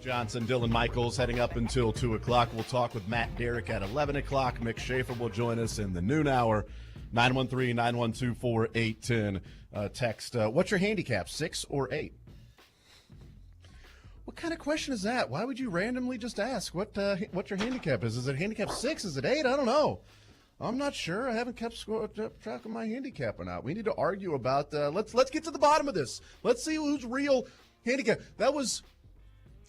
Johnson, Dylan Michaels heading up until 2 o'clock. We'll talk with Matt Derrick at 11 o'clock. Mick Schaefer will join us in the noon hour. 913-912-4810. Text, what's your handicap, 6 or 8? What kind of question is that? Why would you randomly just ask what your handicap is? Is it handicap 6? Is it 8? I don't know. I'm not sure. I haven't kept track of my handicap or not. We need to argue about let's get to the bottom of this. Let's see who's real handicap. That was,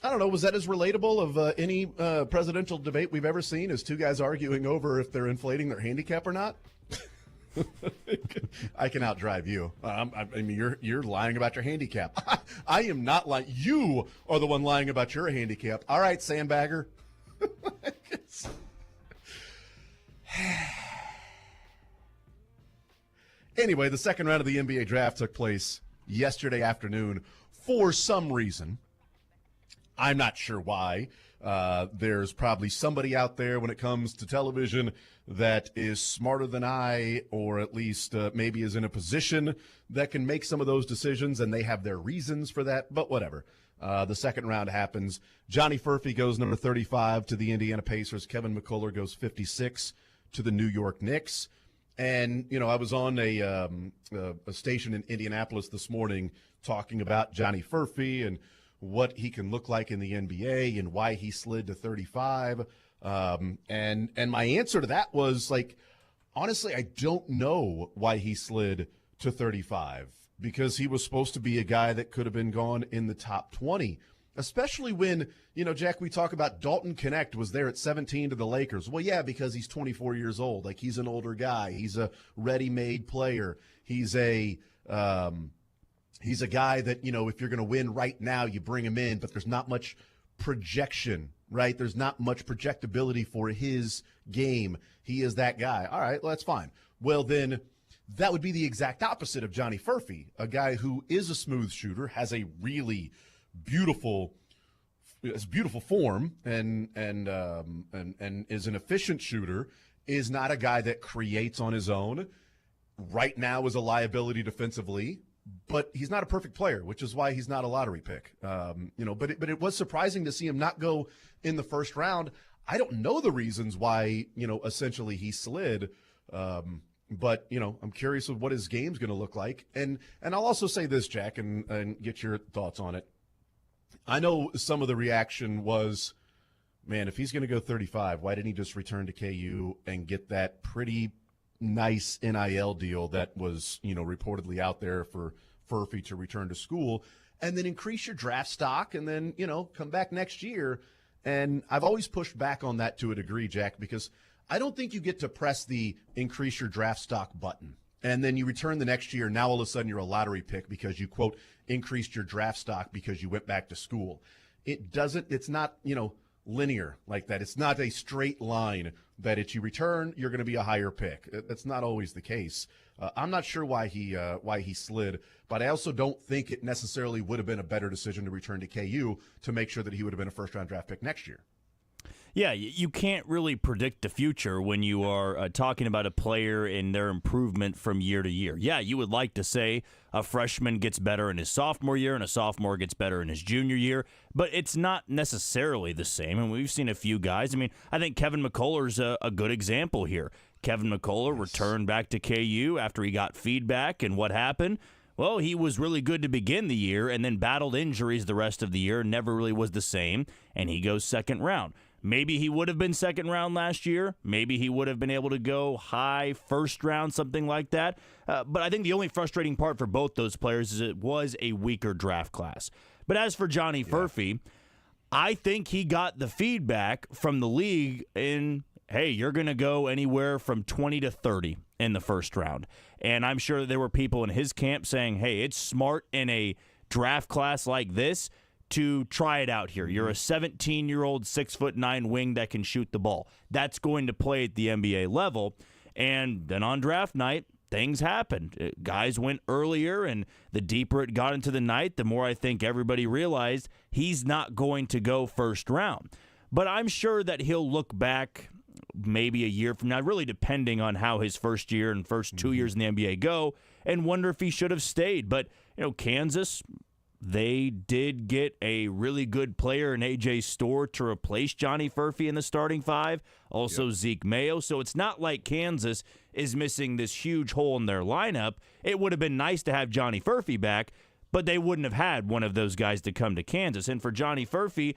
I don't know, was that as relatable of any presidential debate we've ever seen as two guys arguing over if they're inflating their handicap or not? I can outdrive you. I mean, you're lying about your handicap. I am not lying. You are the one lying about your handicap. All right, sandbagger. Anyway, the second round of the NBA draft took place yesterday afternoon for some reason. I'm not sure why. There's probably somebody out there when it comes to television that is smarter than I, or at least maybe is in a position that can make some of those decisions, and they have their reasons for that, but whatever. The second round happens. Johnny Furphy goes number 35 to the Indiana Pacers. Kevin McCullough goes 56 to the New York Knicks. And, you know, I was on a station in Indianapolis this morning talking about Johnny Furphy and what he can look like in the NBA and why he slid to 35. And my answer to that was, like, honestly, I don't know why he slid to 35, because he was supposed to be a guy that could have been gone in the top 20, especially when, you know, Jack, we talk about Dalton Knecht was there at 17 to the Lakers. Well, yeah, because he's 24 years old. Like, he's an older guy. He's a ready-made player. He's a guy that, you know, if you're going to win right now, you bring him in, but there's not much projection, right? There's not much projectability for his game. He is that guy. All right, well, that's fine. Well, then that would be the exact opposite of Johnny Furphy, a guy who is a smooth shooter, has a really beautiful form, and is an efficient shooter, is not a guy that creates on his own. Right now is a liability defensively, but he's not a perfect player, which is why he's not a lottery pick. You know, but it was surprising to see him not go in the first round. I don't know the reasons why, you know, essentially he slid. But, you know, I'm curious of what his game's going to look like. And I'll also say this, Jack, and get your thoughts on it. I know some of the reaction was, man, if he's going to go 35, why didn't he just return to KU and get that pretty nice NIL deal that was, you know, reportedly out there for Furphy to return to school, and then increase your draft stock and then, you know, come back next year. And I've always pushed back on that to a degree, Jack, because I don't think you get to press the increase your draft stock button and then you return the next year. Now all of a sudden you're a lottery pick because you, quote, increased your draft stock because you went back to school. It's not, you know, linear like that. It's not a straight line that if you return, you're going to be a higher pick. That's not always the case. I'm not sure why he slid, but I also don't think it necessarily would have been a better decision to return to KU to make sure that he would have been a first-round draft pick next year. Yeah, you can't really predict the future when you are talking about a player and their improvement from year to year. Yeah, you would like to say a freshman gets better in his sophomore year and a sophomore gets better in his junior year, but it's not necessarily the same, and we've seen a few guys. I mean, I think Kevin McCullough's a good example here. Kevin McCullough returned back to KU after he got feedback, and what happened? Well, he was really good to begin the year and then battled injuries the rest of the year, never really was the same, and he goes second round. Maybe he would have been second round last year. Maybe he would have been able to go high first round, something like that. But I think the only frustrating part for both those players is it was a weaker draft class. But as for Johnny Furphy, I think he got the feedback from the league in, hey, you're going to go anywhere from 20 to 30 in the first round. And I'm sure there were people in his camp saying, hey, it's smart in a draft class like this to try it out here. You're a 17-year-old, 6'9" wing that can shoot the ball. That's going to play at the NBA level. And then on draft night, things happened. Guys went earlier, and the deeper it got into the night, the more I think everybody realized he's not going to go first round. But I'm sure that he'll look back maybe a year from now, really depending on how his first year and first 2 years in the NBA go, and wonder if he should have stayed. But, you know, Kansas they did get a really good player in A.J. Storr to replace Johnny Furphy in the starting five, also Zeke Mayo. So it's not like Kansas is missing this huge hole in their lineup. It would have been nice to have Johnny Furphy back, but they wouldn't have had one of those guys to come to Kansas. And for Johnny Furphy,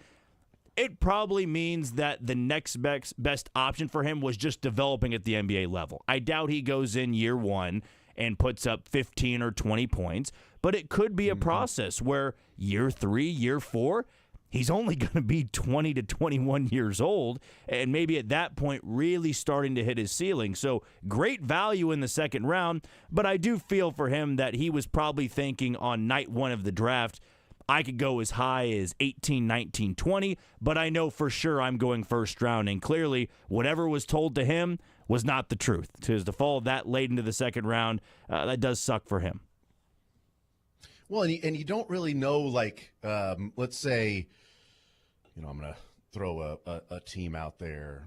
it probably means that the next best option for him was just developing at the NBA level. I doubt he goes in year one and puts up 15 or 20 points, but it could be a process where year 3, year 4, he's only going to be 20 to 21 years old, and maybe at that point really starting to hit his ceiling. So great value in the second round, but I do feel for him that he was probably thinking on night one of the draft, I could go as high as 18, 19, 20, but I know for sure I'm going first round. And clearly, whatever was told to him was not the truth. Because to fall that late into the second round, that does suck for him. Well, and you don't really know, like, let's say, I'm going to throw a team out there,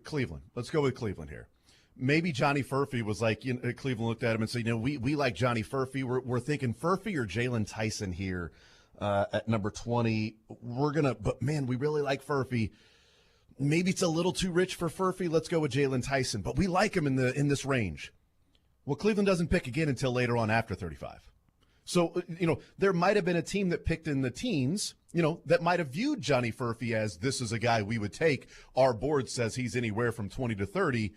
Cleveland. Let's go with Cleveland here. Maybe Johnny Furphy was like, Cleveland looked at him and said, we like Johnny Furphy. We're thinking Furphy or Jalen Tyson here at number 20. But man, we really like Furphy. Maybe it's a little too rich for Furphy. Let's go with Jalen Tyson. But we like him in this range. Well, Cleveland doesn't pick again until later on after 35. So, there might have been a team that picked in the teens, that might have viewed Johnny Furphy as this is a guy we would take. Our board says he's anywhere from 20 to 30.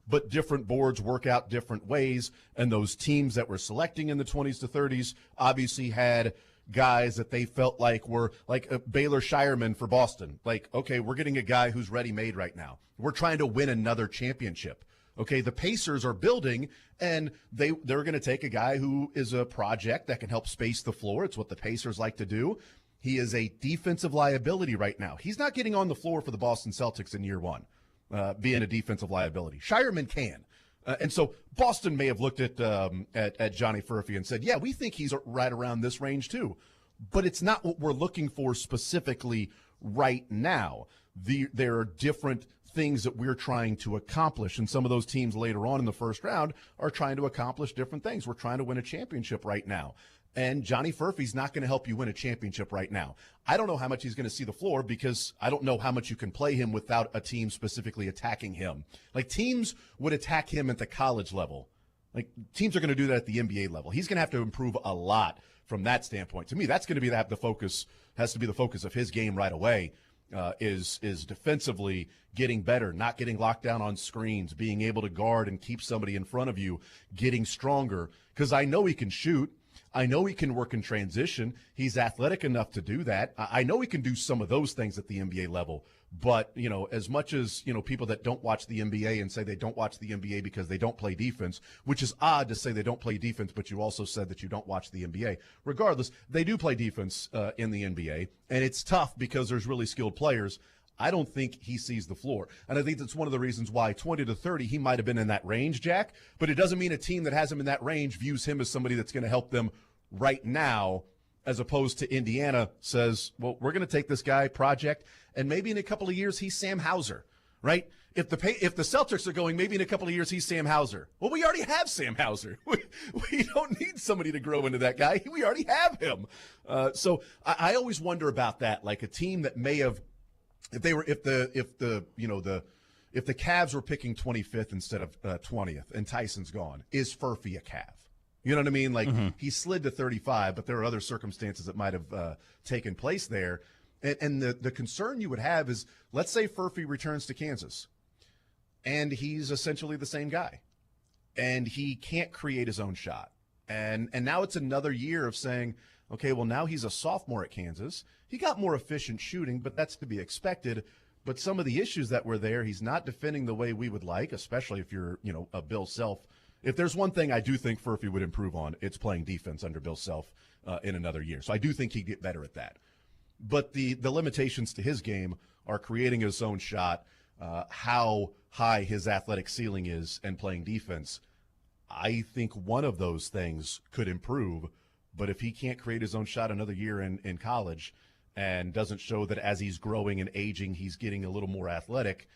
But different boards work out different ways, and those teams that were selecting in the 20s to 30s obviously had guys that they felt like were like Baylor Shireman for Boston. Like, okay, we're getting a guy who's ready-made right now. We're trying to win another championship. Okay, the Pacers are building, and they're going to take a guy who is a project that can help space the floor. It's what the Pacers like to do. He is a defensive liability right now. He's not getting on the floor for the Boston Celtics in year one. Being a defensive liability. Shireman can. And so Boston may have looked at Johnny Furphy and said, yeah, we think he's right around this range too. But it's not what we're looking for specifically right now. There are different things that we're trying to accomplish. And some of those teams later on in the first round are trying to accomplish different things. We're trying to win a championship right now. And Johnny Furphy's not going to help you win a championship right now. I don't know how much he's going to see the floor because I don't know how much you can play him without a team specifically attacking him. Like, teams would attack him at the college level. Like, teams are going to do that at the NBA level. He's going to have to improve a lot from that standpoint. To me, that's going to be the focus, has to be the focus of his game right away, is defensively getting better, not getting locked down on screens, being able to guard and keep somebody in front of you, getting stronger. Because I know he can shoot. I know he can work in transition. He's athletic enough to do that. I know he can do some of those things at the NBA level. But, as much as, people that don't watch the NBA and say they don't watch the NBA because they don't play defense, which is odd to say they don't play defense, but you also said that you don't watch the NBA. Regardless, they do play defense in the NBA, and it's tough because there's really skilled players. I don't think he sees the floor. And I think that's one of the reasons why 20 to 30, he might have been in that range, Jack. But it doesn't mean a team that has him in that range views him as somebody that's going to help them right now, as opposed to Indiana says, well, we're going to take this guy, project, and maybe in a couple of years he's Sam Hauser, right? If the Celtics are going, maybe in a couple of years he's Sam Hauser. Well, we already have Sam Hauser. We don't need somebody to grow into that guy. We already have him. So I always wonder about that, like a team that may have, if the Cavs were picking 25th instead of 20th and Tyson's gone, is Furphy a Cav? You know what I mean? Like, he slid to 35, but there are other circumstances that might have taken place there. And the concern you would have is, let's say Furphy returns to Kansas, and he's essentially the same guy, and he can't create his own shot. And now it's another year of saying, okay, well, now he's a sophomore at Kansas. He got more efficient shooting, but that's to be expected. But some of the issues that were there, he's not defending the way we would like, especially if you're, a Bill Self. If there's one thing I do think Furphy would improve on, it's playing defense under Bill Self in another year. So I do think he'd get better at that. But the limitations to his game are creating his own shot, how high his athletic ceiling is, and playing defense. I think one of those things could improve. But if he can't create his own shot another year in college and doesn't show that as he's growing and aging, he's getting a little more athletic,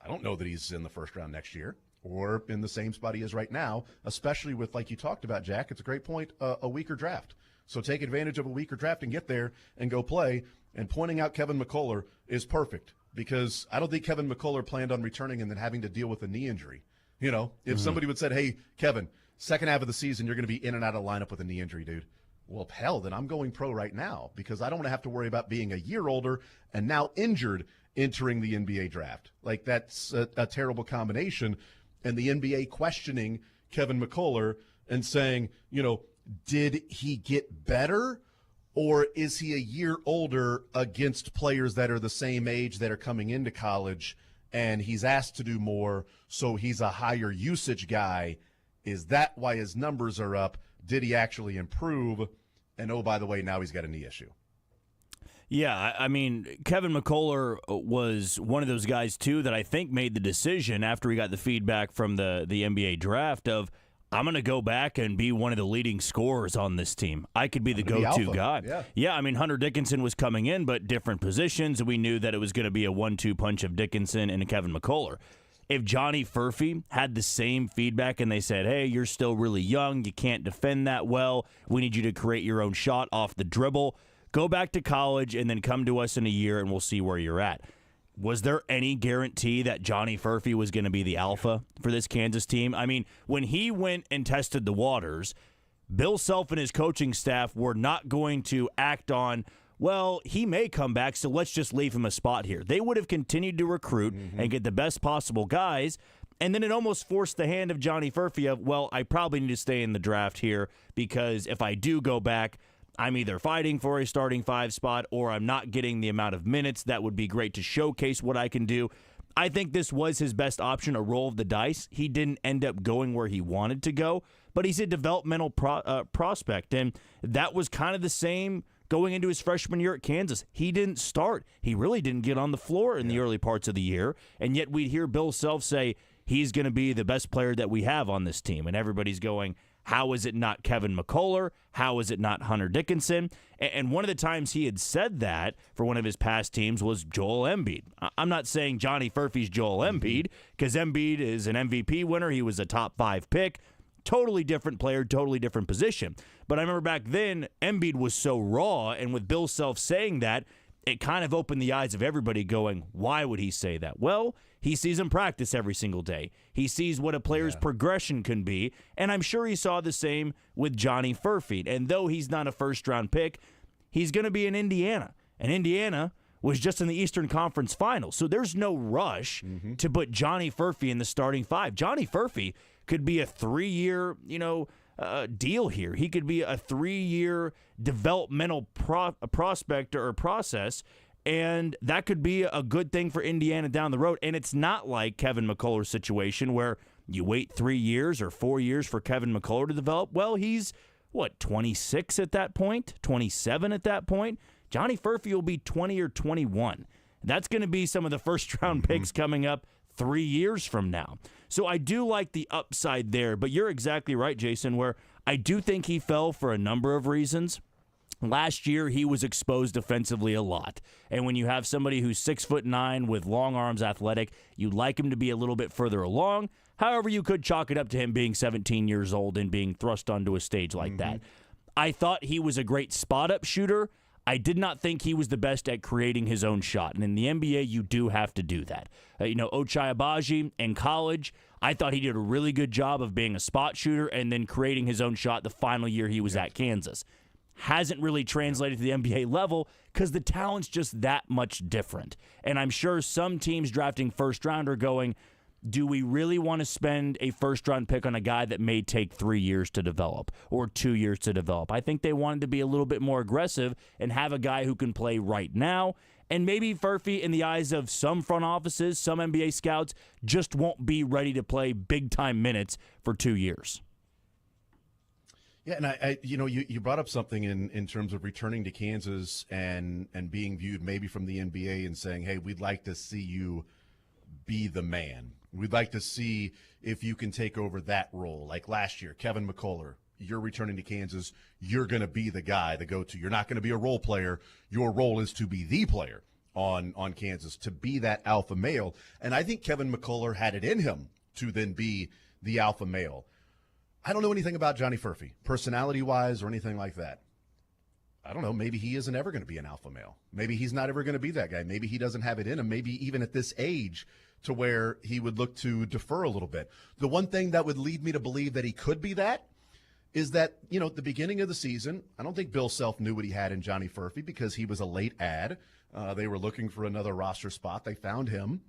I don't know that he's in the first round next year. or in the same spot he is right now, especially with, like you talked about, Jack, it's a great point, a weaker draft. So take advantage of a weaker draft and get there and go play. And pointing out Kevin McCullough is perfect because I don't think Kevin McCullough planned on returning and then having to deal with a knee injury. You know, if somebody would said, hey, Kevin, second half of the season, you're going to be in and out of lineup with a knee injury, dude. Well, hell, then I'm going pro right now because I don't want to have to worry about being a year older and now injured entering the NBA draft. Like, that's a terrible combination. And the NBA questioning Kevin McCullough and saying, you know, did he get better or is he a year older against players that are the same age that are coming into college and he's asked to do more, so he's a higher usage guy? Is that why his numbers are up? Did he actually improve? And, oh, by the way, now he's got a knee issue. Yeah, I mean, Kevin McCullough was one of those guys, too, that I think made the decision after he got the feedback from the NBA draft of, I'm going to go back and be one of the leading scorers on this team. I could be the go-to guy. Yeah, I mean, Hunter Dickinson was coming in, but different positions, and we knew that it was going to be a 1-2 punch of Dickinson and Kevin McCullough. If Johnny Furphy had the same feedback and they said, hey, you're still really young, you can't defend that well, we need you to create your own shot off the dribble, go back to college and then come to us in a year and we'll see where you're at. Was there any guarantee that Johnny Furphy was going to be the alpha for this Kansas team? I mean, when he went and tested the waters, Bill Self and his coaching staff were not going to act on, well, he may come back, so let's just leave him a spot here. They would have continued to recruit and get the best possible guys, and then it almost forced the hand of Johnny Furphy of, well, I probably need to stay in the draft here because if I do go back, I'm either fighting for a starting five spot or I'm not getting the amount of minutes that would be great to showcase what I can do. I think this was his best option, a roll of the dice. He didn't end up going where he wanted to go, but he's a developmental prospect, and that was kind of the same going into his freshman year at Kansas. He didn't start. He really didn't get on the floor in the early parts of the year, and yet we'd hear Bill Self say he's going to be the best player that we have on this team, and everybody's going, how is it not Kevin McCullough? How is it not Hunter Dickinson? And one of the times he had said that for one of his past teams was Joel Embiid. I'm not saying Johnny Furphy's Joel Embiid because Embiid is an MVP winner. He was a top 5 pick. Totally different player, totally different position. But I remember back then, Embiid was so raw, and with Bill Self saying that, it kind of opened the eyes of everybody going, why would he say that? Well, he sees him practice every single day. He sees what a player's progression can be, and I'm sure he saw the same with Johnny Furphy. And though he's not a first-round pick, he's going to be in Indiana. And Indiana was just in the Eastern Conference Finals, so there's no rush to put Johnny Furphy in the starting five. Johnny Furphy could be a 3-year, deal here. He could be a 3-year developmental prospect or process, and that could be a good thing for Indiana down the road. And it's not like Kevin McCullough's situation where you wait 3 years or 4 years for Kevin McCullough to develop. Well, he's, 26 at that point? 27 at that point? Johnny Furphy will be 20 or 21. That's going to be some of the first-round picks coming up 3 years from now. So I do like the upside there, but you're exactly right, Jason, where I do think he fell for a number of reasons. Last year, he was exposed defensively a lot. And when you have somebody who's 6'9" with long arms, athletic, you'd like him to be a little bit further along. However, you could chalk it up to him being 17 years old and being thrust onto a stage like that. I thought he was a great spot-up shooter. I did not think he was the best at creating his own shot. And in the NBA, you do have to do that. Ochai Agbaji in college, I thought he did a really good job of being a spot shooter and then creating his own shot the final year he was at Kansas. Hasn't really translated to the NBA level because the talent's just that much different. And I'm sure some teams drafting first round are going, do we really want to spend a first-round pick on a guy that may take 3 years to develop or 2 years to develop? I think they wanted to be a little bit more aggressive and have a guy who can play right now. And maybe Furphy, in the eyes of some front offices, some NBA scouts, just won't be ready to play big-time minutes for 2 years. Yeah, and you brought up something in terms of returning to Kansas and being viewed maybe from the NBA and saying, hey, we'd like to see you be the man. We'd like to see if you can take over that role. Like last year, Kevin McCullough, you're returning to Kansas. You're going to be the guy, the go-to. You're not going to be a role player. Your role is to be the player on Kansas, to be that alpha male. And I think Kevin McCullough had it in him to then be the alpha male. I don't know anything about Johnny Furphy, personality-wise or anything like that. I don't know. Maybe he isn't ever going to be an alpha male. Maybe he's not ever going to be that guy. Maybe he doesn't have it in him. Maybe even at this age to where he would look to defer a little bit. The one thing that would lead me to believe that he could be that is that, at the beginning of the season, I don't think Bill Self knew what he had in Johnny Furphy because he was a late add. They were looking for another roster spot. They found him.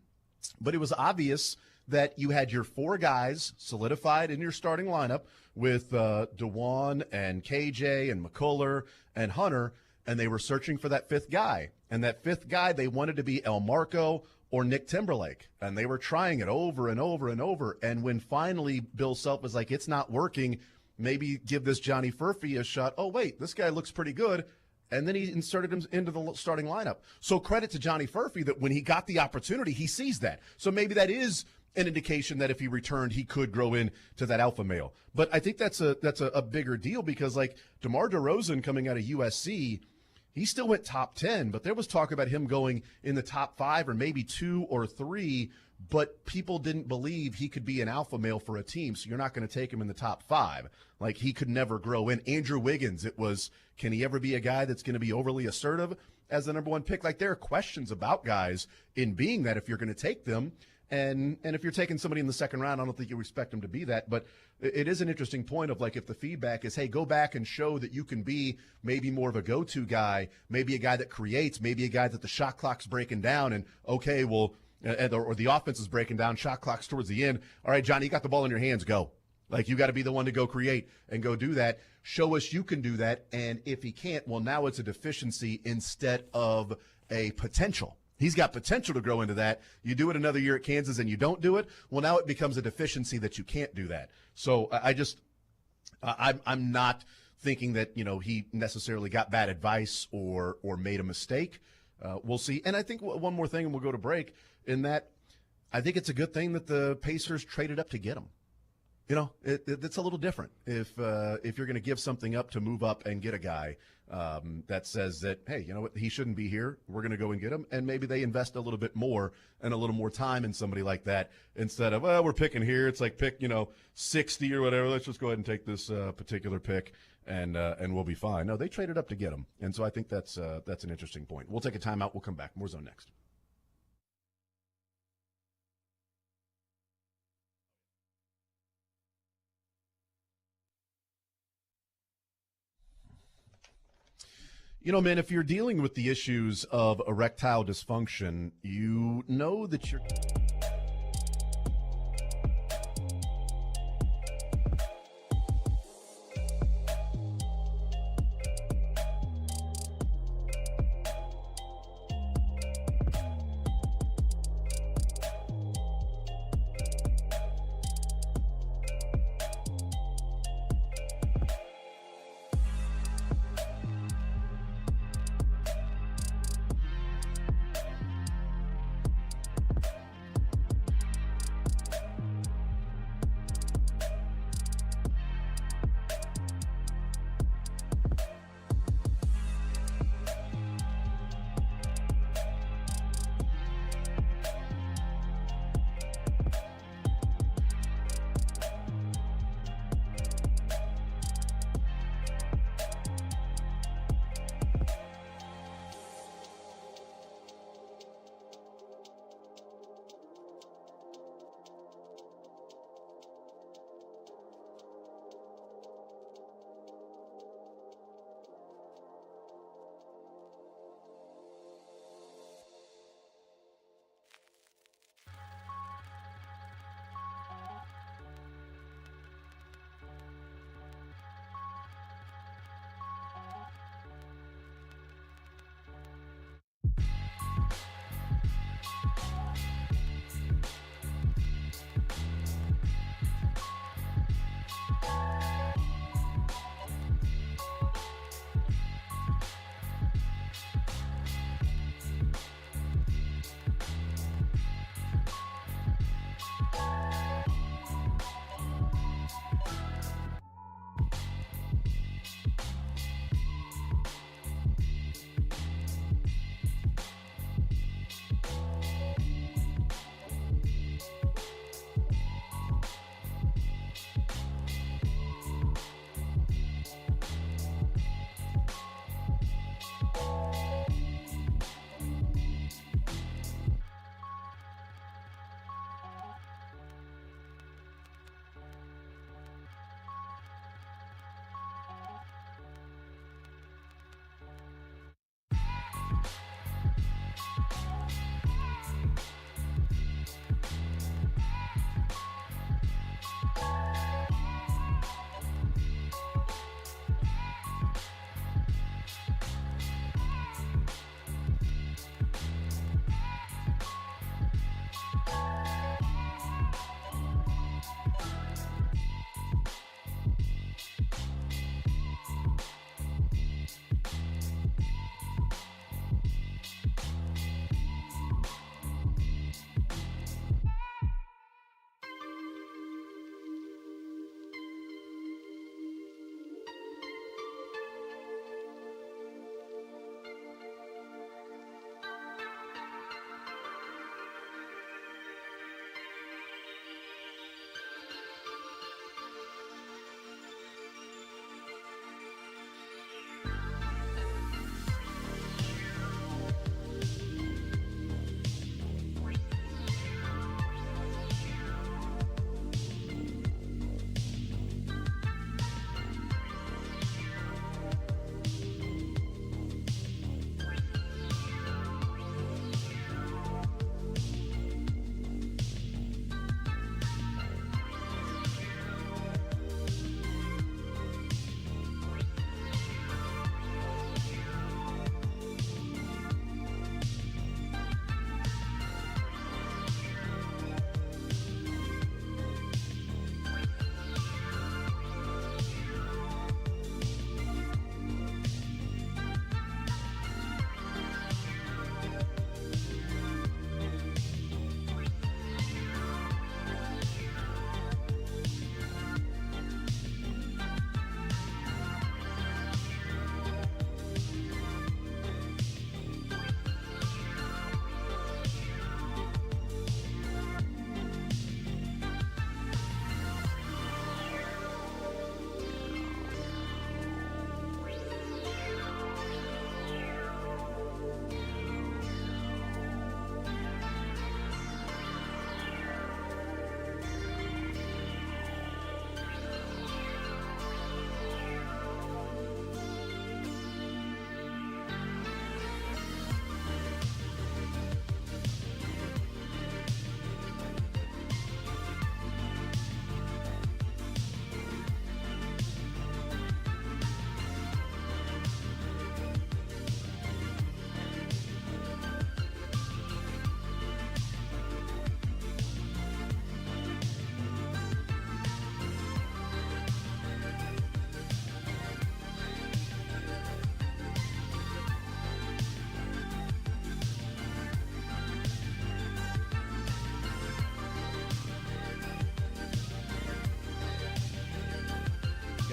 But it was obvious that you had your 4 guys solidified in your starting lineup with DeJuan and KJ and McCullough and Hunter, and they were searching for that 5th guy. And that 5th guy, they wanted to be El Marco or Nick Timberlake. And they were trying it over and over and over. And when finally Bill Self was like, it's not working, maybe give this Johnny Furphy a shot. Oh, wait, this guy looks pretty good. And then he inserted him into the starting lineup. So credit to Johnny Furphy that when he got the opportunity, he sees that. So maybe that is an indication that if he returned, he could grow into that alpha male. But I think that's a bigger deal because, like, DeMar DeRozan coming out of USC, he still went top 10, but there was talk about him going in the top 5 or maybe 2 or 3, but people didn't believe he could be an alpha male for a team, so you're not going to take him in the top 5. Like, he could never grow in. Andrew Wiggins, it was, can he ever be a guy that's going to be overly assertive as the number 1 pick? Like, there are questions about guys in being that if you're going to take them. And if you're taking somebody in the second round, I don't think you expect them to be that. But it is an interesting point of, like, if the feedback is, hey, go back and show that you can be maybe more of a go-to guy, maybe a guy that creates, maybe a guy that the shot clock's breaking down, and, okay, well, or the offense is breaking down, shot clock's towards the end. All right, Johnny, you got the ball in your hands, go. Like, you got to be the one to go create and go do that. Show us you can do that. And if he can't, well, now it's a deficiency instead of a potential. He's got potential to grow into that. You do it another year at Kansas and you don't do it, well, now it becomes a deficiency that you can't do that. So I'm not thinking that, he necessarily got bad advice or made a mistake. We'll see. And I think one more thing, and we'll go to break, in that I think it's a good thing that the Pacers traded up to get him. It's a little different if you're going to give something up to move up and get a guy that says that, hey, you know what, he shouldn't be here. We're going to go and get him. And maybe they invest a little bit more and a little more time in somebody like that instead of, well, we're picking here. It's like pick, 60 or whatever. Let's just go ahead and take this particular pick and we'll be fine. No, they traded up to get him. And so I think that's an interesting point. We'll take a timeout. We'll come back. More Zone next. Man, if you're dealing with the issues of erectile dysfunction, you know that you're...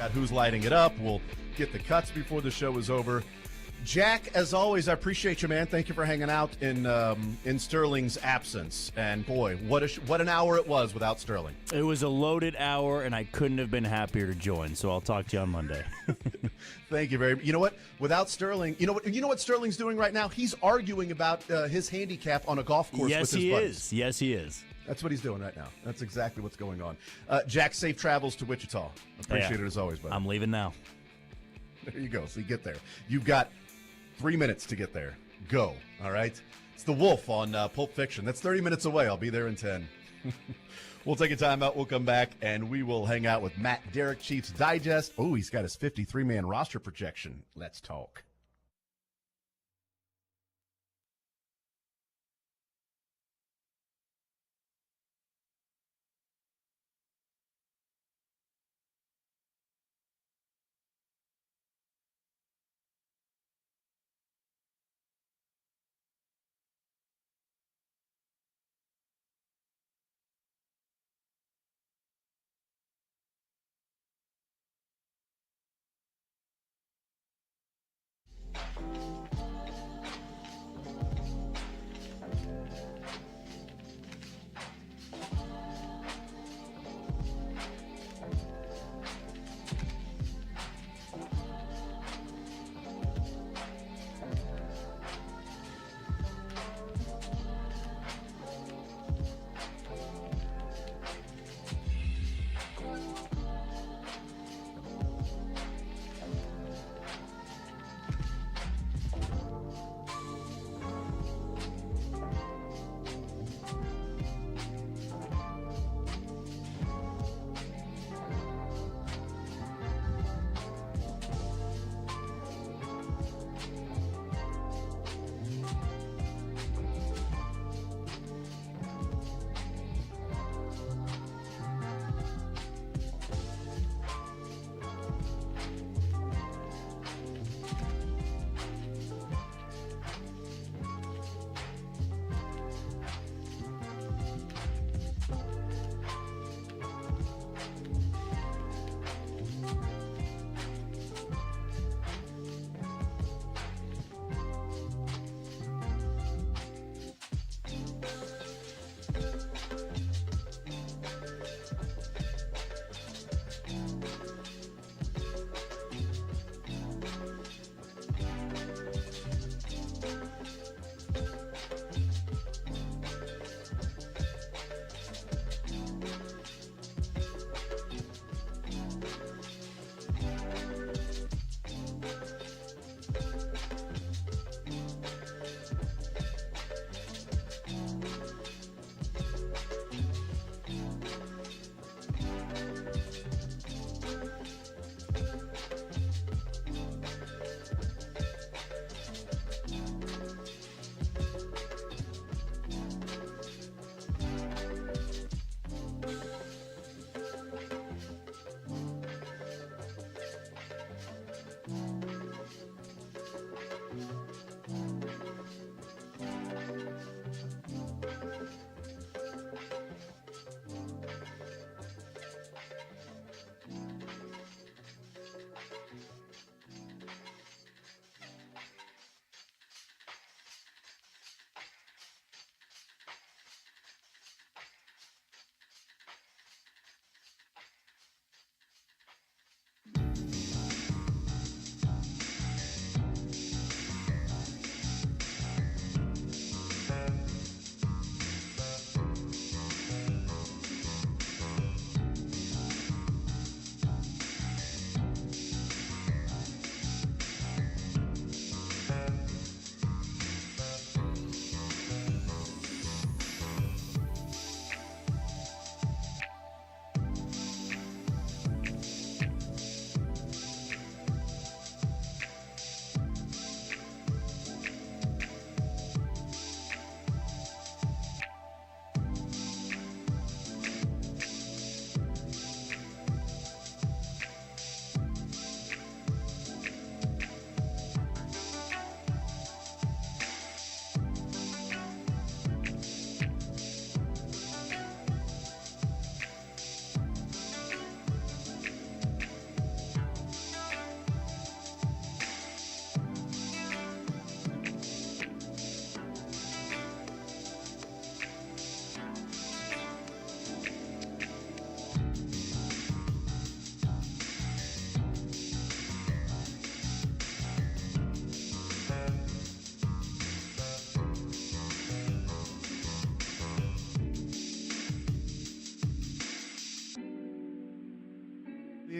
got Who's Lighting It Up. We'll get the cuts before the show is over. Jack, as always, I appreciate you, man. Thank you for hanging out in Sterling's absence. And boy, what an hour it was without Sterling. It was a loaded hour, and I couldn't have been happier to join. So I'll talk to you on Monday. Thank you very much. You know what? Without Sterling, you know what Sterling's doing right now? He's arguing about his handicap on a golf course with his buddies. Yes, he is. That's what he's doing right now. That's exactly what's going on. Jack, safe travels to Wichita. Appreciate it as always, buddy. I'm leaving now. There you go. So you get there. You've got 3 minutes to get there. Go. All right? It's the Wolf on Pulp Fiction. That's 30 minutes away. I'll be there in 10. We'll take a timeout. We'll come back, and we will hang out with Matt Derrick, Chiefs Digest. Oh, he's got his 53-man roster projection. Let's talk.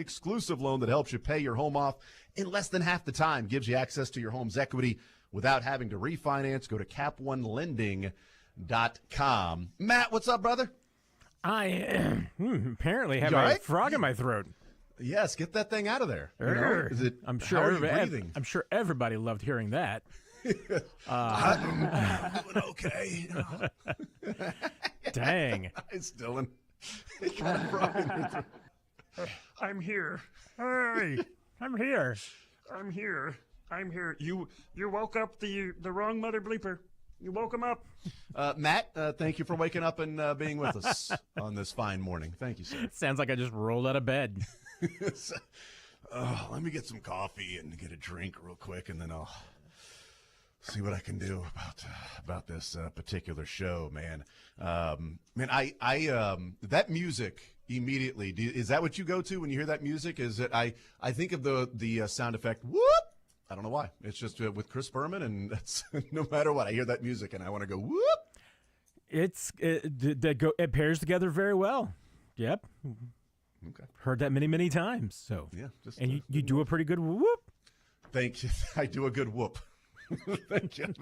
exclusive loan that helps you pay your home off in less than half the time, gives you access to your home's equity without having to refinance. Go to caponelending.com. Matt, what's up, brother? I apparently have You all a right? frog in my throat. Yes, get that thing out of there. You know? Is it? I'm how sure. are you breathing? I'm sure everybody loved hearing that. I'm doing okay. Dang. It's Dylan. He got a frog in your throat. I'm here. Hey, I'm here. I'm here. You woke up the wrong mother bleeper. You woke him up. Matt, thank you for waking up and being with us on this fine morning. Thank you, sir. Sounds like I just rolled out of bed. Let me get some coffee and get a drink real quick, and then I'll see what I can do about this particular show, man. I that music immediately. Is that what you go to when you hear that music? Is it? I think of the sound effect. Whoop. I don't know why. It's just with Chris Berman, and that's no matter what. I hear that music, and I want to go whoop. It pairs together very well. Yep. Okay. Heard that many times. So Yeah. Just and you do a pretty good whoop. Thank you. I do a good whoop. Thank you.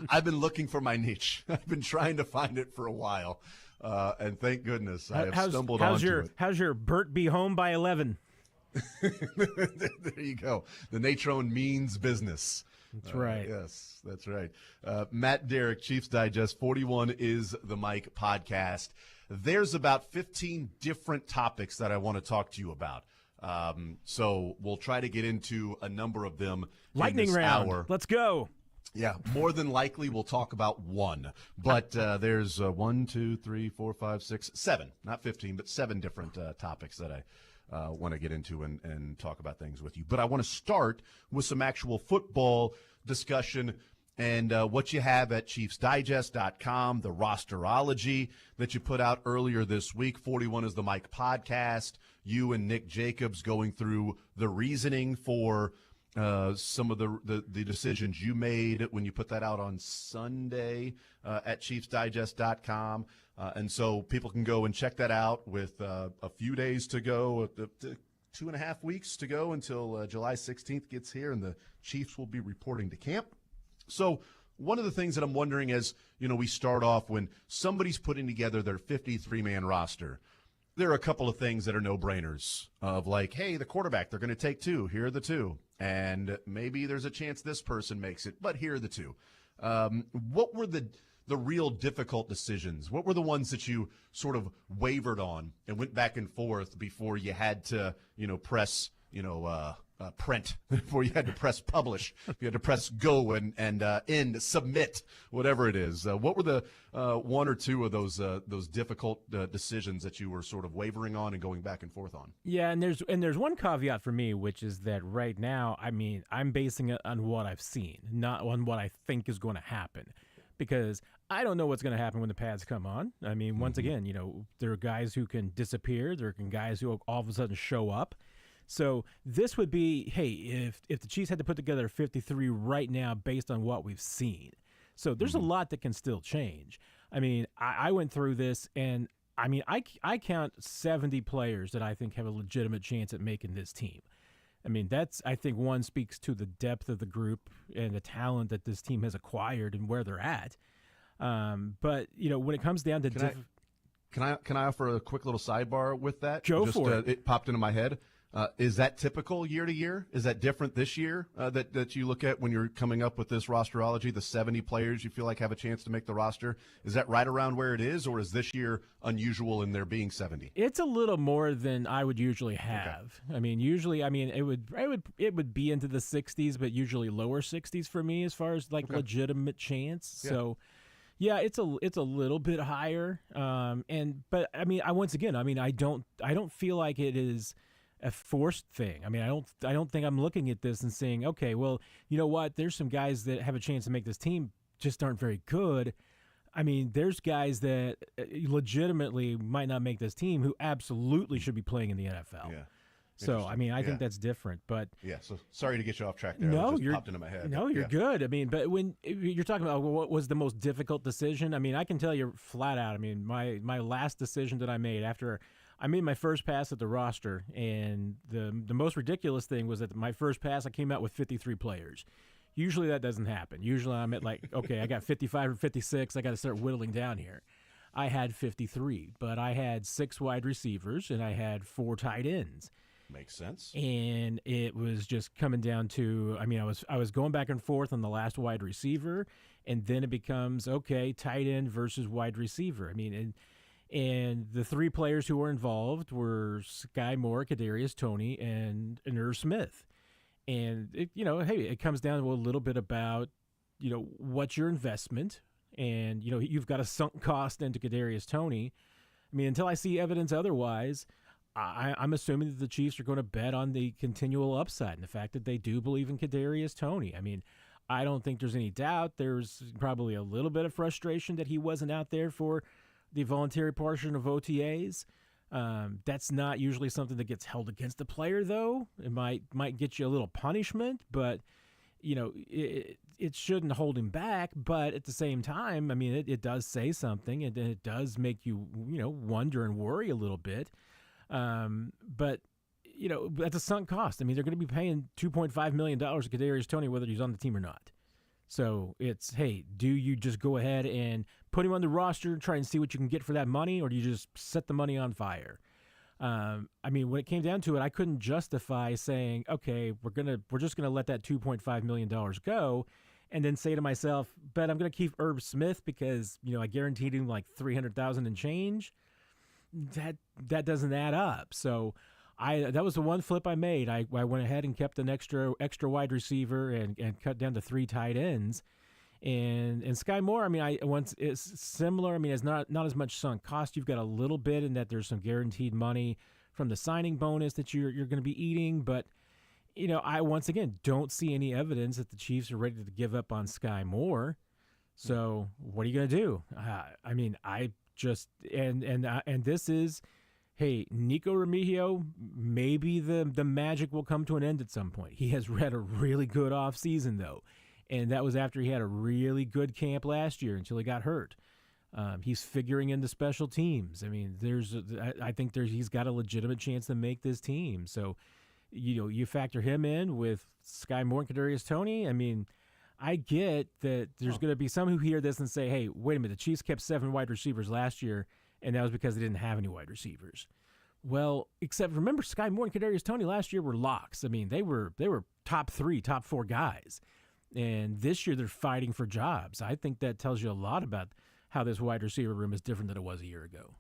I've been looking for my niche. I've been trying to find it for a while, and thank goodness I have stumbled onto it. How's your Bert be home by 11? There you go. The Natron means business. That's right. Yes, that's right. Matt Derrick, Chiefs Digest, 41 is the Mike podcast. There's about 15 different topics that I want to talk to you about. So we'll try to get into a number of them. Lightning in this round. hour. Let's go. Yeah, more than likely we'll talk about one. But there's 1, 2, 3, 4, 5, 6, 7, not 15, but 7 different topics that I want to get into and talk about things with you. But I want to start with some actual football discussion and what you have at ChiefsDigest.com, the rosterology that you put out earlier this week. 41 is the Mike podcast. You and Nick Jacobs going through the reasoning for some of the decisions you made when you put that out on Sunday at ChiefsDigest.com. And so people can go and check that out with a few days to go, 2.5 weeks to go until July 16th gets here, and the Chiefs will be reporting to camp. So one of the things that I'm wondering is, we start off when somebody's putting together their 53-man roster. There are a couple of things that are no-brainers of like, hey, the quarterback, they're going to take 2. Here are the 2. And maybe there's a chance this person makes it, but here are the 2. What were the real difficult decisions? What were the ones that you sort of wavered on and went back and forth before you had to, press, print, before you had to press publish, you had to press go and end, submit, whatever it is? What were the 1 or 2 of those difficult decisions that you were sort of wavering on and going back and forth on? Yeah, and there's one caveat for me, which is that right now, I'm basing it on what I've seen, not on what I think is going to happen, because I don't know what's going to happen when the pads come on. Once again, there are guys who can disappear, there are guys who all of a sudden show up. So this would be, hey, if the Chiefs had to put together 53 right now based on what we've seen. So there's a lot that can still change. I went through this, and I count 70 players that I think have a legitimate chance at making this team. I think one speaks to the depth of the group and the talent that this team has acquired and where they're at. But when it comes down to Can I offer a quick little sidebar with that? Go for it. It popped into my head. Is that typical year to year? Is that different this year that you look at when you're coming up with this rosterology, the 70 players you feel like have a chance to make the roster? Is that right around where it is, or is this year unusual in there being 70? It's a little more than I would usually have. Okay. Usually, it would be into the 60s, but usually lower 60s for me as far as legitimate chance. Yeah. So, yeah, it's a little bit higher. But I don't feel like it is a forced thing. I don't think I'm looking at this and saying, okay, well, you know what? There's some guys that have a chance to make this team, just aren't very good. There's guys that legitimately might not make this team who absolutely should be playing in the NFL. Yeah. So, I think that's different. But yeah, so sorry to get you off track there. No, it just popped into my head. No, you're Yeah. good. But when you're talking about what was the most difficult decision, I can tell you flat out. My last decision that I made after I made my first pass at the roster, and the most ridiculous thing was that my first pass, I came out with 53 players. Usually that doesn't happen. Usually I'm at like, okay, I got 55 or 56. I got to start whittling down here. I had 53, but I had 6 wide receivers, and I had 4 tight ends. Makes sense. And it was just coming down to, I mean, I was going back and forth on the last wide receiver, and then it becomes, okay, tight end versus wide receiver. I mean, and the 3 players who were involved were Sky Moore, Kadarius Toney, and Irv Smith. And it comes down to a little bit about, what's your investment, and you've got a sunk cost into Kadarius Toney. I mean, until I see evidence otherwise, I'm assuming that the Chiefs are going to bet on the continual upside and the fact that they do believe in Kadarius Toney. I mean, I don't think there's any doubt. There's probably a little bit of frustration that he wasn't out there for the voluntary portion of OTAs. That's not usually something that gets held against the player, though. It might get you a little punishment, but it shouldn't hold him back. But at the same time, I mean, it does say something, and it does make you wonder and worry a little bit. But at a sunk cost. I mean, they're going to be paying $2.5 million to Kadarius Toney whether he's on the team or not. So it's, hey, do you just go ahead and put him on the roster and try and see what you can get for that money, or do you just set the money on fire? I mean, when it came down to it, I couldn't justify saying, okay, we're just gonna let that $2.5 million go, and then say to myself, but I'm gonna keep Irv Smith because I guaranteed him like $300,000 and change. That doesn't add up. So that was the one flip I made. I went ahead and kept an extra wide receiver and cut down to 3 tight ends. And Sky Moore, I mean, it's similar. I mean, it's not as much sunk cost. You've got a little bit in that there's some guaranteed money from the signing bonus that you're going to be eating. But, I once again don't see any evidence that the Chiefs are ready to give up on Sky Moore. So what are you going to do? I mean, I just and this is, hey, Nico Remigio, maybe the magic will come to an end at some point. He has had a really good offseason, though, and that was after he had a really good camp last year until he got hurt. He's figuring into special teams. I mean, I think he's got a legitimate chance to make this team. So, you factor him in with Sky Moore and Kadarius Toney. I mean, I get that there's going to be some who hear this and say, hey, wait a minute, the Chiefs kept 7 wide receivers last year, and that was because they didn't have any wide receivers. Well, except remember, Sky Moore and Kadarius Toney last year were locks. I mean, they were top 3, top 4 guys. And this year they're fighting for jobs. I think that tells you a lot about how this wide receiver room is different than it was a year ago.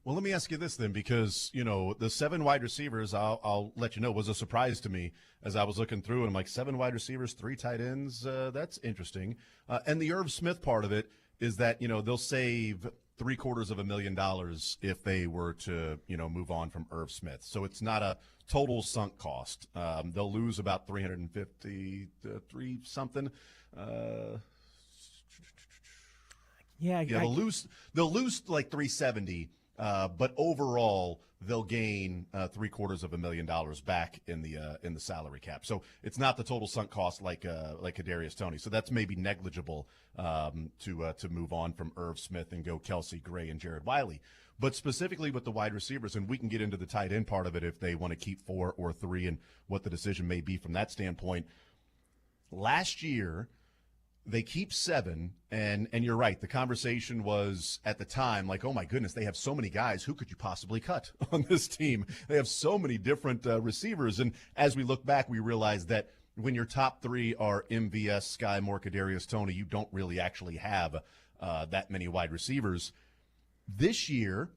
Well, let me ask you this then, because, the 7 wide receivers, I'll let you know, was a surprise to me as I was looking through, and I'm like, 7 wide receivers, 3 tight ends, that's interesting. And the Irv Smith part of it is that, they'll save $750,000 if they were to, move on from Irv Smith. So it's not a total sunk cost. They'll lose about 353 something. They'll lose like 370. But overall, they'll gain $750,000 back in the salary cap. So it's not the total sunk cost like Kadarius Toney. So that's maybe negligible to move on from Irv Smith and go Kelsey Gray and Jared Wiley. But specifically with the wide receivers, and we can get into the tight end part of it if they want to keep 4 or 3 and what the decision may be from that standpoint. Last year, they keep 7, and you're right. The conversation was at the time like, oh my goodness, they have so many guys. Who could you possibly cut on this team? They have so many different receivers. And as we look back, we realize that when your top 3 are MVS, Sky Moore, Kadarius Toney, you don't really actually have that many wide receivers. This year,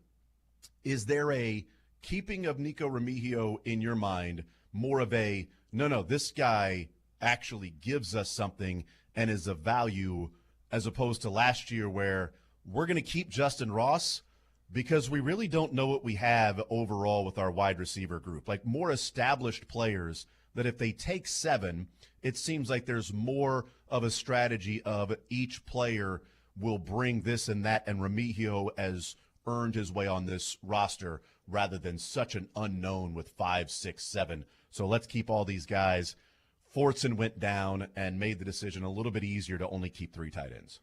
is there a keeping of Nico Remigio in your mind more of a, no, this guy actually gives us something and is of value, as opposed to last year where we're going to keep Justin Ross because we really don't know what we have overall with our wide receiver group, like more established players that if they take 7, it seems like there's more of a strategy of each player will bring this and that, and Remigio has earned his way on this roster rather than such an unknown with 5, 6, 7. So let's keep all these guys. Fortson went down and made the decision a little bit easier to only keep 3 tight ends.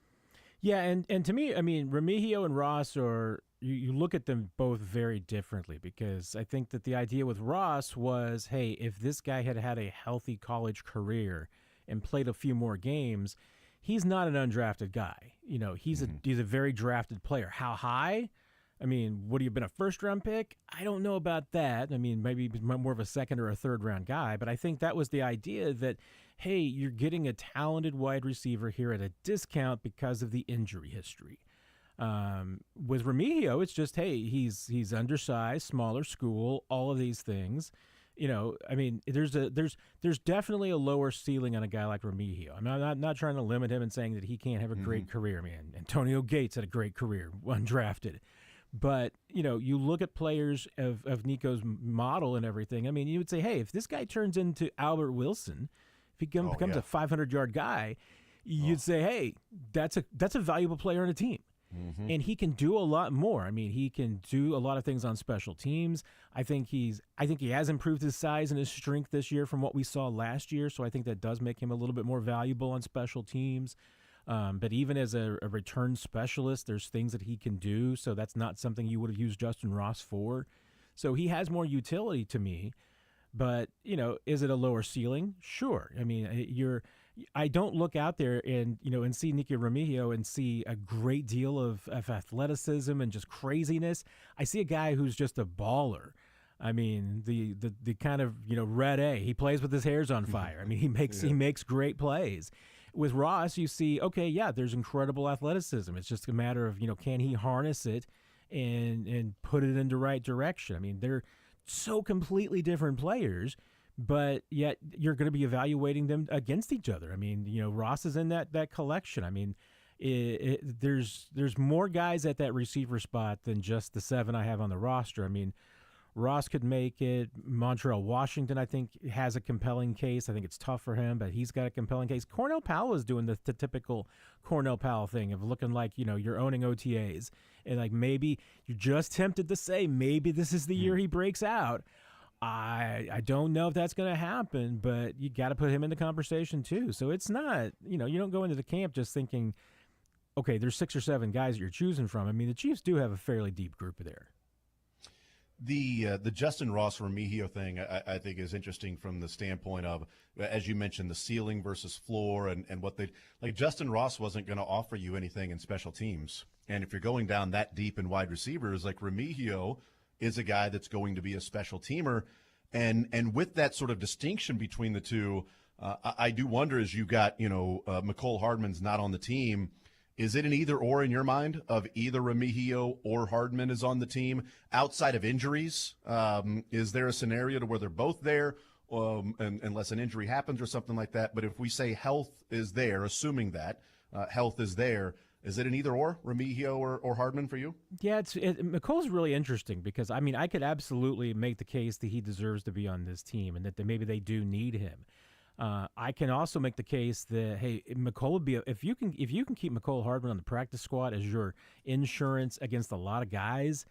Yeah, and to me, I mean, Remigio and Ross are you look at them both very differently because I think that the idea with Ross was, hey, if this guy had had a healthy college career and played a few more games, he's not an undrafted guy. He's a very drafted player. How high? I mean, would he have been a first-round pick? I don't know about that. I mean, maybe he's more of a second or a third-round guy, but I think that was the idea that, hey, you're getting a talented wide receiver here at a discount because of the injury history. With Remigio, it's just, hey, he's undersized, smaller school, all of these things. I mean, there's definitely a lower ceiling on a guy like Remigio. I'm not trying to limit him and saying that he can't have a great career. I mean, Antonio Gates had a great career, undrafted. But, you look at players of Nico's model and everything. I mean, you would say, hey, if this guy turns into Albert Wilson, if he becomes a 500-yard guy, you'd say, hey, that's a valuable player on a team. Mm-hmm. And he can do a lot more. I mean, he can do a lot of things on special teams. I think he has improved his size and his strength this year from what we saw last year. So I think that does make him a little bit more valuable on special teams. But even as a return specialist, there's things that he can do. So that's not something you would have used Justin Ross for. So he has more utility to me. But, is it a lower ceiling? Sure. I mean, I don't look out there and see Nico Remigio and see a great deal of athleticism and just craziness. I see a guy who's just a baller. I mean, the kind of, red A. He plays with his hairs on fire. I mean, he makes great plays. With Ross, you see, okay, yeah, there's incredible athleticism. It's just a matter of, can he harness it and put it in the right direction? I mean, they're so completely different players, but yet you're going to be evaluating them against each other. I mean, Ross is in that collection. I mean, there's more guys at that receiver spot than just the 7 I have on the roster. I mean, Ross could make it. Montreal Washington, I think, has a compelling case. I think it's tough for him, but he's got a compelling case. Cornell Powell is doing the typical Cornell Powell thing of looking like, you're owning OTAs. And, like, maybe you're just tempted to say maybe this is the year he breaks out. I don't know if that's going to happen, but you got to put him in the conversation too. So it's not, you don't go into the camp just thinking, okay, there's 6 or 7 guys that you're choosing from. I mean, the Chiefs do have a fairly deep group there. The Justin Ross Remigio thing I think is interesting from the standpoint of, as you mentioned, the ceiling versus floor and what they like. Justin Ross wasn't going to offer you anything in special teams, and if you're going down that deep in wide receivers, like Remigio is a guy that's going to be a special teamer, and with that sort of distinction between the two, I do wonder, as you got McCole Hardman's not on the team. Is it an either or in your mind of either Remigio or Hardman is on the team outside of injuries? Is there a scenario to where they're both there, unless an injury happens or something like that? But if we say health is there, assuming that health is there, is it an either or, Remigio or Hardman for you? Yeah, McColl's really interesting because, I mean, I could absolutely make the case that he deserves to be on this team and that maybe they do need him. I can also make the case that, hey, McCole would be if you can keep McCole Hardman on the practice squad as your insurance against a lot of guys,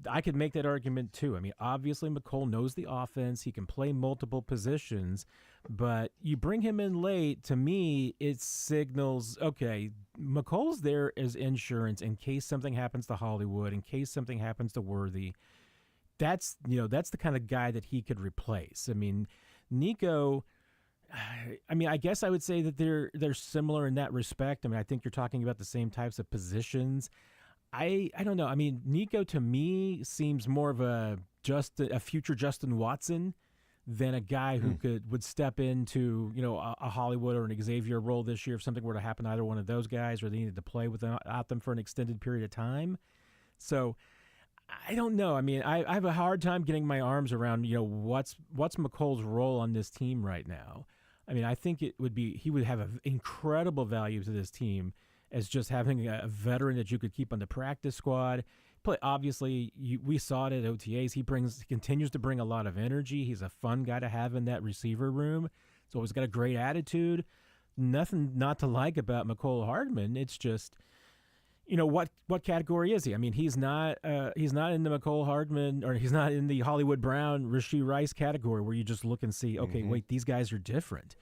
I could make that argument too. I mean, obviously McCole knows the offense; he can play multiple positions, but you bring him in late. To me, it signals, okay, McColl's there as insurance in case something happens to Hollywood, in case something happens to Worthy. That's the kind of guy that he could replace. I mean, Nico. I mean, I guess I would say that they're similar in that respect. I mean, I think you're talking about the same types of positions. I don't know. I mean, Nico to me seems more of a future Justin Watson than a guy who would step into a Hollywood or an Xavier role this year if something were to happen to either one of those guys or they needed to play without them for an extended period of time. So I don't know. I mean, I have a hard time getting my arms around what's McColl's role on this team right now. I mean, I think he would have an incredible value to this team as just having a veteran that you could keep on the practice squad. Obviously, we saw it at OTAs. He continues to bring a lot of energy. He's a fun guy to have in that receiver room. He's always got a great attitude. Nothing not to like about McCole Hardman. It's just, what category is he? I mean, he's not in the McCole Hardman, or he's not in the Hollywood Brown, Rashee Rice category where you just look and see, okay, wait, these guys are different.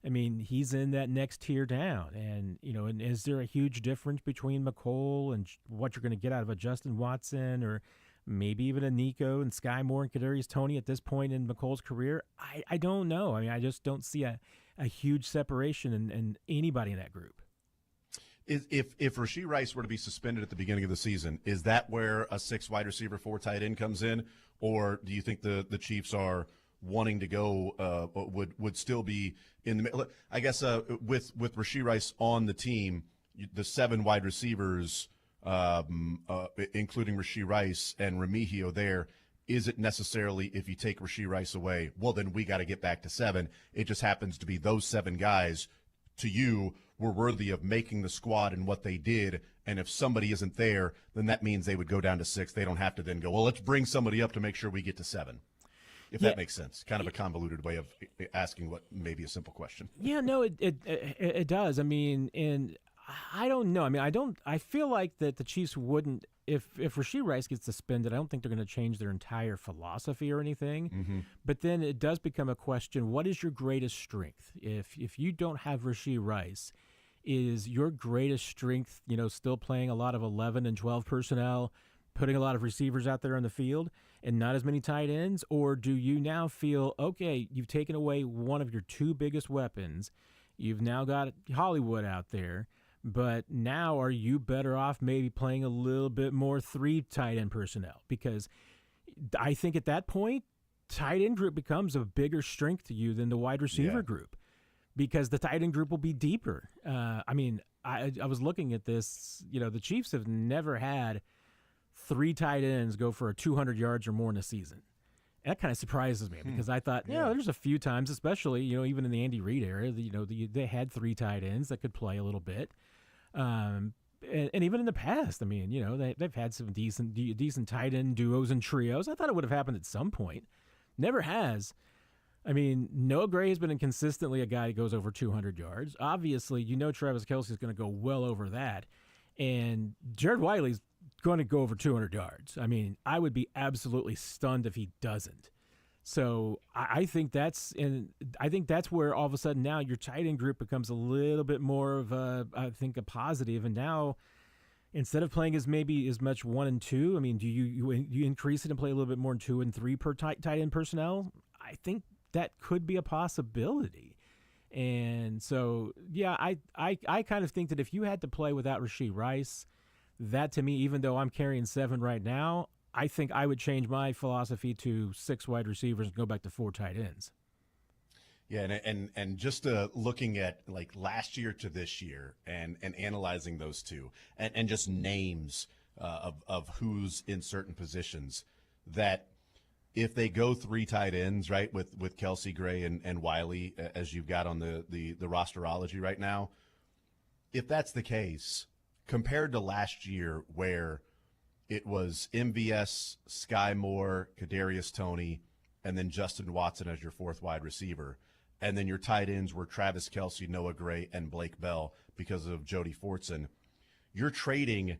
I mean, he's in that next tier down. And, and is there a huge difference between McCole and what you're going to get out of a Justin Watson or maybe even a Nico and Sky Moore and Kadarius Toney at this point in McColl's career? I don't know. I mean, I just don't see a huge separation in anybody in that group. If Rashee Rice were to be suspended at the beginning of the season, is that where a 6 wide receiver, 4 tight end comes in? Or do you think the Chiefs are wanting to go, would still be in the middle? I guess with Rashee Rice on the team, the 7 wide receivers, including Rashee Rice and Remigio there, is it necessarily if you take Rashee Rice away, well, then we got to get back to 7. It just happens to be those 7 guys to you were worthy of making the squad and what they did. And if somebody isn't there, then that means they would go down to 6. They don't have to then go, well, let's bring somebody up to make sure we get to 7. If that makes sense. Kind of a convoluted way of asking what may be a simple question. Yeah, no, it does. I mean, and I don't know. I mean, I feel like that the Chiefs wouldn't, if Rashee Rice gets suspended, I don't think they're going to change their entire philosophy or anything. Mm-hmm. But then it does become a question, what is your greatest strength? If you don't have Rashee Rice, is your greatest strength, still playing a lot of 11 and 12 personnel, putting a lot of receivers out there on the field and not as many tight ends? Or do you now feel, okay, you've taken away one of your 2 biggest weapons, you've now got Hollywood out there, but now are you better off maybe playing a little bit more 3 tight end personnel? Because I think at that point, tight end group becomes a bigger strength to you than the wide receiver group, because the tight end group will be deeper. I mean, I was looking at this, the Chiefs have never had 3 tight ends go for 200 yards or more in a season. That kind of surprises me because I thought, there's a few times, especially, even in the Andy Reid era, they had 3 tight ends that could play a little bit. And even in the past, I mean, they've had some decent tight end duos and trios. I thought it would have happened at some point. Never has. I mean, Noah Gray has been consistently a guy who goes over 200 yards. Obviously, Travis Kelce is going to go well over that. And Jared Wiley's going to go over 200 yards. I mean, I would be absolutely stunned if he doesn't. So I think that's where all of a sudden now your tight end group becomes a little bit more of a positive. And now instead of playing as much 1 and 2, I mean, do you increase it and play a little bit more 2 and 3 per tight end personnel? I think that could be a possibility. And so, yeah, I kind of think that if you had to play without Rashee Rice, that to me, even though I'm carrying 7 right now, I think I would change my philosophy to 6 wide receivers and go back to 4 tight ends. Yeah, and just looking at like last year to this year and analyzing those 2 and just names of who's in certain positions, that if they go 3 tight ends, right, with Kelce, Gray, and Wiley, as you've got on the rosterology right now, if that's the case, compared to last year where it was MVS, Sky Moore, Kadarius Toney, and then Justin Watson as your 4th wide receiver, and then your tight ends were Travis Kelce, Noah Gray, and Blake Bell because of Jody Fortson, you're trading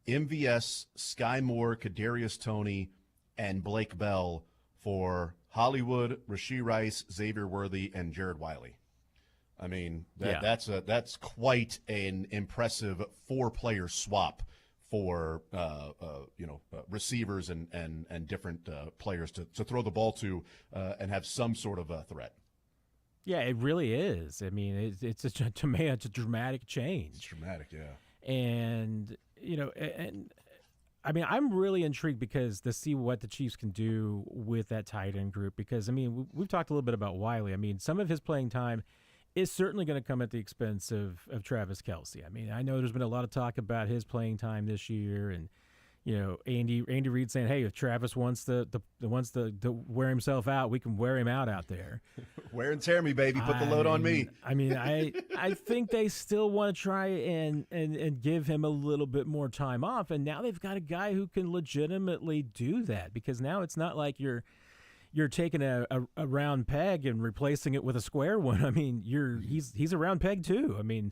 MVS, Sky Moore, Kadarius Toney, and Blake Bell for Hollywood, Rashee Rice, Xavier Worthy, and Jared Wiley. I mean, that's quite an impressive 4-player swap for receivers and different players to throw the ball to and have some sort of a threat. Yeah, it really is. I mean, it's a dramatic change. It's dramatic, yeah. And and I mean, I'm really intrigued because to see what the Chiefs can do with that tight end group. Because I mean, we've talked a little bit about Wiley. I mean, some of his playing time is certainly going to come at the expense of Travis Kelce. I mean, I know there's been a lot of talk about his playing time this year, and Andy Reid saying, "Hey, if Travis wants to wear himself out, we can wear him out there." Wear and tear me, baby. Put the load on me. I mean, I think they still want to try and give him a little bit more time off, and now they've got a guy who can legitimately do that, because now it's not like you're taking a round peg and replacing it with a square one. I mean, he's a round peg too. I mean,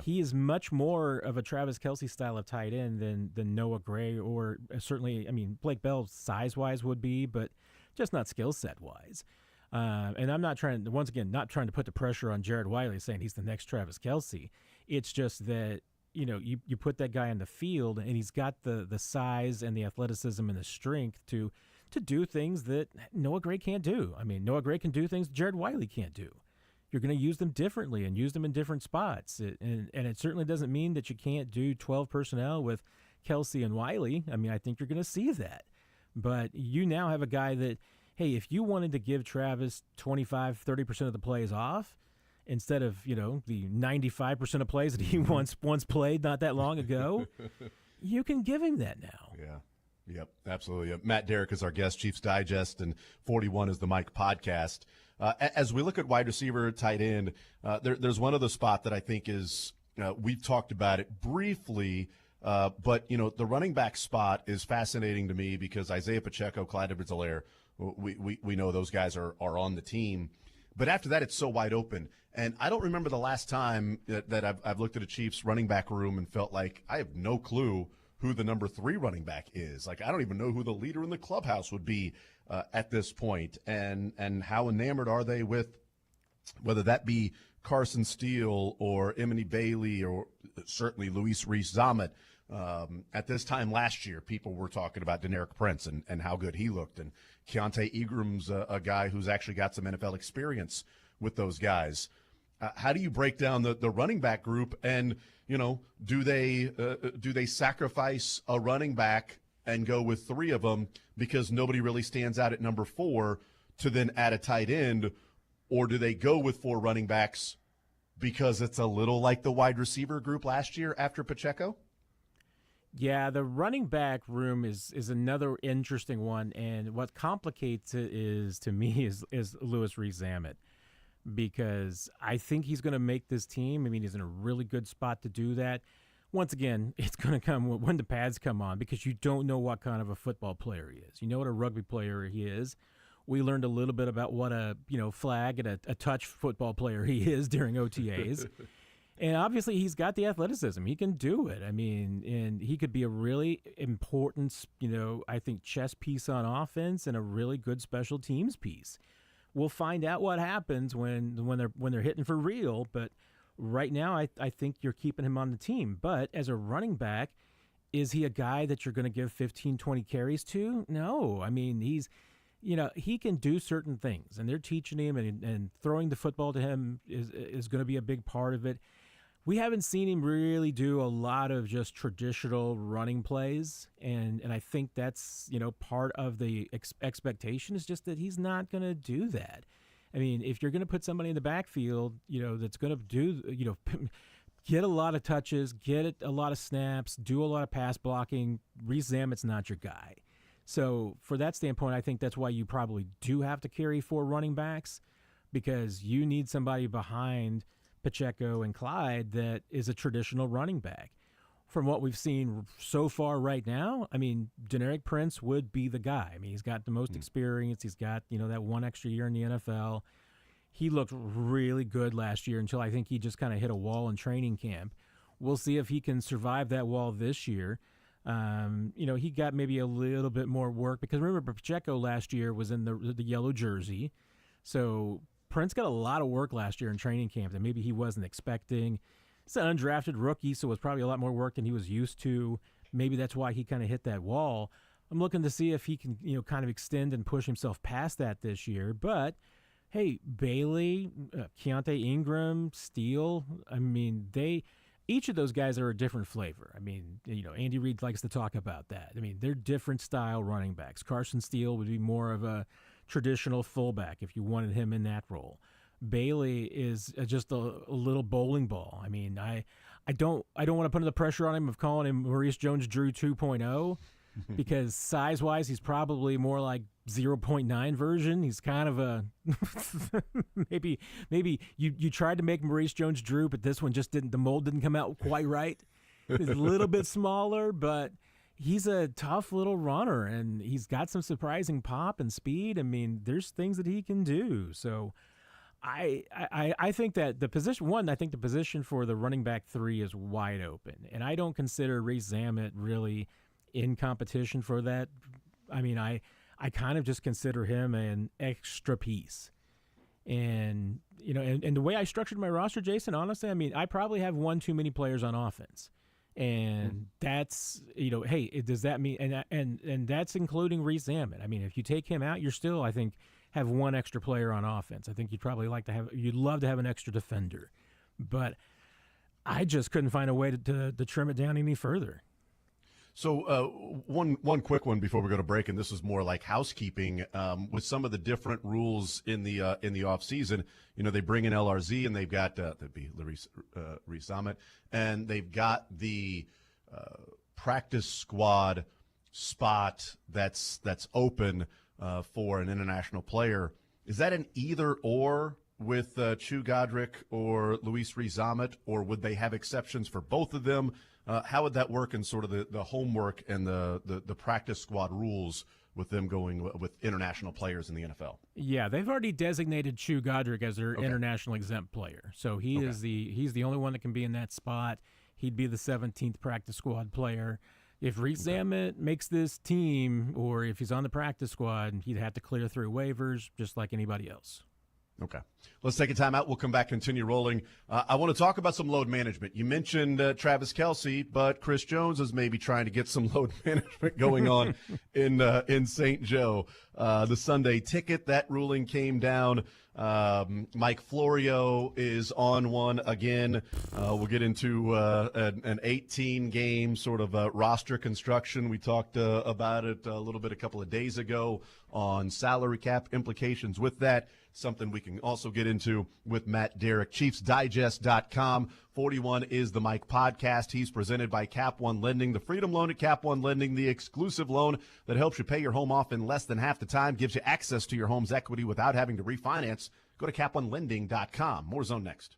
he is much more of a Travis Kelce style of tight end than Noah Gray, or certainly, I mean, Blake Bell size-wise would be, but just not skill set-wise. And I'm not trying, once again, not trying to put the pressure on Jared Wiley saying he's the next Travis Kelce. It's just that, you put that guy on the field and he's got the size and the athleticism and the strength to do things that Noah Gray can't do. I mean, Noah Gray can do things Jared Wiley can't do. You're going to use them differently and use them in different spots. And it certainly doesn't mean that you can't do 12 personnel with Kelce and Wiley. I mean, I think you're going to see that. But you now have a guy that, hey, if you wanted to give Travis 25, 30% of the plays off, instead of, the 95% of plays that he once played not that long ago, you can give him that now. Yeah. Yep, absolutely. Matt Derrick is our guest, Chiefs Digest, and 41 is the Mike podcast. As we look at wide receiver, tight end, there's one other spot that I think is, we've talked about it briefly, but, the running back spot is fascinating to me because Isaiah Pacheco, Clyde Edwards-Helaire, we know those guys are on the team. But after that, it's so wide open. And I don't remember the last time that I've looked at a Chiefs running back room and felt like I have no clue who the number 3 running back is. Like, I don't even know who the leader in the clubhouse would be at this point. And how enamored are they with whether that be Carson Steele or Emily Bailey or certainly Luis Reese-Zamet. At this time last year, people were talking about Deneric Prince and how good he looked. And Keontae Ingram's a guy who's actually got some NFL experience with those guys. How do you break down the running back group? And, do they sacrifice a running back and go with 3 of them because nobody really stands out at number 4 to then add a tight end? Or do they go with 4 running backs because it's a little like the wide receiver group last year after Pacheco? Yeah, the running back room is another interesting one, and what complicates it is, to me, is Luis Reese-Zamet, because I think he's going to make this team. I mean, he's in a really good spot to do that. Once again, it's going to come when the pads come on, because you don't know what kind of a football player he is. You know what a rugby player he is. We learned a little bit about what a flag and a touch football player he is during OTAs. And obviously, he's got the athleticism. He can do it. I mean, and he could be a really important, I think, chess piece on offense and a really good special teams piece. We'll find out what happens when they're hitting for real. But right now, I think you're keeping him on the team. But as a running back, is he a guy that you're going to give 15, 20 carries to? No. I mean, he can do certain things, and they're teaching him, and throwing the football to him is going to be a big part of it. We haven't seen him really do a lot of just traditional running plays, and I think that's, part of the expectation is just that he's not going to do that. I mean, if you're going to put somebody in the backfield, that's going to do, get a lot of touches, get a lot of snaps, do a lot of pass blocking, Reese-Zamet's not your guy. So for that standpoint, I think that's why you probably do have to carry 4 running backs, because you need somebody behind Pacheco and Clyde that is a traditional running back. From what we've seen so far right now, I mean, Deneric Prince would be the guy. I mean, he's got the most experience. He's got, that 1 extra year in the NFL. He looked really good last year until I think he just kind of hit a wall in training camp. We'll see if he can survive that wall this year. He got maybe a little bit more work, because remember, Pacheco last year was in the yellow jersey. So Prince got a lot of work last year in training camp that maybe he wasn't expecting. It's an undrafted rookie, so it was probably a lot more work than he was used to. Maybe that's why he kind of hit that wall. I'm looking to see if he can, kind of extend and push himself past that this year. But, hey, Bailey, Keontae Ingram, Steele, I mean, each of those guys are a different flavor. I mean, Andy Reid likes to talk about that. I mean, they're different style running backs. Carson Steele would be more of a traditional fullback if you wanted him in that role. Bailey is just a little bowling ball. I mean, I don't want to put the pressure on him of calling him Maurice Jones-Drew 2.0 because size-wise, he's probably more like 0.9 version. He's kind of a maybe you tried to make Maurice Jones-Drew, but this one just the mold didn't come out quite right. He's a little bit smaller, but he's a tough little runner, and he's got some surprising pop and speed. I mean, there's things that he can do. So I think that the position for the running back 3 is wide open, and I don't consider Reese-Zamet really in competition for that. I mean, I kind of just consider him an extra piece. And and the way I structured my roster, Jason, honestly, I mean, I probably have one too many players on offense. And that's, hey, does that mean, and that's including Reese Zammit. I mean, if you take him out, you're still, I think, have one extra player on offense. I think you'd love to have an extra defender, but I just couldn't find a way to trim it down any further. So one quick one before we go to break, and this is more like housekeeping. With some of the different rules in the off season, they bring in LRZ, and they've got that'd be Reese Zammit, and they've got the practice squad spot that's open for an international player. Is that an either or with Chu Godric or Luis Reese Zammit, or would they have exceptions for both of them? How would that work in sort of the homework and the practice squad rules with them going with international players in the NFL? Yeah, they've already designated Chu Godric as their international exempt player. So he's the only one that can be in that spot. He'd be the 17th practice squad player. If Reese Zammit makes this team, or if he's on the practice squad, he'd have to clear through waivers just like anybody else. Okay. Let's take a time out. We'll come back, continue rolling. I want to talk about some load management. You mentioned Travis Kelce, but Chris Jones is maybe trying to get some load management going on in St. Joe. The Sunday Ticket, that ruling came down. Mike Florio is on one again. We'll get into an 18-game sort of roster construction. We talked about it a little bit a couple of days ago on salary cap implications with that. Something we can also get into with Matt Derrick. ChiefsDigest.com. 41 is the Mike podcast. He's presented by Cap One Lending. The Freedom Loan at Cap One Lending, the exclusive loan that helps you pay your home off in less than half the time, gives you access to your home's equity without having to refinance. Go to CapOneLending.com. More Zone next.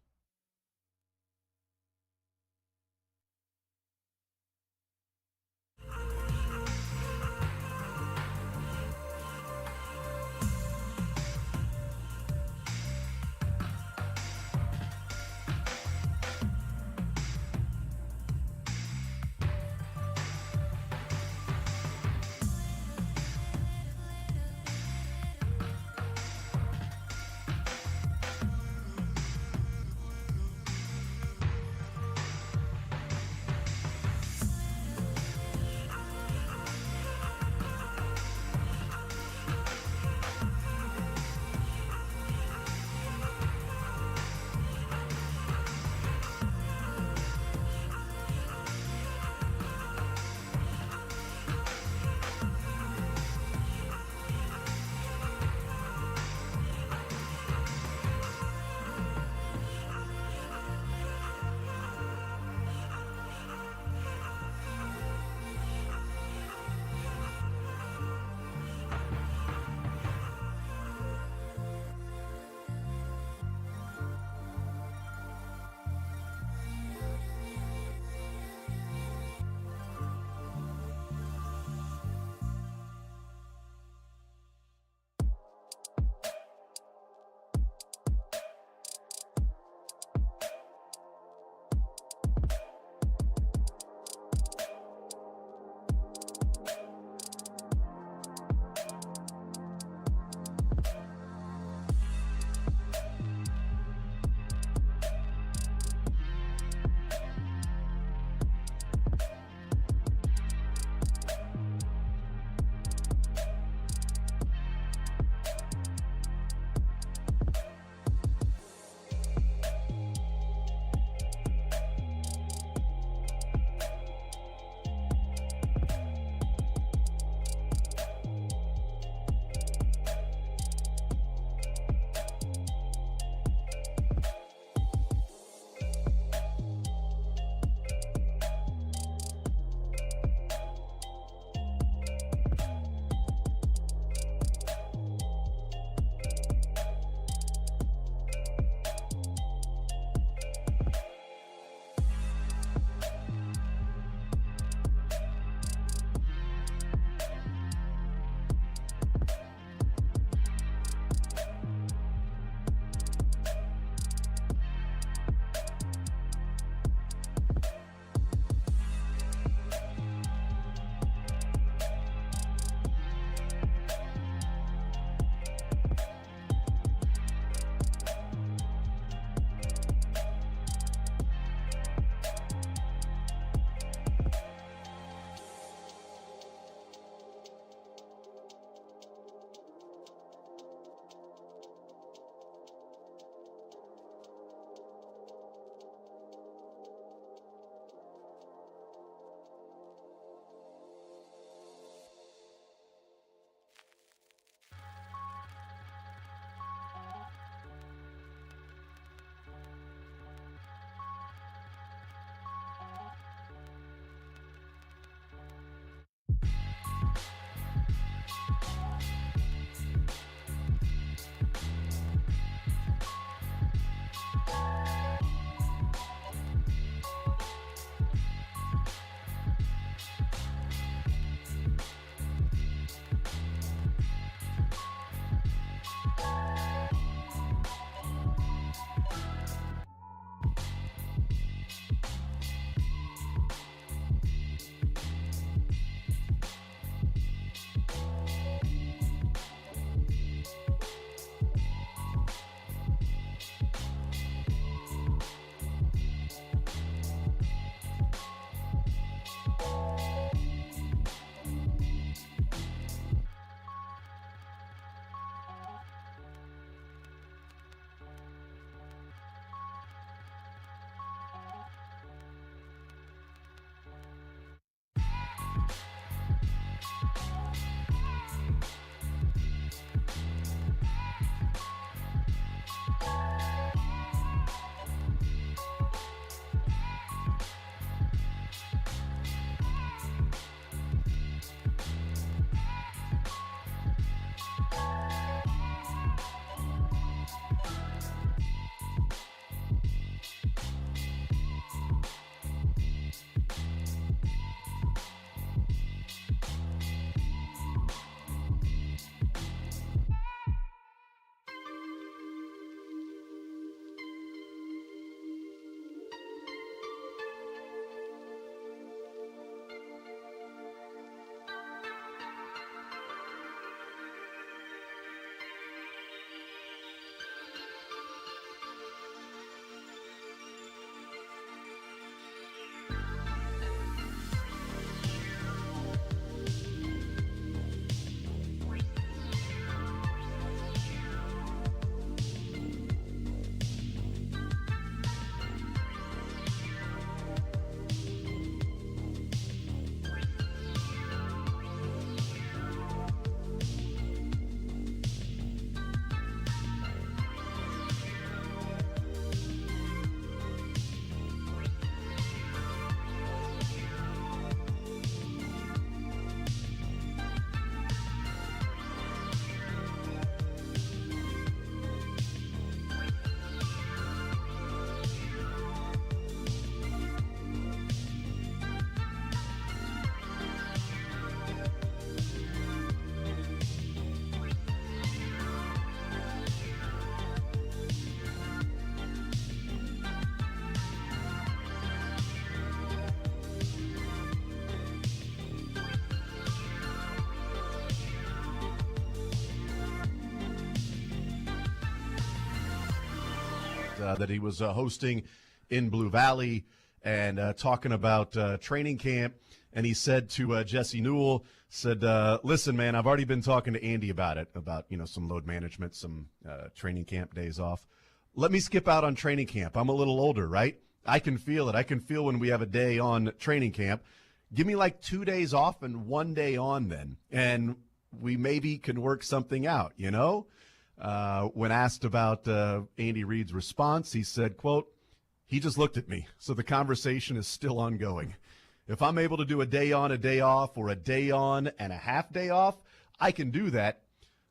that he was hosting in Blue Valley and talking about training camp. And he said to Jesse Newell, said, listen, man, I've already been talking to Andy about it, about, some load management, some training camp days off. Let me skip out on training camp. I'm a little older, right? I can feel it. I can feel when we have a day on training camp. Give me like 2 days off and 1 day on then, and we maybe can work something out, When asked about Andy Reid's response, he said, quote, he just looked at me, so the conversation is still ongoing. If I'm able to do a day on, a day off, or a day on and a half day off, I can do that.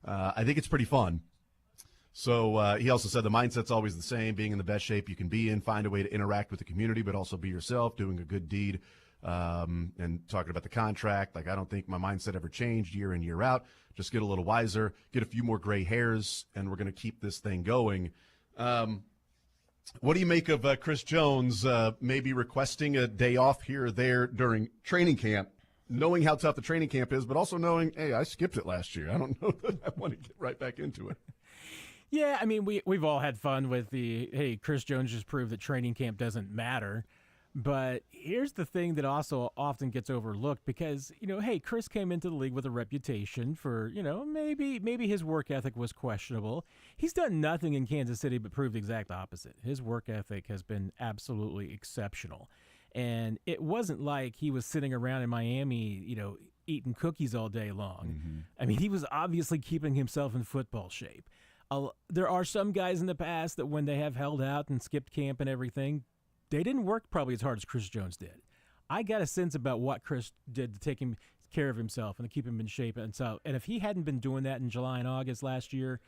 I think it's pretty fun. So he also said the mindset's always the same, being in the best shape you can be in, find a way to interact with the community, but also be yourself, doing a good deed, and talking about the contract. Like, I don't think my mindset ever changed year in, year out. Just get a little wiser, get a few more gray hairs, and we're going to keep this thing going. What do you make of Chris Jones maybe requesting a day off here or there during training camp, knowing how tough the training camp is, but also knowing, hey, I skipped it last year. I don't know that I want to get right back into it. Yeah, I mean, we've all had fun with hey, Chris Jones just proved that training camp doesn't matter. But here's the thing that also often gets overlooked because, hey, Chris came into the league with a reputation for, maybe his work ethic was questionable. He's done nothing in Kansas City but prove the exact opposite. His work ethic has been absolutely exceptional. And it wasn't like he was sitting around in Miami, eating cookies all day long. Mm-hmm. I mean, he was obviously keeping himself in football shape. There are some guys in the past that when they have held out and skipped camp and everything, they didn't work probably as hard as Chris Jones did. I got a sense about what Chris did to take care of himself and to keep him in shape. And if he hadn't been doing that in July and August last year,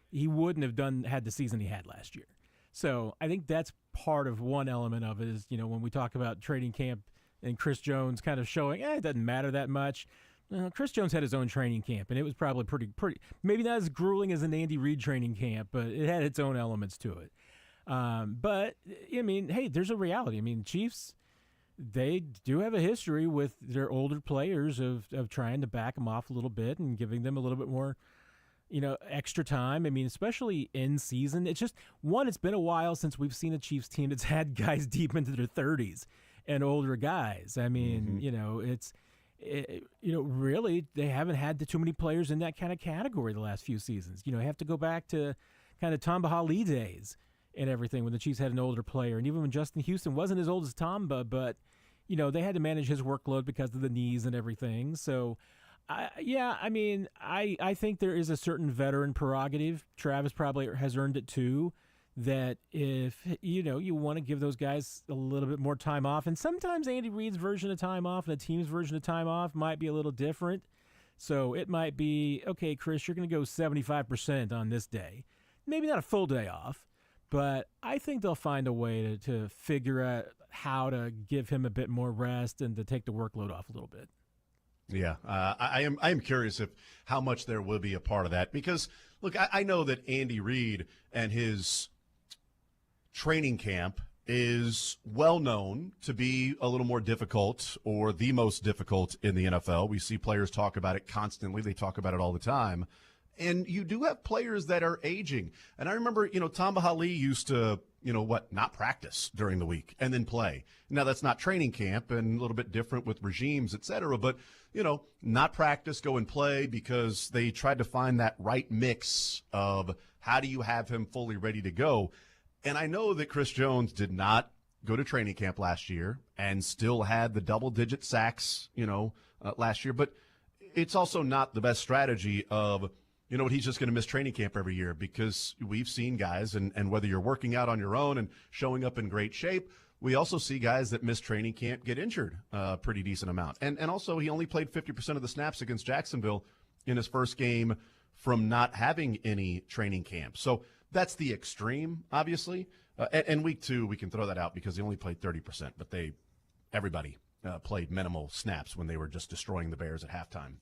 he wouldn't have had the season he had last year. So I think that's part of one element of it is, when we talk about training camp and Chris Jones kind of showing, it doesn't matter that much. Chris Jones had his own training camp, and it was probably pretty, maybe not as grueling as an Andy Reid training camp, but it had its own elements to it. But, I mean, hey, there's a reality. I mean, Chiefs, they do have a history with their older players of trying to back them off a little bit and giving them a little bit more, extra time. I mean, especially in season. It's just, it's been a while since we've seen a Chiefs team that's had guys deep into their 30s and older guys. I mean, really, they haven't had too many players in that kind of category the last few seasons. You have to go back to kind of Tamba Hali days and everything when the Chiefs had an older player. And even when Justin Houston wasn't as old as Tamba, but, they had to manage his workload because of the knees and everything. So, I think there is a certain veteran prerogative. Travis probably has earned it too, that if, you want to give those guys a little bit more time off. And sometimes Andy Reid's version of time off and the team's version of time off might be a little different. So it might be, okay, Chris, you're going to go 75% on this day. Maybe not a full day off, but I think they'll find a way to figure out how to give him a bit more rest and to take the workload off a little bit. Yeah, I am curious how much there will be a part of that because, look, I know that Andy Reid and his training camp is well known to be a little more difficult or the most difficult in the NFL. We see players talk about it constantly. They talk about it all the time. And you do have players that are aging. And I remember, Tamba Hali used to, not practice during the week and then play. Now, that's not training camp and a little bit different with regimes, et cetera. But, not practice, go and play because they tried to find that right mix of how do you have him fully ready to go. And I know that Chris Jones did not go to training camp last year and still had the double-digit sacks, last year. But it's also not the best strategy of, he's just going to miss training camp every year because we've seen guys, and whether you're working out on your own and showing up in great shape, we also see guys that miss training camp get injured a pretty decent amount. And also he only played 50% of the snaps against Jacksonville in his first game from not having any training camp. So that's the extreme, obviously. And week 2, we can throw that out because he only played 30%, but everybody played minimal snaps when they were just destroying the Bears at halftime.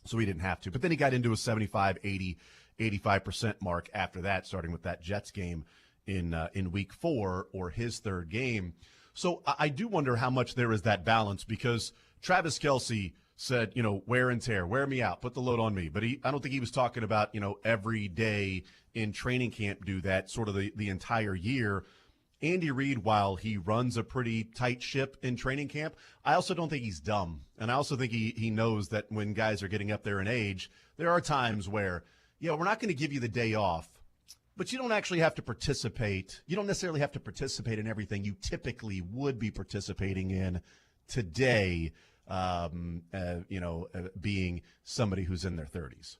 So he didn't have to. But then he got into a 75, 80, 85% mark after that, starting with that Jets game in week 4 or his third game. So I do wonder how much there is that balance because Travis Kelce said, wear and tear, wear me out, put the load on me. But I don't think he was talking about, every day in training camp do that sort of the entire year. Andy Reid, while he runs a pretty tight ship in training camp, I also don't think he's dumb. And I also think he knows that when guys are getting up there in age, there are times where, we're not going to give you the day off, but you don't actually have to participate. You don't necessarily have to participate in everything you typically would be participating in today, being somebody who's in their 30s.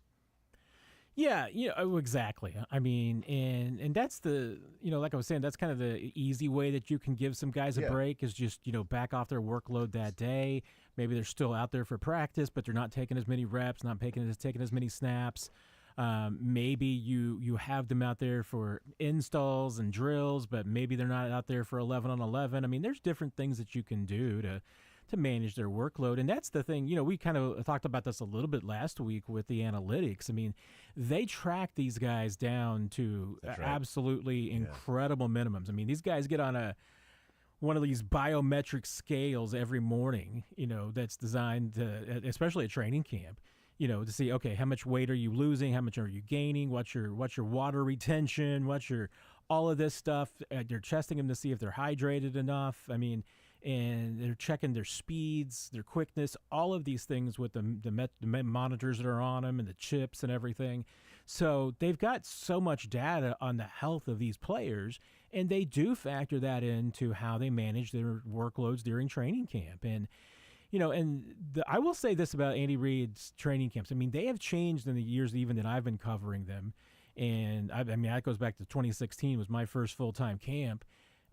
Yeah, exactly. I mean, and that's the, like I was saying, that's kind of the easy way that you can give some guys a break is just, back off their workload that day. Maybe they're still out there for practice, but they're not taking as many reps, not taking as many snaps. Maybe you have them out there for installs and drills, but maybe they're not out there for 11 on 11. I mean, there's different things that you can do to manage their workload. And that's the thing, we kind of talked about this a little bit last week with the analytics. I mean, they track these guys down to absolutely incredible minimums. I mean, these guys get on one of these biometric scales every morning, that's designed to, especially at training camp, to see, okay, how much weight are you losing? How much are you gaining? What's your water retention? All of this stuff. They're testing them to see if they're hydrated enough. I mean, and they're checking their speeds, their quickness, all of these things with the monitors that are on them and the chips and everything. So they've got so much data on the health of these players, and they do factor that into how they manage their workloads during training camp. And I will say this about Andy Reid's training camps. I mean, they have changed in the years even that I've been covering them. And I mean, that goes back to 2016 was my first full-time camp.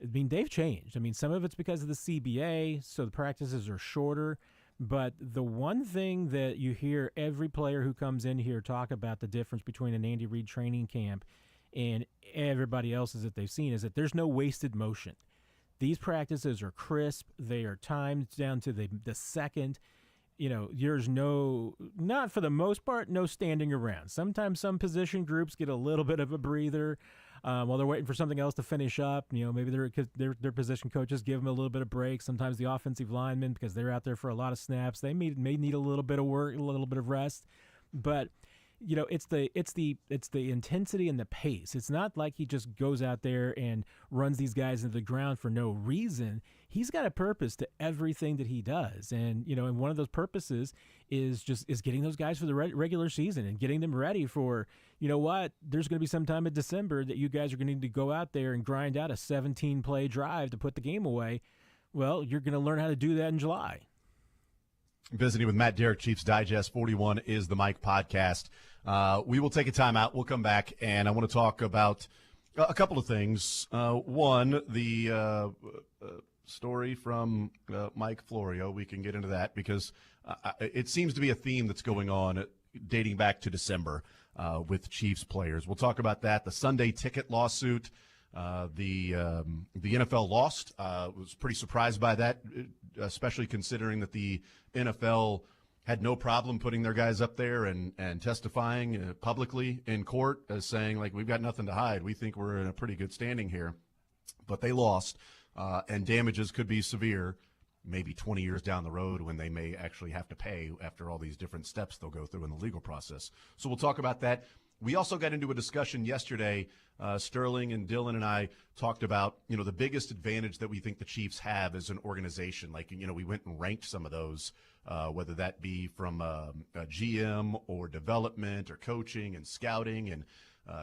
I mean, they've changed. I mean, some of it's because of the CBA, so the practices are shorter. But the one thing that you hear every player who comes in here talk about the difference between an Andy Reid training camp and everybody else's that they've seen is that there's no wasted motion. These practices are crisp. They are timed down to the second. There's not for the most part, no standing around. Sometimes some position groups get a little bit of a breather while they're waiting for something else to finish up. Maybe their position coaches give them a little bit of break. Sometimes the offensive linemen, because they're out there for a lot of snaps, they may need a little bit of work, a little bit of rest. But it's the intensity and the pace. It's not like he just goes out there and runs these guys into the ground for no reason. He's got a purpose to everything that he does, and and one of those purposes is getting those guys for the regular season and getting them ready for there's going to be some time in December that you guys are going to need to go out there and grind out a 17-play drive to put the game away. Well, you're going to learn how to do that in July. Visiting with Matt Derrick, Chiefs Digest 41 is the Mike podcast. We will take a time out. We'll come back, and I want to talk about a couple of things. One, the story from Mike Florio. We can get into that because it seems to be a theme that's going on dating back to December with Chiefs players. We'll talk about that. The Sunday ticket lawsuit. The NFL lost. Was pretty surprised by that, especially considering that the NFL had no problem putting their guys up there and testifying publicly in court as saying, like, we've got nothing to hide. We think we're in a pretty good standing here. But they lost, and damages could be severe, maybe 20 years down the road when they may actually have to pay after all these different steps they'll go through in the legal process. So we'll talk about that. We also got into a discussion yesterday. Sterling and Dylan and I talked about, the biggest advantage that we think the Chiefs have as an organization. Like, we went and ranked some of those, whether that be from a GM or development or coaching and scouting and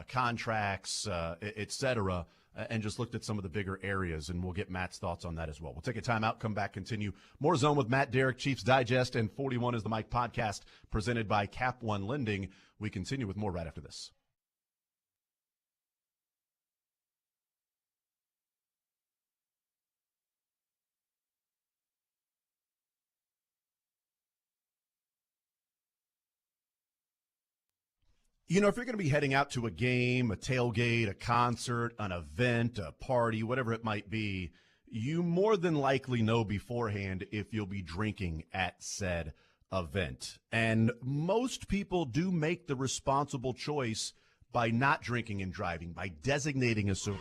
contracts, et cetera, and just looked at some of the bigger areas. And we'll get Matt's thoughts on that as well. We'll take a time out, come back, continue. More Zone with Matt Derrick, Chiefs Digest, and 41 is the Mike podcast presented by Cap One Lending. We continue with more right after this. If you're going to be heading out to a game, a tailgate, a concert, an event, a party, whatever it might be, you more than likely know beforehand if you'll be drinking at said event. And most people do make the responsible choice by not drinking and driving, by designating a certain.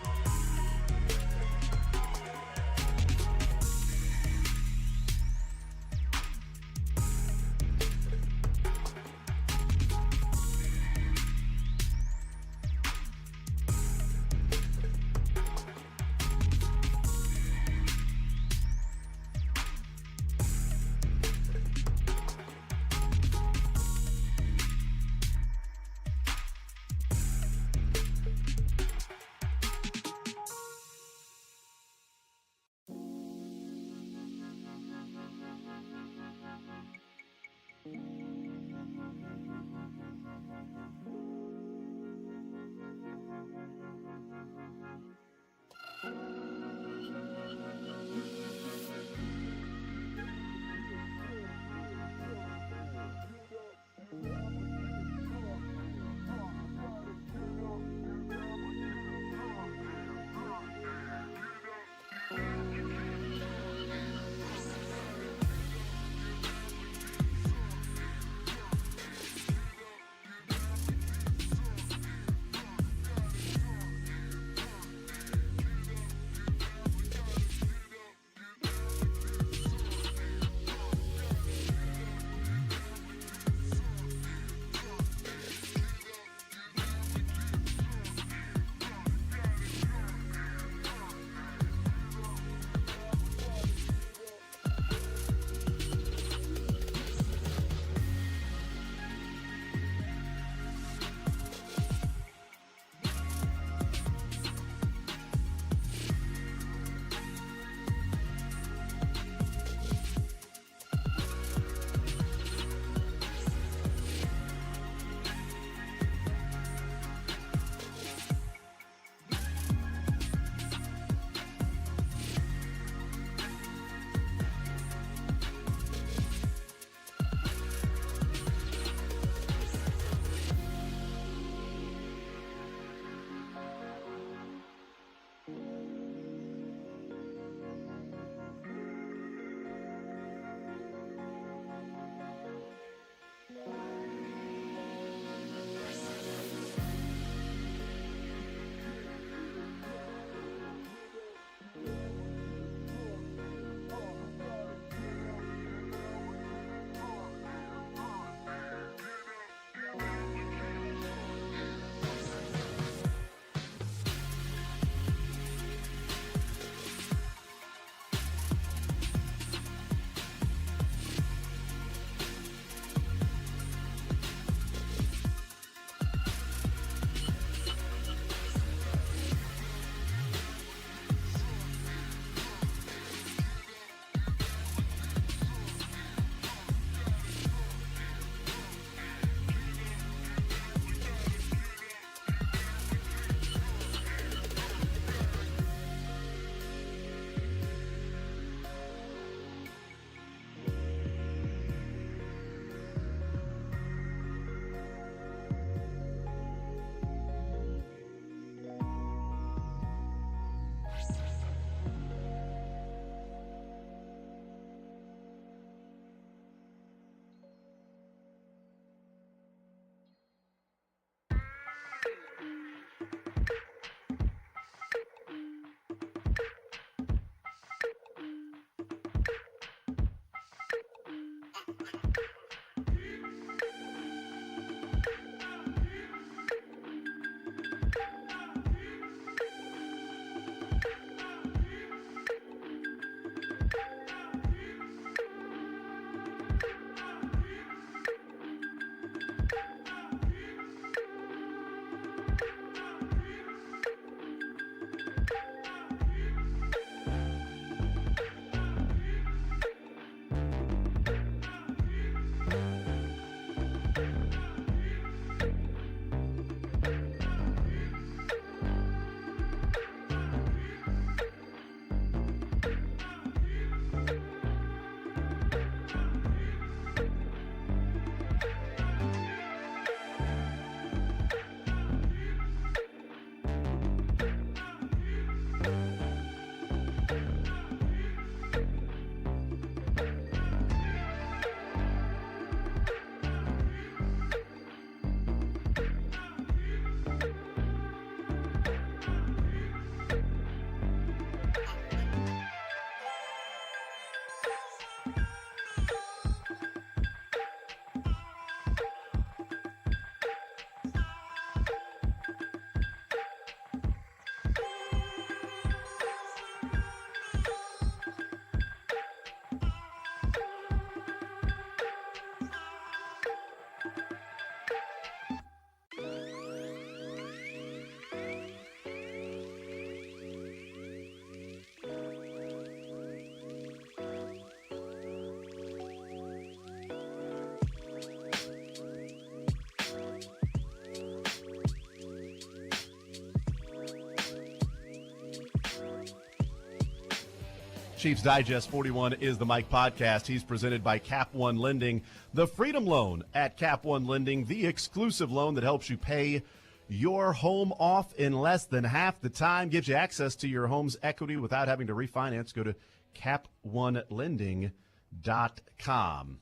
Chiefs Digest 41 is the Mike podcast. He's presented by Cap One Lending, the Freedom Loan at Cap One Lending, the exclusive loan that helps you pay your home off in less than half the time, gives you access to your home's equity without having to refinance. Go to caponelending.com.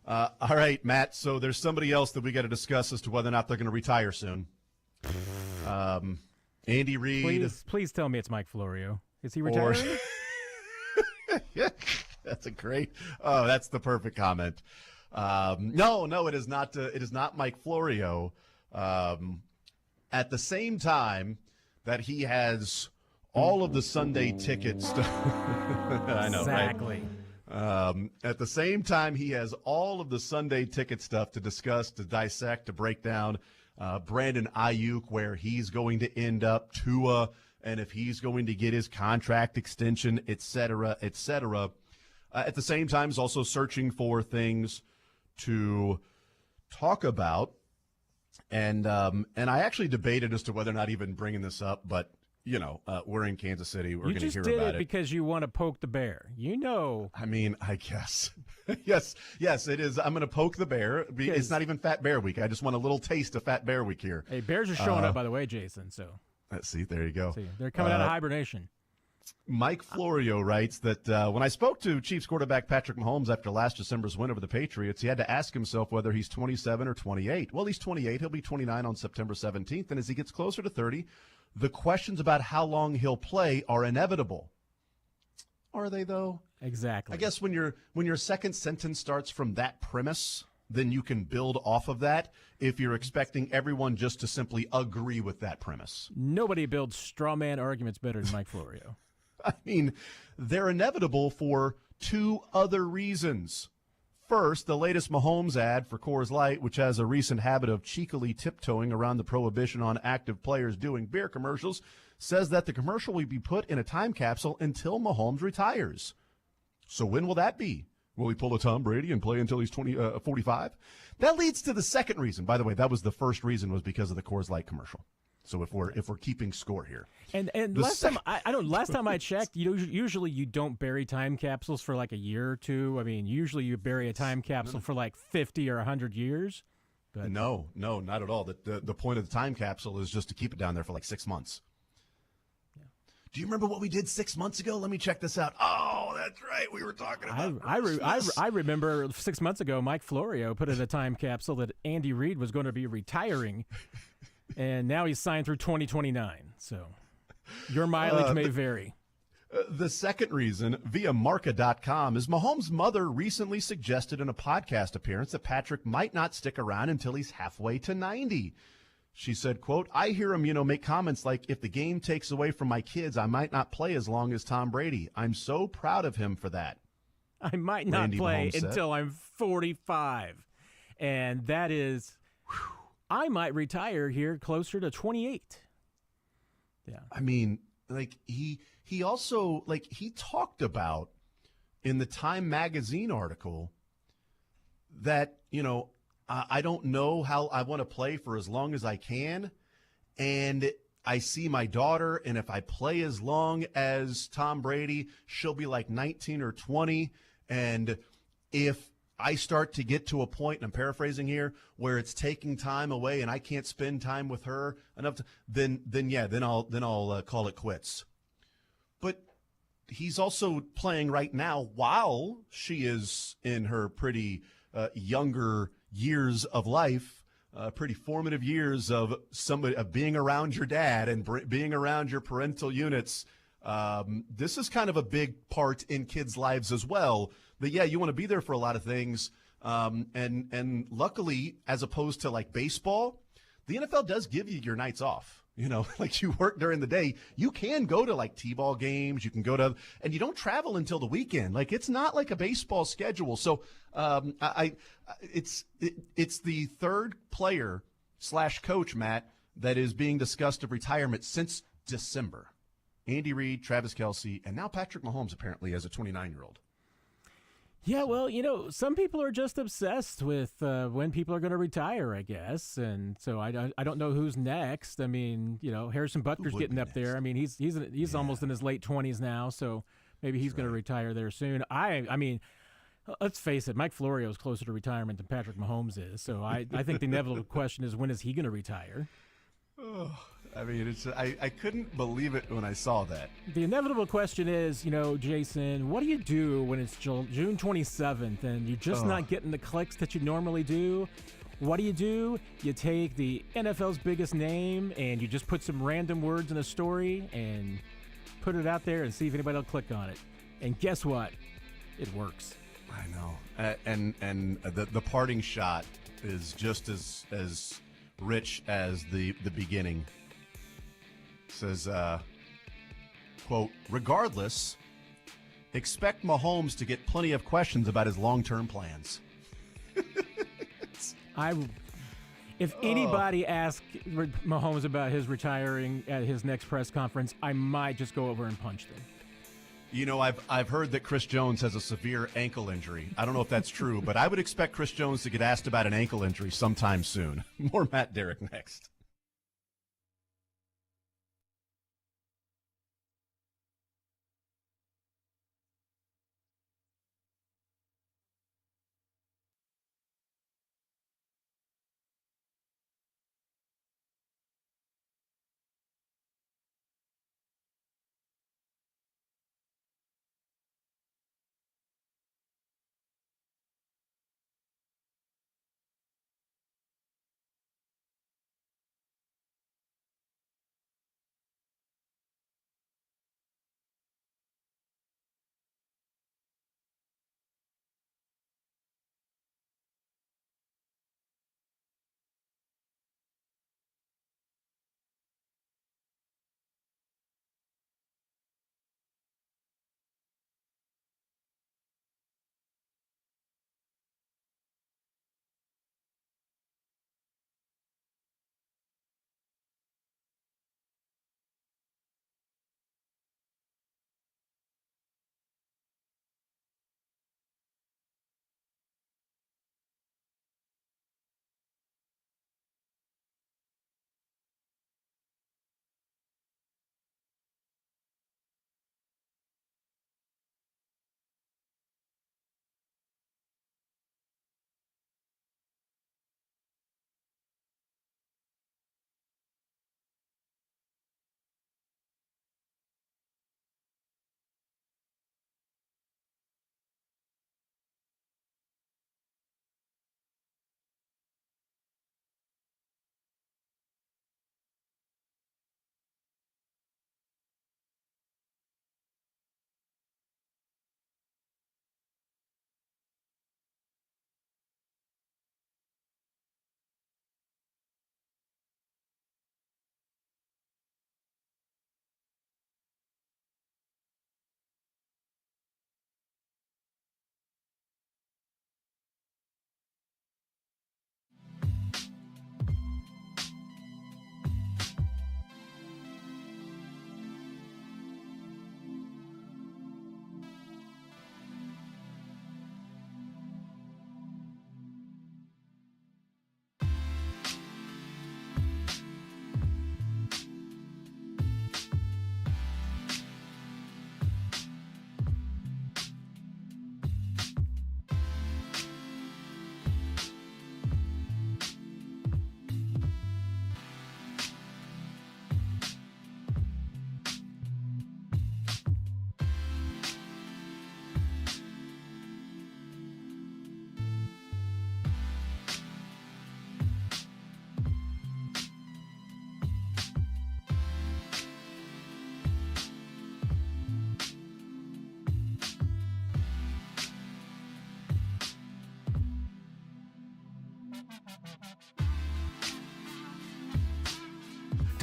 All right, Matt, so there's somebody else that we got to discuss as to whether or not they're going to retire soon. Andy Reid. Please tell me it's Mike Florio. Is he retiring? Yeah, that's a great. Oh, that's the perfect comment. No, it is not. It is not Mike Florio. At the same time that he has all of the Sunday tickets. I know, exactly. Right? At the same time, he has all of the Sunday ticket stuff to discuss, to dissect, to break down. Brandon Ayuk, where he's going to end up, Tua, and if he's going to get his contract extension, et cetera, et cetera. At the same time, he's also searching for things to talk about. And I actually debated as to whether or not even bringing this up, but, we're in Kansas City. We're going to hear You just about did it because you want to poke the bear. I mean, I guess. Yes, it is. I'm going to poke the bear. It's not even Fat Bear Week. I just want a little taste of Fat Bear Week here. Hey, bears are showing up, by the way, Jason, so. Let's see. There you go. See, they're coming out of hibernation. Mike Florio writes that when I spoke to Chiefs quarterback Patrick Mahomes after last December's win over the Patriots, he had to ask himself whether he's 27 or 28. Well, he's 28. He'll be 29 on September 17th. And as he gets closer to 30, the questions about how long he'll play are inevitable. Are they, though? Exactly. I guess when your second sentence starts from that premise, then you can build off of that if you're expecting everyone just to simply agree with that premise. Nobody builds straw man arguments better than Mike Florio. I mean, they're inevitable for two other reasons. First, the latest Mahomes ad for Coors Light, which has a recent habit of cheekily tiptoeing around the prohibition on active players doing beer commercials, says that the commercial will be put in a time capsule until Mahomes retires. So when will that be? Will he pull a Tom Brady and play until he's 45? That leads to the second reason. By the way, that was the first reason, was because of the Coors Light commercial. So if we're keeping score here, and last time I checked, usually you don't bury time capsules for like a year or two. I mean, usually you bury a time capsule for like 50 or 100 years. But no, not at all. The point of the time capsule is just to keep it down there for like 6 months. Yeah. Do you remember what we did 6 months ago? Let me check this out. Oh, that's right. We were talking about I remember 6 months ago, Mike Florio put in a time capsule that Andy Reid was going to be retiring. And now he's signed through 2029. So your mileage may vary. The second reason, via Marca.com, is Mahomes' mother recently suggested in a podcast appearance that Patrick might not stick around until he's halfway to 90. She said, quote, I hear him, make comments like, if the game takes away from my kids, I might not play as long as Tom Brady. I'm so proud of him for that. I might not play until I'm 45. And that is... I might retire here closer to 28. Yeah. I mean, like he also, like, he talked about in the Time magazine article that, I don't know how I want to play for as long as I can. And I see my daughter, and if I play as long as Tom Brady, she'll be like 19 or 20. And if I start to get to a point, and I'm paraphrasing here, where it's taking time away and I can't spend time with her enough, then I'll call it quits. But he's also playing right now while she is in her pretty younger years of life, pretty formative years of being around your dad and being around your parental units. This is kind of a big part in kids' lives as well. That, yeah, you want to be there for a lot of things. And luckily, as opposed to like baseball, the NFL does give you your nights off. Like you work during the day, you can go to like T-ball games, you can go to, and you don't travel until the weekend. Like it's not like a baseball schedule. So it's the third player / coach, Matt, that is being discussed of retirement since December. Andy Reid, Travis Kelce, and now Patrick Mahomes apparently as a 29-year-old. Yeah, well, some people are just obsessed with when people are going to retire, I guess, and so I don't know who's next. I mean, Harrison Butker's getting up there. I mean, he's almost in his late 20s now, so Maybe he's going to retire there soon. I mean, let's face it, Mike Florio is closer to retirement than Patrick Mahomes is. So I think the inevitable question is, when is he going to retire? Oh, I mean, I couldn't believe it when I saw that. The inevitable question is, Jason, what do you do when it's June 27th and you're just not getting the clicks that you normally do? What do? You take the NFL's biggest name and you just put some random words in a story and put it out there and see if anybody will click on it. And guess what? It works. I know. And the parting shot is just as rich as the beginning. It says, quote, regardless, expect Mahomes to get plenty of questions about his long-term plans. If anybody asked Mahomes about his retiring at his next press conference, I might just go over and punch them. I've heard that Chris Jones has a severe ankle injury. I don't know if that's true, but I would expect Chris Jones to get asked about an ankle injury sometime soon. More Matt Derrick next.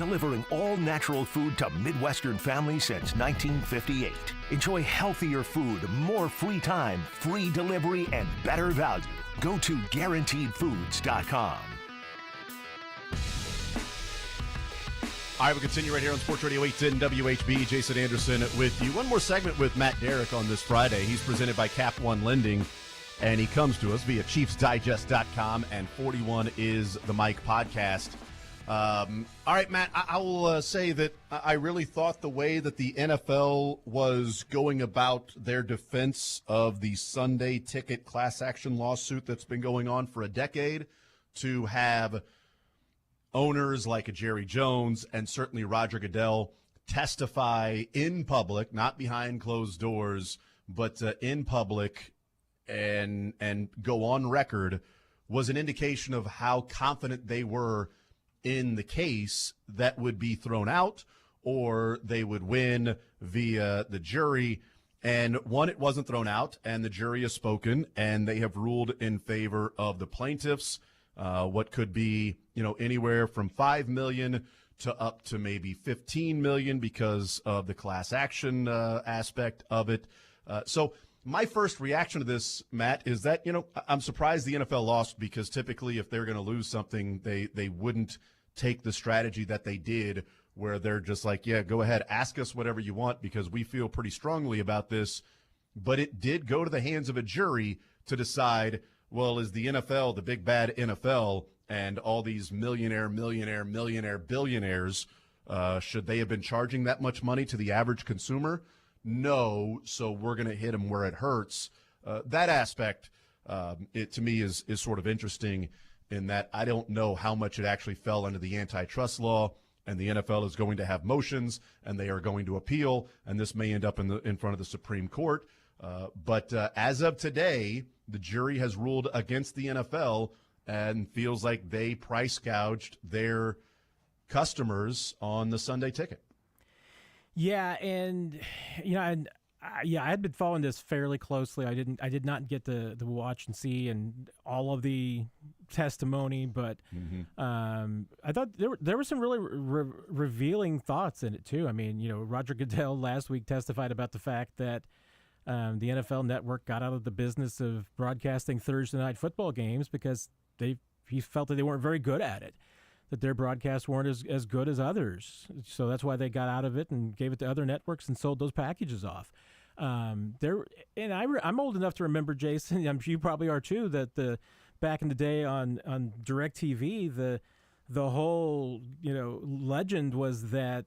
delivering all-natural food to Midwestern families since 1958. Enjoy healthier food, more free time, free delivery, and better value. Go to GuaranteedFoods.com. All right, we'll continue right here on Sports Radio 810 WHB. Jason Anderson with you. One more segment with Matt Derrick on this Friday. He's presented by Cap One Lending, and he comes to us via ChiefsDigest.com and 41 is the Mike podcast. All right, Matt, I will say that I really thought the way that the NFL was going about their defense of the Sunday ticket class action lawsuit that's been going on for a decade, to have owners like a Jerry Jones and certainly Roger Goodell testify in public, not behind closed doors, but in public and go on record, was an indication of how confident they were in the case that would be thrown out or they would win via the jury. And one, it wasn't thrown out, and the jury has spoken, and they have ruled in favor of the plaintiffs. What could be, anywhere from $5 million to up to maybe $15 million because of the class action aspect of it. So my first reaction to this, Matt, is that, I'm surprised the NFL lost, because typically if they're going to lose something, they wouldn't take the strategy that they did, where they're just like, yeah, go ahead, ask us whatever you want, because we feel pretty strongly about this. But it did go to the hands of a jury to decide, well, is the NFL, the big bad NFL, and all these millionaire, billionaires, should they have been charging that much money to the average consumer? No, so we're going to hit them where it hurts. That aspect, it to me is sort of interesting, in that I don't know how much it actually fell under the antitrust law, and the NFL is going to have motions, and they are going to appeal, and this may end up in front of the Supreme Court. But as of today, the jury has ruled against the NFL and feels like they price gouged their customers on the Sunday ticket. Yeah, and I had been following this fairly closely. I did not get to watch and see and all of the testimony, but I thought there were some really revealing thoughts in it too. I mean, Roger Goodell last week testified about the fact that the NFL Network got out of the business of broadcasting Thursday night football games because he felt that they weren't very good at it, that their broadcasts weren't as good as others. So that's why they got out of it and gave it to other networks and sold those packages off. I'm old enough to remember, Jason, I'm sure you probably are too, that back in the day on DirecTV, the whole legend was that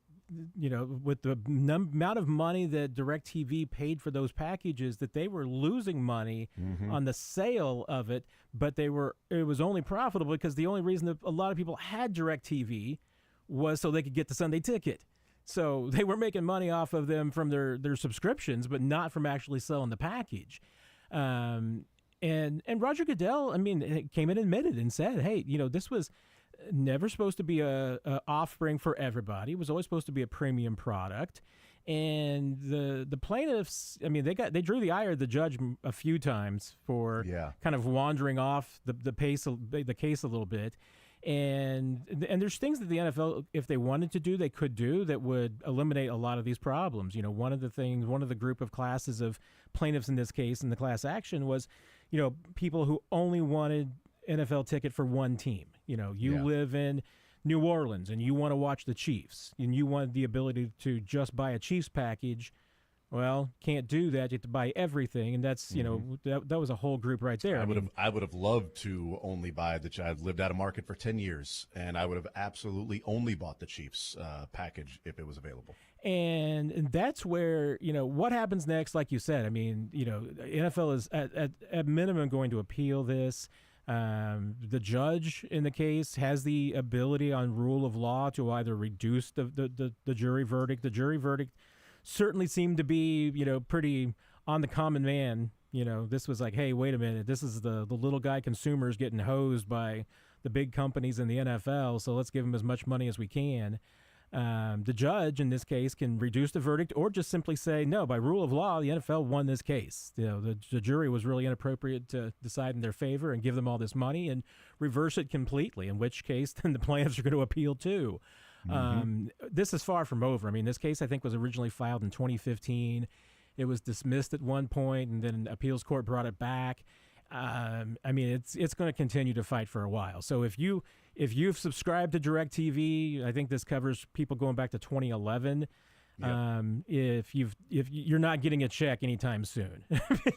with the amount of money that DirecTV paid for those packages, that they were losing money on the sale of it, but it was only profitable because the only reason that a lot of people had DirecTV was so they could get the Sunday ticket. So they were making money off of them from their subscriptions, but not from actually selling the package. And Roger Goodell, came in and admitted and said, hey, this was never supposed to be a offspring for everybody. It was always supposed to be a premium product. And the plaintiffs, they drew the ire of the judge a few times for kind of wandering off the case a little bit. And there's things that the NFL, if they wanted to do, they could do that would eliminate a lot of these problems. One of the group of classes of plaintiffs in this case in the class action was, people who only wanted NFL ticket for one team. Live in New Orleans and you want to watch the Chiefs and you want the ability to just buy a Chiefs package. Well, can't do that. You have to buy everything, and that's that was a whole group right there. I would have loved to only buy I've lived out of market for 10 years, and I would have absolutely only bought the Chiefs package if it was available. And that's where what happens next. Like you said, NFL is at minimum going to appeal this. The judge in the case has the ability on rule of law to either reduce the jury verdict. The jury verdict certainly seemed to be, pretty on the common man. This was like, hey, wait a minute. This is the little guy consumers getting hosed by the big companies in the NFL, so let's give them as much money as we can. The judge in this case can reduce the verdict or just simply say, no, by rule of law, the NFL won this case. The jury was really inappropriate to decide in their favor and give them all this money and reverse it completely, in which case then the plaintiffs are going to appeal too. This is far from over. This case, I think, was originally filed in 2015. It was dismissed at one point, and then an appeals court brought it back. It's going to continue to fight for a while. So if you've subscribed to DirecTV, I think this covers people going back to 2011. Yep. If you're not getting a check anytime soon,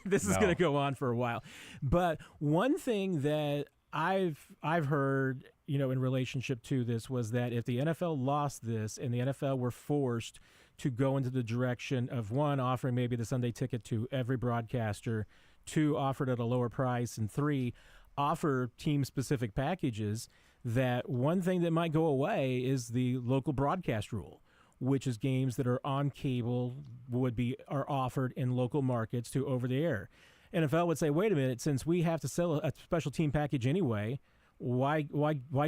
this is going to go on for a while. But one thing that I've heard in relationship to this was that if the NFL lost this and the NFL were forced to go into the direction of, one, offering maybe the Sunday ticket to every broadcaster, two, offered at a lower price, and three, offer team-specific packages, that one thing that might go away is the local broadcast rule, which is games that are on cable are offered in local markets to over the air. NFL would say, wait a minute, since we have to sell a special team package anyway, why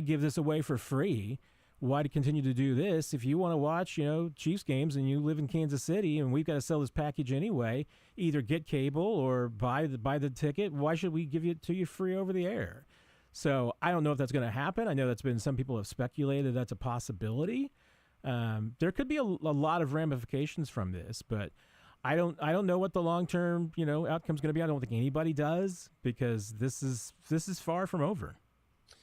give this away for free? Why to continue to do this? If you want to watch, Chiefs games and you live in Kansas City and we've got to sell this package anyway, either get cable or buy the ticket. Why should we give it to you free over the air? So I don't know if that's going to happen. I know some people have speculated that's a possibility. There could be a lot of ramifications from this, but I don't know what the long-term, outcome is going to be. I don't think anybody does, because this is far from over.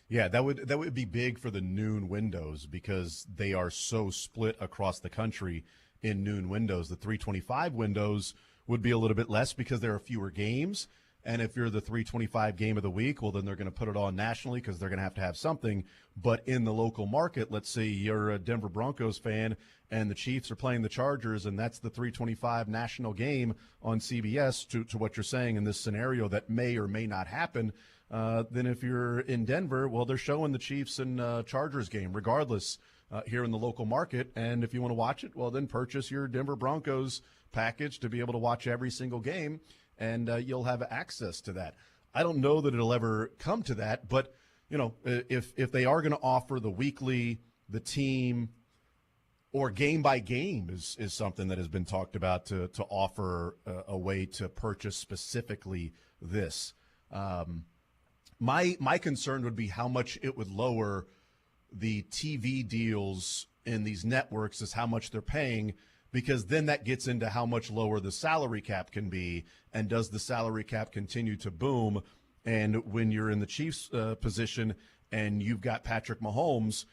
Yeah, that would be big for the noon windows, because they are so split across the country in noon windows. The 325 windows would be a little bit less because there are fewer games. And if you're the 325 game of the week, well, then they're going to put it on nationally because they're going to have something. But in the local market, let's say you're a Denver Broncos fan and the Chiefs are playing the Chargers, and that's the 325 national game on CBS, to what you're saying in this scenario that may or may not happen. Then if you're in Denver, well, they're showing the Chiefs and Chargers game regardless here in the local market. And if you want to watch it, well, then purchase your Denver Broncos package to be able to watch every single game, and you'll have access to that. I don't know that it'll ever come to that, but, if they are going to offer the weekly, the team, or game by game is something that has been talked about to offer a way to purchase specifically this. My concern would be how much it would lower the TV deals in these networks, is how much they're paying, because then that gets into how much lower the salary cap can be, and does the salary cap continue to boom? And when you're in the Chiefs position and you've got Patrick Mahomes,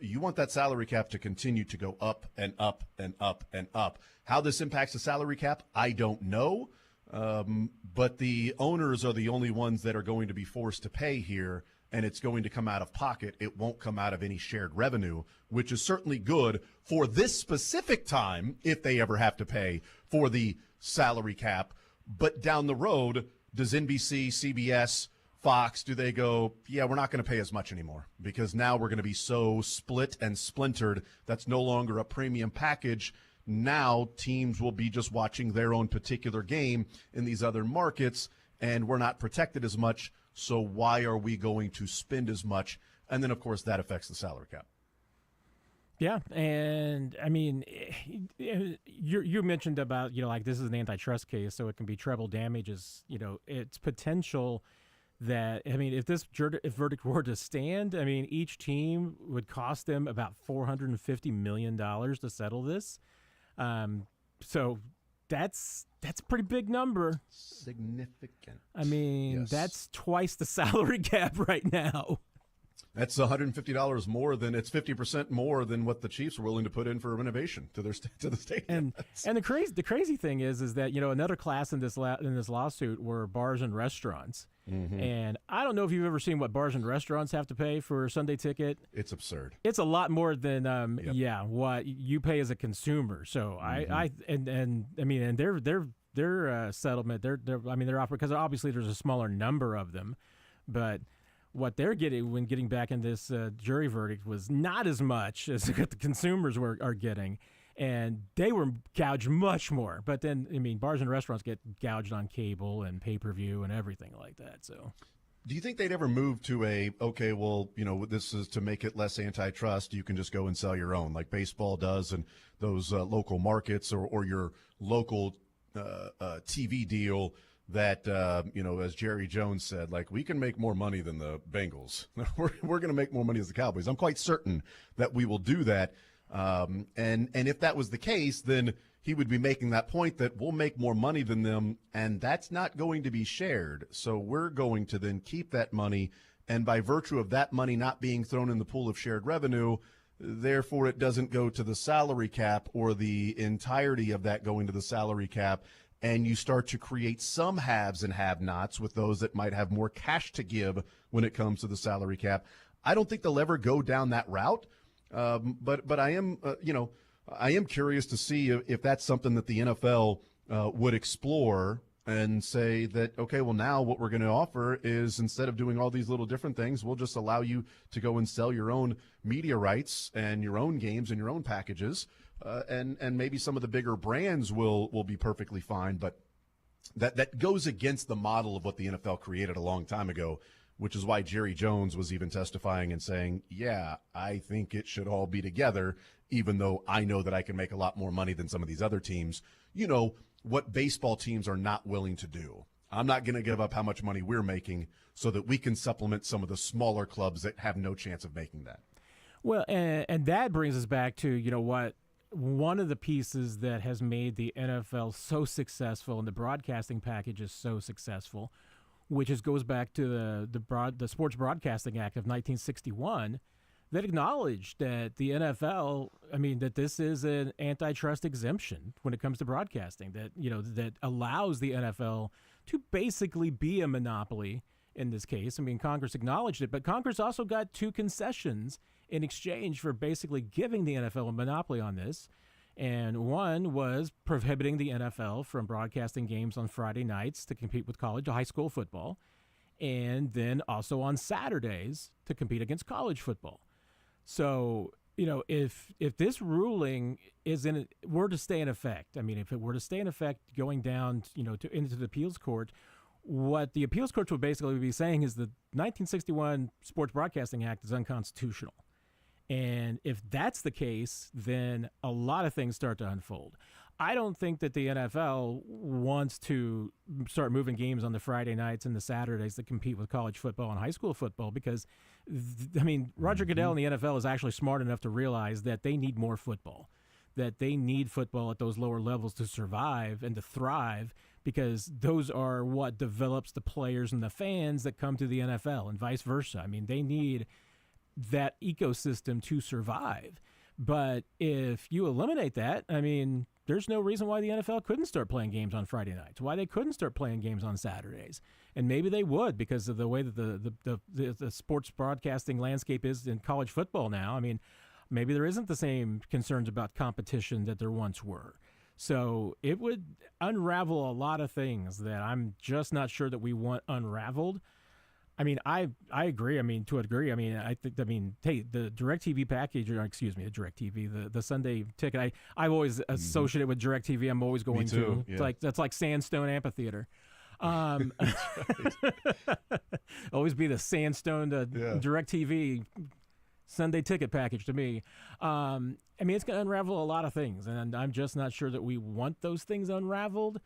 you want that salary cap to continue to go up and up and up and up. How this impacts the salary cap, I don't know. But the owners are the only ones that are going to be forced to pay here, and it's going to come out of pocket. It won't come out of any shared revenue, which is certainly good for this specific time if they ever have to pay for the salary cap. But down the road, does NBC, CBS, Fox, do they go, yeah, we're not going to pay as much anymore because now we're going to be so split and splintered that's no longer a premium package. Now teams will be just watching their own particular game in these other markets, and we're not protected as much, so why are we going to spend as much? And then, of course, that affects the salary cap. Yeah, and I mean, you mentioned about, like, this is an antitrust case, so it can be treble damages. It's potential that, I mean, if verdict were to stand, I mean, each team would cost them about $450 million to settle this. So that's a pretty big number. Significant. I mean, Yes. That's twice the salary cap right now. That's $150 more than, it's 50% more than what the Chiefs are willing to put in for renovation to the stadium. And the crazy thing is that, another class in this lawsuit were bars and restaurants. Mm-hmm. And I don't know if you've ever seen what bars and restaurants have to pay for a Sunday ticket. It's absurd. It's a lot more than what you pay as a consumer. So mm-hmm. Their settlement, they're offering, because obviously there's a smaller number of them, but what they're getting when getting back in this jury verdict was not as much as what the consumers are getting. And they were gouged much more. But then, I mean, bars and restaurants get gouged on cable and pay-per-view and everything like that. So, do you think they'd ever move to this is to make it less antitrust, you can just go and sell your own, like baseball does, and those local markets or your local TV deal that, as Jerry Jones said, like, we can make more money than the Bengals. We're going to make more money as the Cowboys. I'm quite certain that we will do that. And if that was the case, then he would be making that point that we'll make more money than them, and that's not going to be shared. So we're going to then keep that money, and by virtue of that money not being thrown in the pool of shared revenue, therefore it doesn't go to the salary cap or the entirety of that going to the salary cap, and you start to create some haves and have-nots with those that might have more cash to give when it comes to the salary cap. I don't think they'll ever go down that route. But I am, I am curious to see if that's something that the NFL would explore and say that, okay, well, now what we're going to offer is, instead of doing all these little different things, we'll just allow you to go and sell your own media rights and your own games and your own packages. And maybe some of the bigger brands will be perfectly fine. But that goes against the model of what the NFL created a long time ago, which is why Jerry Jones was even testifying and saying, yeah, I think it should all be together, even though I know that I can make a lot more money than some of these other teams. You know, what baseball teams are not willing to do. I'm not going to give up how much money we're making so that we can supplement some of the smaller clubs that have no chance of making that. Well, and that brings us back to, you know what, one of the pieces that has made the NFL so successful and the broadcasting package is so successful, which goes back to the Sports Broadcasting Act of 1961, that acknowledged that the NFL, that this is an antitrust exemption when it comes to broadcasting, that allows the NFL to basically be a monopoly in this case. Congress acknowledged it, but Congress also got two concessions in exchange for basically giving the NFL a monopoly on this. And one was prohibiting the NFL from broadcasting games on Friday nights to compete with high school football, and then also on Saturdays to compete against college football. So, if this ruling were to stay in effect, if it were to stay in effect going down, into the appeals court, what the appeals court would basically be saying is the 1961 Sports Broadcasting Act is unconstitutional. And if that's the case, then a lot of things start to unfold. I don't think that the NFL wants to start moving games on the Friday nights and the Saturdays that compete with college football and high school football because, Roger Goodell and the NFL is actually smart enough to realize that they need more football, that they need football at those lower levels to survive and to thrive, because those are what develops the players and the fans that come to the NFL and vice versa. They need that ecosystem to survive. But if you eliminate that, there's no reason why the NFL couldn't start playing games on Friday nights, why they couldn't start playing games on Saturdays. And maybe they would, because of the way that the sports broadcasting landscape is in college football now. Maybe there isn't the same concerns about competition that there once were. So it would unravel a lot of things that I'm just not sure that we want unraveled. I agree. To a degree. Hey, the DirecTV package, or excuse me, the Sunday ticket. I've always associated with DirecTV. I'm always going to. Yeah. That's like Sandstone Amphitheater. Always be the Sandstone to DirecTV Sunday ticket package to me. It's going to unravel a lot of things, and I'm just not sure that we want those things unraveled.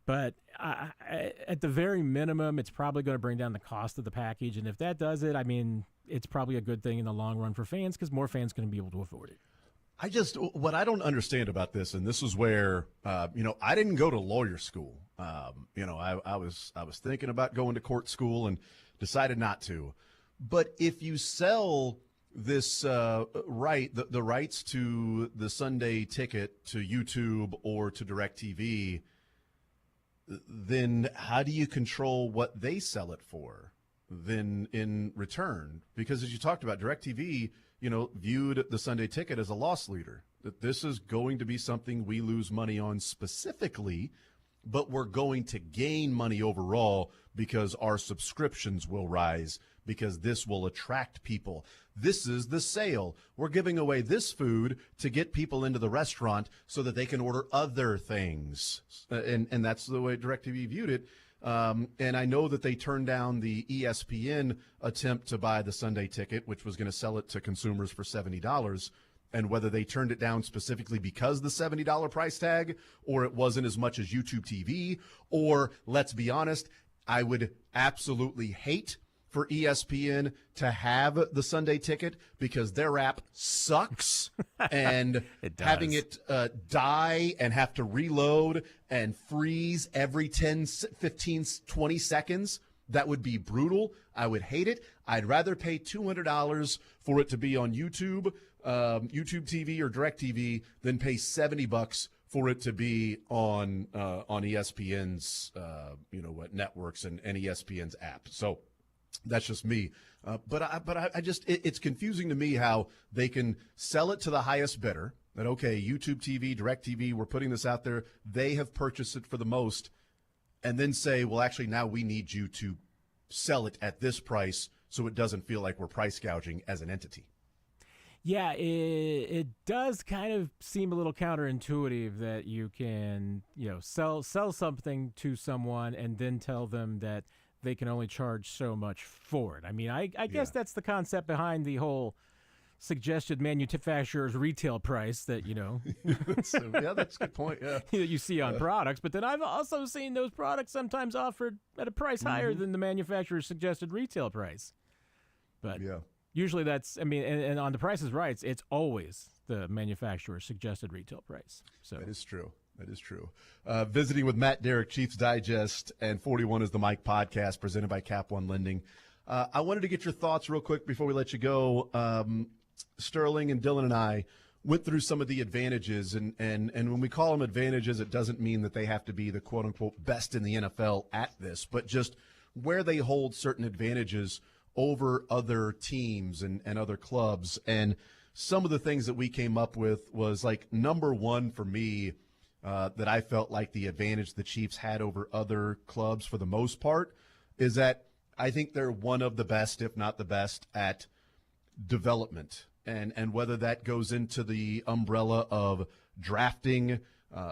But at the very minimum, it's probably going to bring down the cost of the package. And if that does it, it's probably a good thing in the long run for fans, because more fans are going to be able to afford it. What I don't understand about this, and this is where, I didn't go to lawyer school. I was thinking about going to court school and decided not to. But if you sell this the rights to the Sunday ticket to YouTube or to DirecTV, then how do you control what they sell it for then in return? Because as you talked about, DirecTV, viewed the Sunday ticket as a loss leader, that this is going to be something we lose money on specifically, but we're going to gain money overall because our subscriptions will rise, because this will attract people. This is the sale. We're giving away this food to get people into the restaurant so that they can order other things. And that's the way DirecTV viewed it. And I know that they turned down the ESPN attempt to buy the Sunday ticket, which was going to sell it to consumers for $70. And whether they turned it down specifically because the $70 price tag, or it wasn't as much as YouTube TV, or let's be honest, I would absolutely hate for ESPN to have the Sunday ticket because their app sucks, and having it die and have to reload and freeze every 10, 15, 20 seconds, that would be brutal. I would hate it. I'd rather pay $200 for it to be on YouTube, YouTube TV or DirecTV, than pay $70 for it to be on ESPN's networks and ESPN's app. So That's just me. It's confusing to me how they can sell it to the highest bidder. That, okay, YouTube TV, DirecTV, we're putting this out there. They have purchased it for the most, and then say, well, actually, now we need you to sell it at this price so it doesn't feel like we're price gouging as an entity. Yeah, it does kind of seem a little counterintuitive that you can, sell something to someone and then tell them that they can only charge so much for it. I mean, I guess that's the concept behind the whole suggested manufacturer's retail price that, So, yeah, that's a good point. Yeah. that you see on products. But then I've also seen those products sometimes offered at a price higher than the manufacturer's suggested retail price. But Yeah. usually that's, and on the Price is Right, it's always the manufacturer's suggested retail price. So That is true. That is true. Visiting with Matt Derrick, Chiefs Digest, and 41 is the Mike podcast presented by Cap One Lending. I wanted to get your thoughts real quick before we let you go. Sterling and Dylan and I went through some of the advantages, and when we call them advantages, it doesn't mean that they have to be the quote-unquote best in the NFL at this, but just where they hold certain advantages over other teams and other clubs. And some of the things that we came up with was, like, number one for me, that I felt like the advantage the Chiefs had over other clubs for the most part is that I think they're one of the best, if not the best, at development. And whether that goes into the umbrella of drafting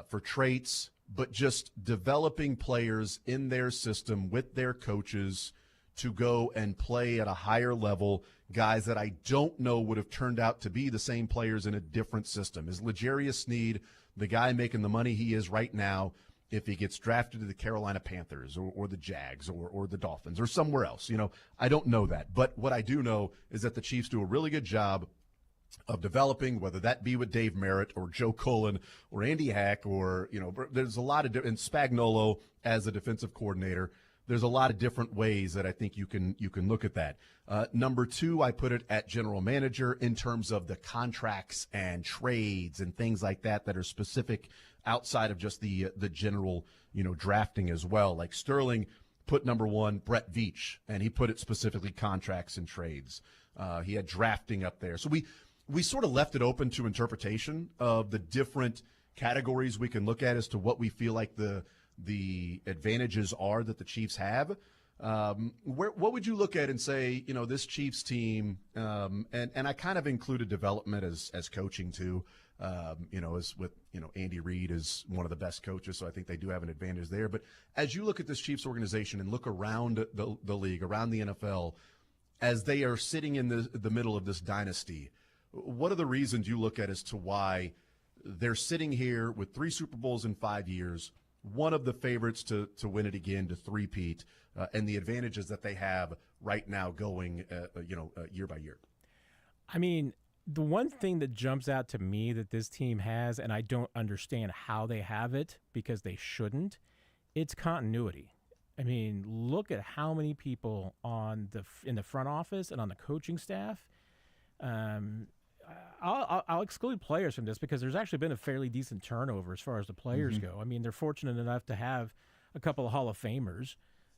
for traits, but just developing players in their system with their coaches to go and play at a higher level, guys that I don't know would have turned out to be the same players in a different system. Is L'Jarius Sneed the guy making the money he is right now if he gets drafted to the Carolina Panthers or the Jags or the Dolphins or somewhere else? I don't know that. But what I do know is that the Chiefs do a really good job of developing, whether that be with Dave Merritt or Joe Cullen or Andy Hack or, there's a lot of and Spagnuolo as a defensive coordinator. There's a lot of different ways that I think you can look at that. Number two, I put it at general manager in terms of the contracts and trades and things like that are specific outside of just the general, drafting as well. Like Sterling put number one, Brett Veach, and he put it specifically contracts and trades. He had drafting up there. So we sort of left it open to interpretation of the different categories we can look at as to what we feel like the advantages are that the Chiefs have. What would you look at and say, this Chiefs team, and I kind of included development as coaching too, as with, Andy Reid is one of the best coaches, so I think they do have an advantage there. But as you look at this Chiefs organization and look around the league, around the NFL, as they are sitting in the middle of this dynasty, what are the reasons you look at as to why they're sitting here with 3 Super Bowls in 5 years, one of the favorites to win it again, to three-peat, and the advantages that they have right now going, year by year? I mean, the one thing that jumps out to me that this team has, and I don't understand how they have it because they shouldn't, it's continuity. I mean, look at how many people in the front office and on the coaching staff. I'll exclude players from this because there's actually been a fairly decent turnover as far as the players go. I mean, they're fortunate enough to have a couple of Hall of Famers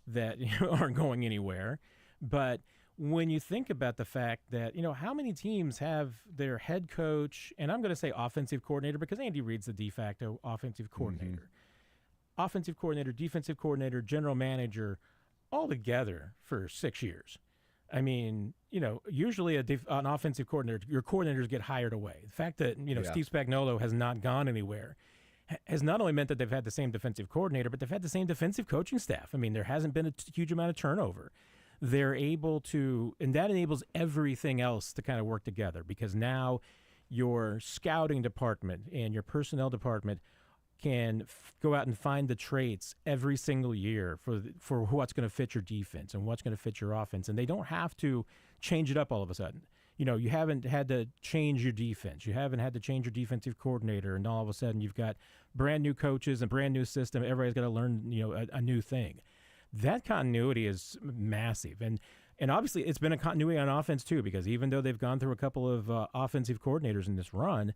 that aren't going anywhere. But when you think about the fact that, how many teams have their head coach, and I'm going to say offensive coordinator because Andy Reid's the de facto offensive coordinator, offensive coordinator, defensive coordinator, general manager, all together for 6 years. I mean, usually an offensive coordinator, your coordinators get hired away. The fact that, Steve Spagnuolo has not gone anywhere has not only meant that they've had the same defensive coordinator, but they've had the same defensive coaching staff. I mean, there hasn't been a huge amount of turnover. They're able to, and that enables everything else to kind of work together because now your scouting department and your personnel department can go out and find the traits every single year for what's going to fit your defense and what's going to fit your offense. And they don't have to change it up all of a sudden. You haven't had to change your defense. You haven't had to change your defensive coordinator. And all of a sudden you've got brand new coaches and brand new system. Everybody's got to learn, a new thing. That continuity is massive. And obviously it's been a continuity on offense too, because even though they've gone through a couple of offensive coordinators in this run,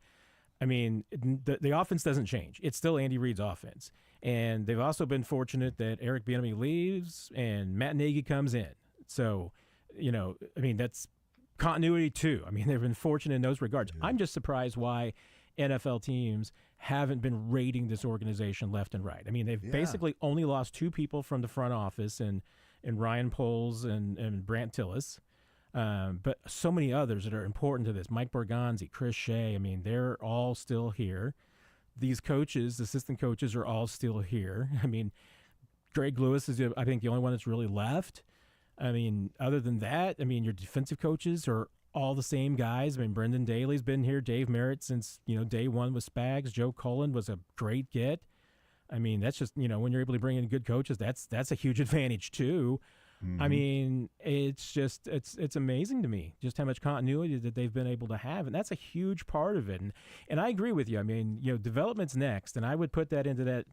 I mean, the offense doesn't change. It's still Andy Reid's offense. And they've also been fortunate that Eric Bieniemy leaves and Matt Nagy comes in. So, I mean, that's continuity too. I mean, they've been fortunate in those regards. I'm just surprised why NFL teams haven't been raiding this organization left and right. I mean, they've basically only lost 2 people from the front office, and Ryan Poles and Brant Tillis. But so many others that are important to this. Mike Borgonzi, Chris Shea, I mean, they're all still here. These coaches, assistant coaches, are all still here. I mean, Greg Lewis is, I think, the only one that's really left. I mean, other than that, I mean, your defensive coaches are all the same guys. I mean, Brendan Daly's been here, Dave Merritt since, day one with Spags. Joe Cullen was a great get. I mean, that's just, when you're able to bring in good coaches, that's a huge advantage too. Mm-hmm. I mean, it's just, it's amazing to me just how much continuity that they've been able to have. And that's a huge part of it. And I agree with you. I mean, development's next, and I would put that into that.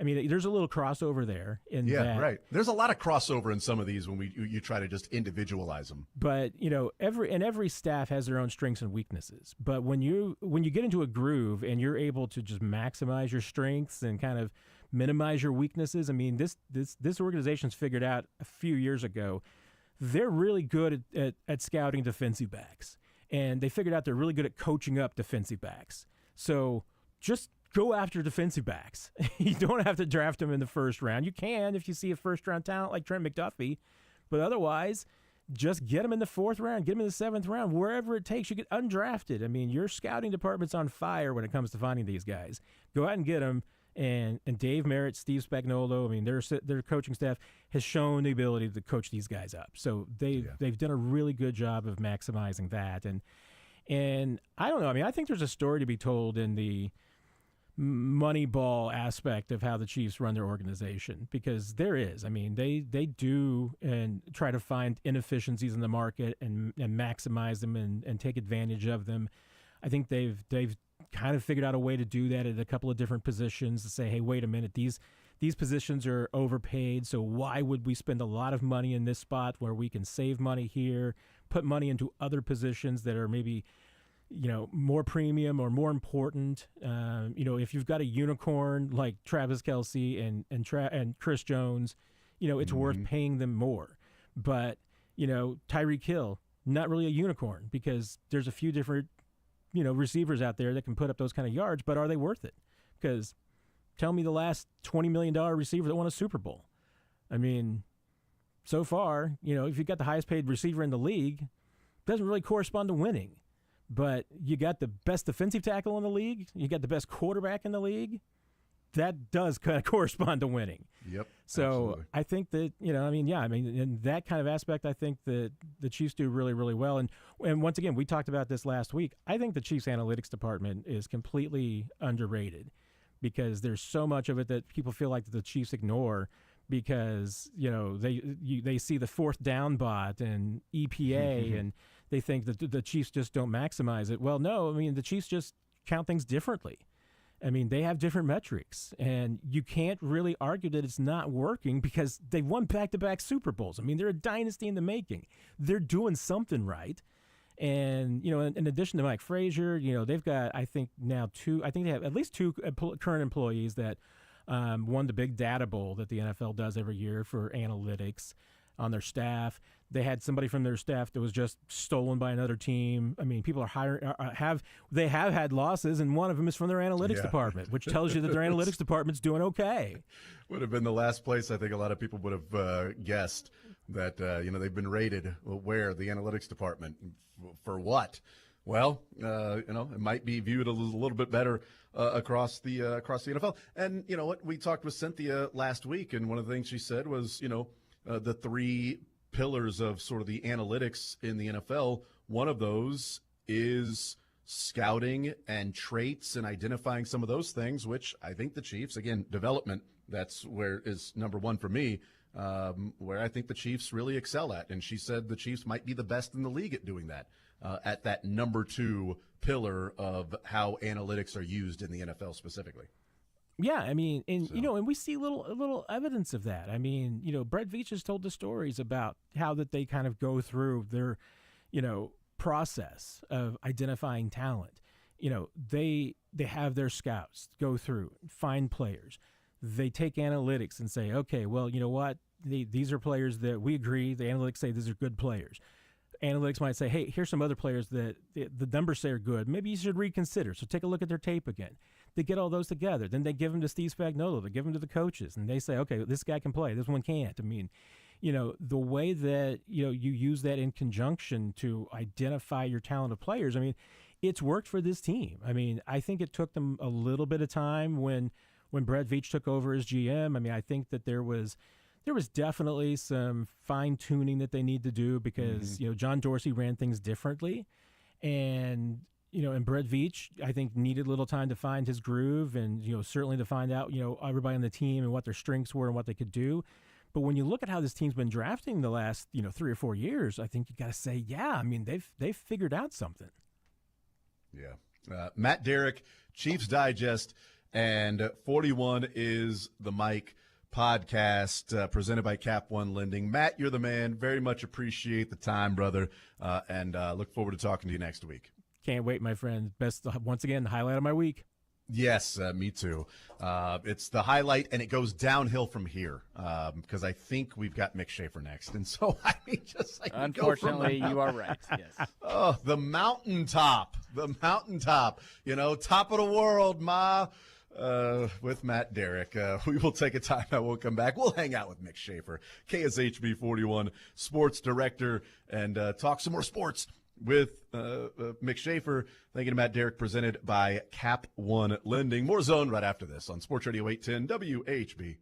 I mean, there's a little crossover there. Right. There's a lot of crossover in some of these when you try to just individualize them. But every staff has their own strengths and weaknesses. But when you get into a groove and you're able to just maximize your strengths and kind of minimize your weaknesses, I mean, this organization's figured out a few years ago. They're really good at scouting defensive backs, and they figured out they're really good at coaching up defensive backs. So just go after defensive backs. You don't have to draft them in the first round. You can if you see a first-round talent like Trent McDuffie, but otherwise, just get them in the 4th round, get them in the 7th round, wherever it takes. You get undrafted. I mean, your scouting department's on fire when it comes to finding these guys. Go out and get them. And Dave Merritt, Steve Spagnuolo, I mean, their coaching staff has shown the ability to coach these guys up. So they've done a really good job of maximizing that. And I don't know. I mean, I think there's a story to be told in the Moneyball aspect of how the Chiefs run their organization, because there is. I mean, they do and try to find inefficiencies in the market and maximize them and take advantage of them. I think they've kind of figured out a way to do that at a couple of different positions, to say, hey, wait a minute, these positions are overpaid, so why would we spend a lot of money in this spot where we can save money here, put money into other positions that are maybe more premium or more important. If you've got a unicorn like Travis Kelce and Chris Jones, it's worth paying them more. But Tyreek Hill, not really a unicorn, because there's a few different receivers out there that can put up those kind of yards, but are they worth it? Because tell me the last $20 million receiver that won a Super Bowl. I mean, so far, if you've got the highest paid receiver in the league, it doesn't really correspond to winning. But you got the best defensive tackle in the league, you got the best quarterback in the league, that does kind of correspond to winning. Yep. So absolutely. I think that, in that kind of aspect, I think that the Chiefs do really, really well. And once again, we talked about this last week. I think the Chiefs analytics department is completely underrated, because there's so much of it that people feel like the Chiefs ignore, because, they see the 4th down bot and EPA and they think that the Chiefs just don't maximize it. Well, no, I mean, the Chiefs just count things differently. I mean, they have different metrics, and you can't really argue that it's not working, because they won back-to-back Super Bowls. I mean, they're a dynasty in the making. They're doing something right. And, in addition to Mike Frazier, they've got, I think they have at least 2 current employees that won the big data bowl that the NFL does every year for analytics on their staff. They had somebody from their staff that was just stolen by another team. I mean, people are hiring. They have had losses, and one of them is from their analytics department, which tells you that their analytics department's doing okay. Would have been the last place I think a lot of people would have guessed that they've been raided. Well, where? The analytics department for what? Well, it might be viewed a little bit better across the NFL. And you know what? We talked with Cynthia last week, and one of the things she said was, the 3 pillars of sort of the analytics in the NFL. One of those is scouting and traits and identifying some of those things, which I think the Chiefs, again, development, that's where is number 1 for me, where I think the Chiefs really excel at. And she said the Chiefs might be the best in the league at doing that, at that number 2 pillar of how analytics are used in the NFL specifically. Yeah, I mean, and we see little evidence of that. I mean, Brett Veach has told the stories about how that they kind of go through their, process of identifying talent. They have their scouts go through, find players. They take analytics and say, okay, well, you know what? these are players that we agree, the analytics say these are good players. Analytics might say, hey, here's some other players that the numbers say are good. Maybe you should reconsider. So take a look at their tape again. They get all those together. Then they give them to Steve Spagnuolo. They give them to the coaches. And they say, okay, this guy can play. This one can't. I mean, the way that, you use that in conjunction to identify your talented players, I mean, it's worked for this team. I mean, I think it took them a little bit of time when Brett Veach took over as GM. I mean, I think that there was definitely some fine tuning that they need to do because, John Dorsey ran things differently. And, and Brett Veach, I think, needed a little time to find his groove and, certainly to find out, everybody on the team and what their strengths were and what they could do. But when you look at how this team's been drafting the last, 3 or 4 years, I think you got to say, yeah, I mean, they've figured out something. Yeah. Matt Derrick, Chiefs Digest, and 41 is the Mic podcast presented by Cap One Lending. Matt, you're the man. Very much appreciate the time, brother, and look forward to talking to you next week. Can't wait, my friend. Best, once again, the highlight of my week. Yes, me too. It's the highlight, and it goes downhill from here because I think we've got Mick Schaefer next. And so, I mean, just like unfortunately, you are right. Yes. Oh, the mountaintop, top of the world, Ma. With Matt Derrick. We will take a time out. We'll come back. We'll hang out with Mick Schaefer, KSHB 41 sports director, and talk some more sports with Mick Schaefer. Thank you to Matt Derrick, presented by Cap One Lending. More Zone right after this on Sports Radio 810 WHB.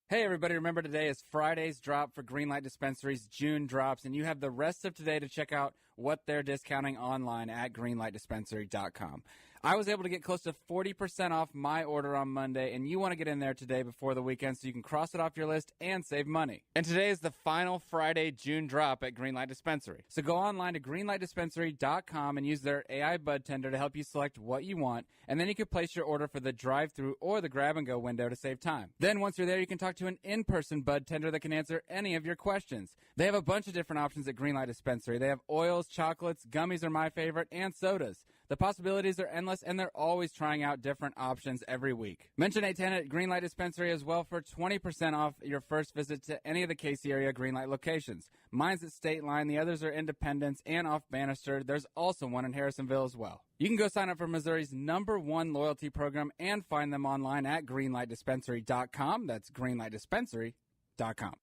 Hey everybody, remember today is Friday's drop for Greenlight Dispensary's June drops, and you have the rest of today to check out what they're discounting online at greenlightdispensary.com. I was able to get close to 40% off my order on Monday, and you want to get in there today before the weekend so you can cross it off your list and save money. And today is the final Friday June drop at Greenlight Dispensary. So go online to greenlightdispensary.com and use their AI bud tender to help you select what you want, and then you can place your order for the drive-thru or the grab-and-go window to save time. Then once you're there, you can talk to an in-person bud tender that can answer any of your questions. They have a bunch of different options at Greenlight Dispensary. They have oils, chocolates, gummies are my favorite, and sodas. The possibilities are endless, and they're always trying out different options every week. Mention 810 at Greenlight Dispensary as well for 20% off your first visit to any of the Casey area Greenlight locations. Mine's at State Line, the others are Independence and off Bannister. There's also one in Harrisonville as well. You can go sign up for Missouri's #1 loyalty program and find them online at greenlightdispensary.com. That's greenlightdispensary.com.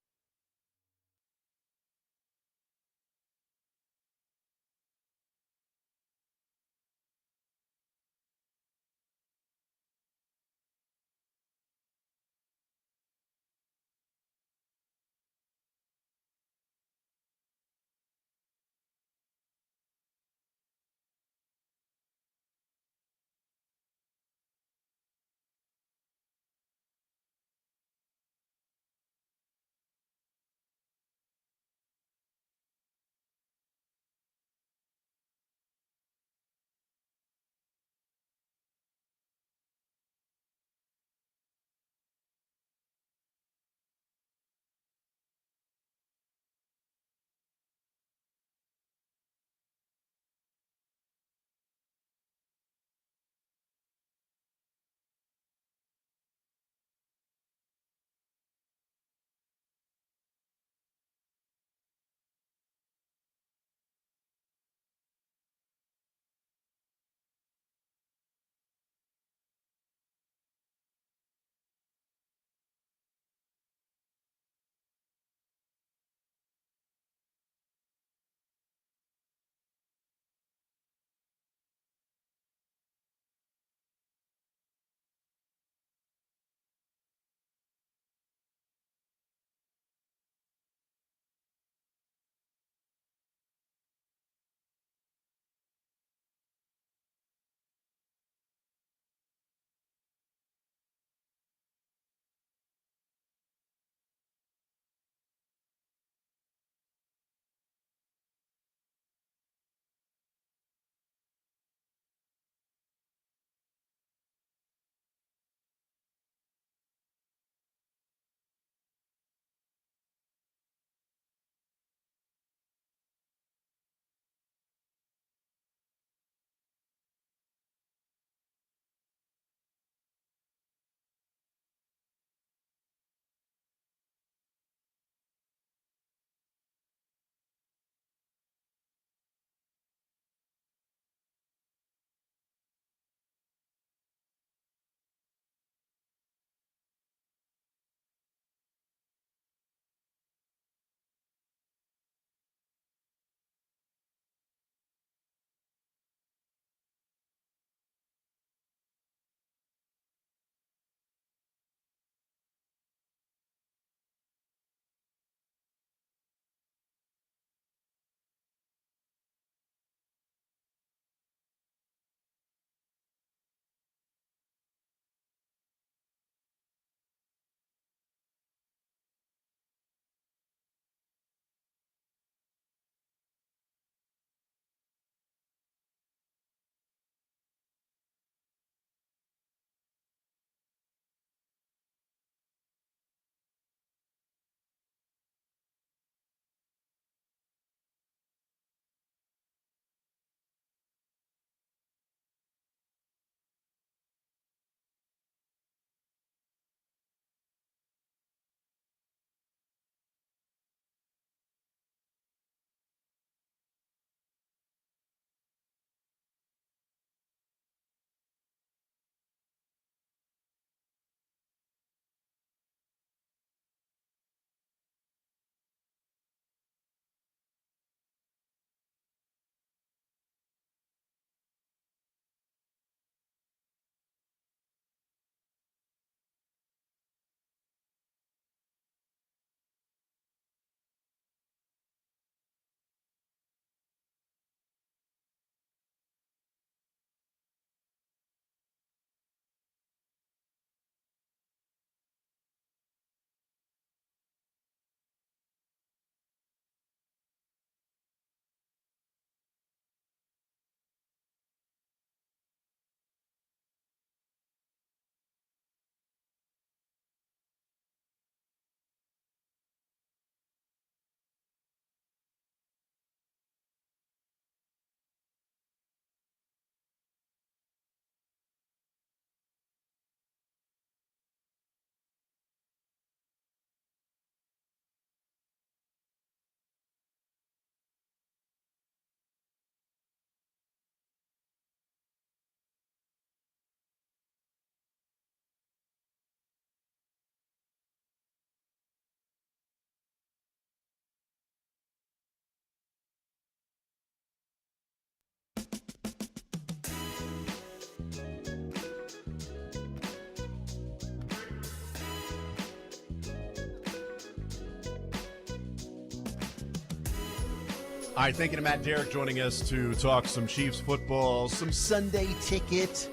All right, thank you to Matt Derrick joining us to talk some Chiefs football, some Sunday ticket,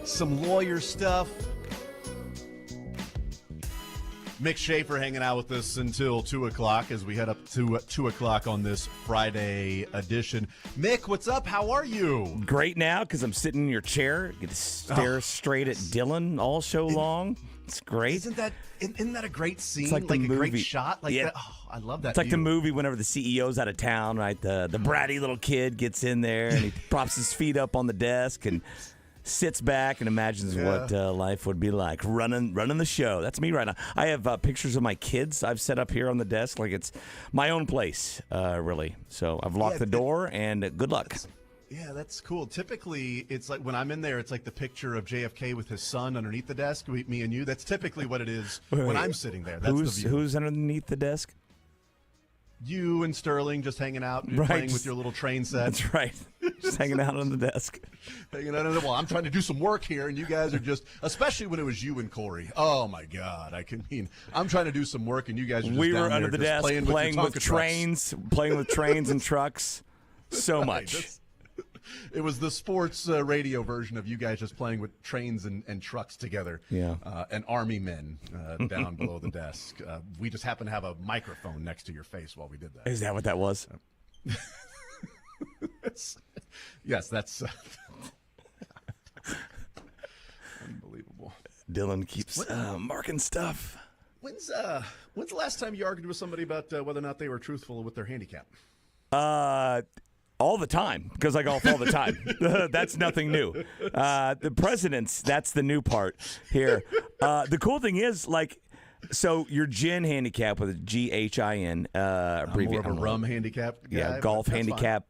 some lawyer stuff. Mick Schaefer hanging out with us until 2 o'clock as we head up to 2 o'clock on this Friday edition. Mick, what's up? How are you? Great now because I'm sitting in your chair. Get to stare straight at Dylan all show long. It's great. Isn't that a great scene? It's like the a movie. great shot? Like Yeah. that? Oh, I love that. It's like the view. movie whenever the CEO's out of town, right? The bratty little kid gets in there and he props his feet up on the desk and sits back and imagines what life would be like running the show. That's me right now. I have pictures of my kids I've set up here on the desk like it's my own place, really. So I've locked the door and good luck. Yeah, that's cool. Typically, it's like when I'm in there, it's like the picture of JFK with his son underneath the desk, me and you. That's typically what it is when I'm sitting there. That's the view. Who's underneath the desk? You and Sterling just hanging out, Right, playing just- with your little train set. That's right. Just hanging out on the desk. Hanging out. Well, I'm trying to do some work here, and you guys are just, especially when it was you and Corey. Oh my God! I'm trying to do some work, and you guys are just We down were there under the just desk playing with trains and trucks. So much. That's- It was the sports radio version of you guys just playing with trains and trucks together. Yeah. And army men down below the desk. We just happened to have a microphone next to your face while we did that. Is that what that was? Yes, that's unbelievable. Dylan keeps marking stuff. When's the last time you argued with somebody about whether or not they were truthful with their handicap? All the time, because I golf all the time. That's nothing new. The presidents, that's the new part here. The cool thing is, so your GHIN handicap with a GHIN More of a rum handicap guy, Yeah, but golf that's handicap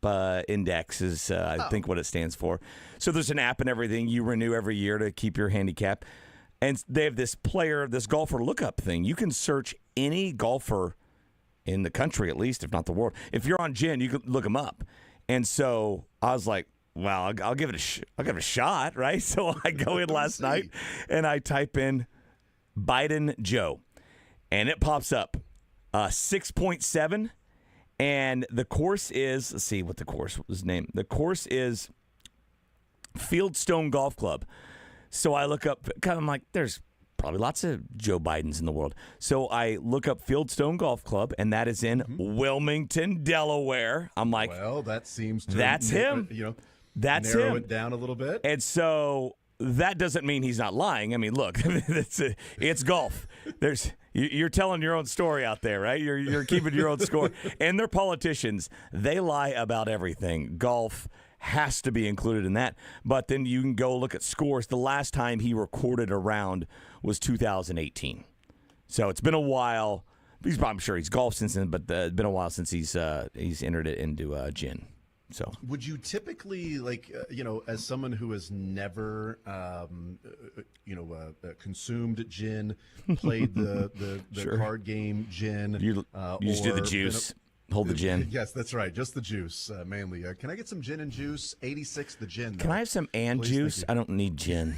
index is, I think, what it stands for. So there's an app and everything. You renew every year to keep your handicap. And they have this golfer lookup thing. You can search any golfer in the country, at least, if not the world. If you're on GHIN, you can look them up. And so I was like, well, I'll give it a shot, right? So I go in last night and I type in Biden Joe, and it pops up 6.7, and the course is, let's see what the course was named. The course is Fieldstone Golf Club. So I look up, kind of like, there's probably lots of Joe Bidens in the world. So I look up Fieldstone Golf Club, and that is in Wilmington, Delaware. I'm like, well, that seems to that's him. That's narrow him. it down a little bit. And so that doesn't mean he's not lying. I mean, look, it's golf. You're telling your own story out there, right? You're keeping your own score. And they're politicians. They lie about everything. Golf has to be included in that. But then you can go look at scores. The last time he recorded a round was 2018. So it's been a while. I'm sure he's golfed since then, but it's been a while since he's entered it into GHIN. So would you typically, as someone who has never, consumed GHIN, played the Sure. card game GHIN, you just do the juice. Hold the gin. Yes, that's right. Just the juice, mainly. Can I get some gin and juice? 86, the gin. Can I have some and Please, juice? thank I don't need gin.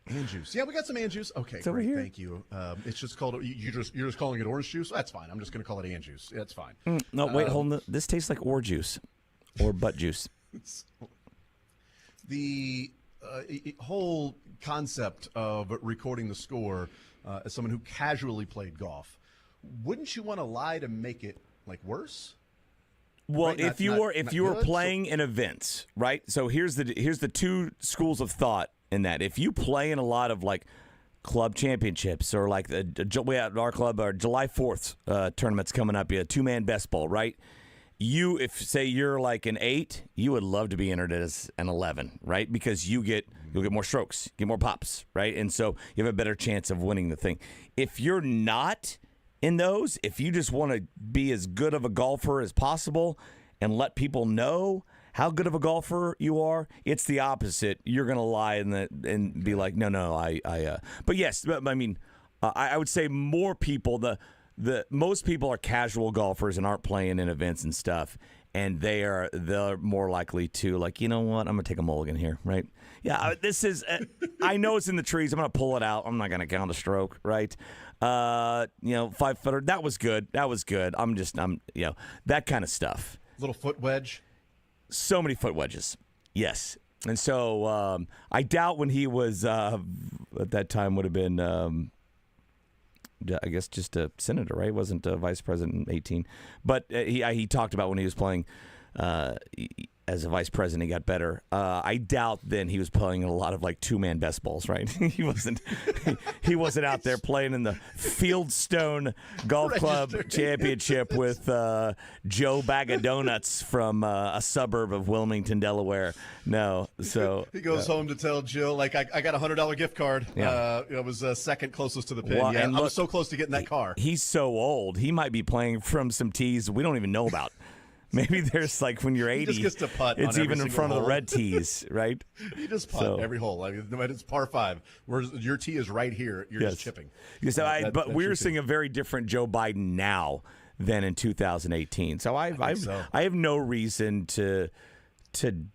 And juice. Yeah, we got some and juice. Okay, over great. here. Thank you. It's just called. You're just calling it orange juice. That's fine. I'm just going to call it and juice. That's fine. No, wait, hold on. This tastes like orange juice or butt juice. The whole concept of recording the score as someone who casually played golf, wouldn't you want to lie to make it worse? Well, Right, if you not were good, playing in events, right? So here's the two schools of thought in that. If you play in a lot of club championships or we at our club, our July 4th tournament's coming up, you have 2-man best ball, right? If say you're an 8, you would love to be entered as an 11, right? Because you'll get more strokes, get more pops, right? And so you have a better chance of winning the thing. If you're not in those, if you just want to be as good of a golfer as possible and let people know how good of a golfer you are, it's the opposite. You're going to lie and be like, no, I. But yes, I mean, I would say more people, most people are casual golfers and aren't playing in events and stuff. and they're more likely to, like, you know what, I'm gonna take a mulligan here, right? Yeah, this is. I know it's in the trees. I'm gonna pull it out. I'm not gonna count a stroke, right? 5-footer. That was good. I'm that kind of stuff. Little foot wedge. So many foot wedges. Yes. And so I doubt when he was at that time would have been, I guess, just a senator, right? Wasn't a vice president in 18. But he talked about when he was playing as a vice president, he got better. I doubt then he was playing in a lot of like 2-man best balls, right? he wasn't out there playing in the Fieldstone Golf Club Championship with Joe Bag of Donuts from a suburb of Wilmington, Delaware. No, so he goes home to tell Jill, like, I got a $100 gift card. Yeah. It was second closest to the pin. Well, yeah, and I look, was so close to getting that car. He's so old. He might be playing from some tees we don't even know about. Maybe there's like when you're 80, he just gets to putt it's on even every in front of single the red tees, right? You just putt every hole. I mean, it's par 5. Whereas your tee is right here. You're just chipping. Yes, but we're seeing a very different Joe Biden now than in 2018. So I have no reason to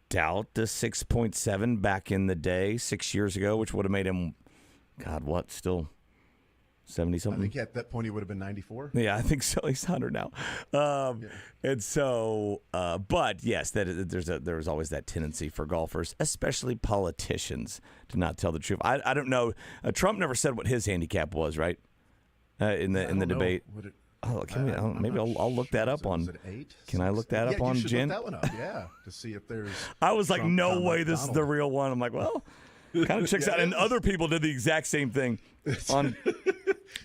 doubt the 6.7 back in the day, 6 years ago, which would have made him, God, what, still 70-something? I think at that point he would have been 94. Yeah, I think so. He's 100 now. And so, but yes, there was always that tendency for golfers, especially politicians, to not tell the truth. I don't know. Trump never said what his handicap was, right? In the debate. Maybe I'll look that up on. Was it 8? Can I look that up on you should Jen? Look that one up, yeah, to see if there's. I was like, Trump, no Tom way, this is the McDonald. real one. I'm like, well, kind of checks out. And other people did the exact same thing on.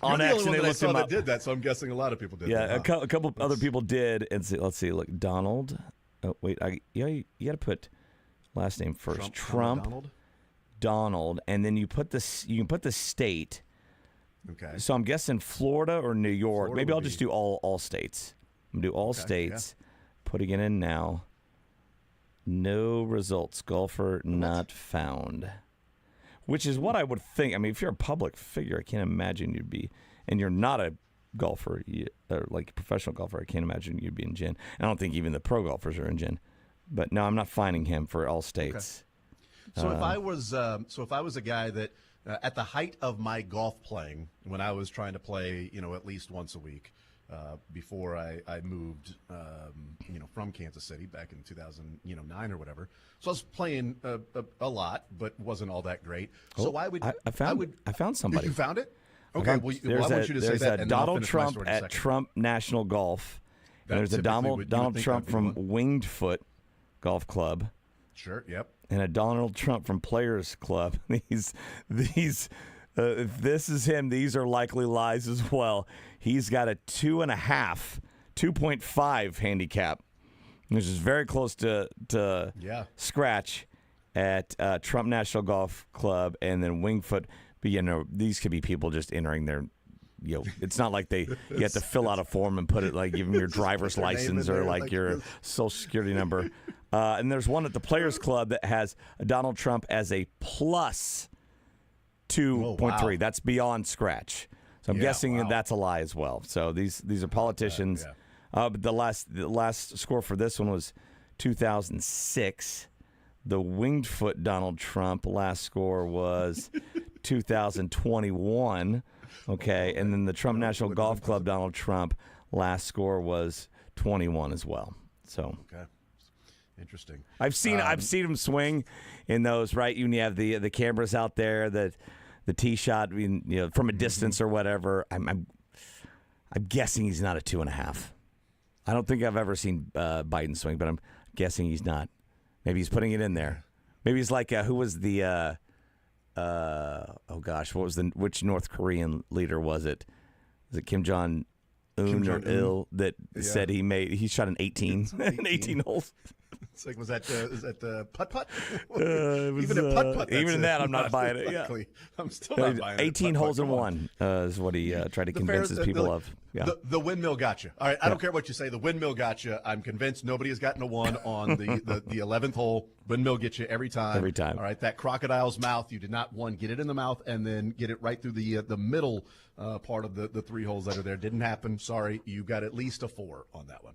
On You're the only action, one they that I looked saw him that up. did that, so I'm guessing a lot of people did. Yeah, that, huh? a couple other people did. And let's see. Look, Donald. Oh wait, you got to put last name first. Trump, Donald, and then you put this. You can put the state. Okay. So I'm guessing Florida or New York. Florida Maybe I'll would just be- do all states. I'm gonna do all states. Putting it in now. No results. Golfer not found. Which is what I would think. I mean, if you're a public figure, I can't imagine you'd be, and you're not a golfer, or like a professional golfer, I can't imagine you'd be in gin. I don't think even the pro golfers are in gin. But no, I'm not finding him for all states. Okay. So if I was a guy that at the height of my golf playing, when I was trying to play, at least once a week, before I moved, from Kansas City back in 2009 or whatever. So I was playing a lot, but wasn't all that great. So I would. I found somebody. You found it? Okay. I want you to say there's that. a And then I'll Donald finish my Trump story in a at second. Trump National Golf. That And there's a typically would- you would Donald think Trump that'd be from one. Winged Foot Golf Club. Sure. Yep. And a Donald Trump from Players Club. These, if this is him, these are likely lies as well. He's got a 2.5 handicap, which is very close to scratch at Trump National Golf Club and then Wingfoot. But these could be people just entering their. It's not like you have to fill out a form and put it like give them your driver's their name license in or there, like like your this. social security number. And there's one at the Players Club that has a Donald Trump as a plus 2.3. wow. That's beyond scratch. So I'm Yeah, guessing wow. that's a lie as well. So these are politicians. But the last score for this one was 2006. The Winged Foot Donald Trump last score was 2021. Okay, and then the Trump National Golf Club Donald Trump Last score was 21 as well. So okay, interesting. I've seen him swing in those, right? You have the cameras out there, the tee shot, from a distance or whatever. I'm guessing he's not a 2.5. I don't think I've ever seen Biden swing, but I'm guessing he's not. Maybe he's putting it in there. Maybe he's like who was the which North Korean leader was it? Was it Kim Jong Un or Il that said he shot an 18 holes? It's like, is that putt-putt? Even at putt-putt. Even in that, I'm not buying it. Yeah. I'm still not buying it. 18 holes in one is what he tried to convince his people of. Yeah. The windmill got you. All right, I don't care what you say. The windmill got you. I'm convinced nobody has gotten a 1 on the 11th hole. Windmill gets you every time. Every time. All right, that crocodile's mouth, you did not, get it in the mouth and then get it right through the middle part of the 3 holes that are there. Didn't happen. Sorry. You got at least a 4 on that one.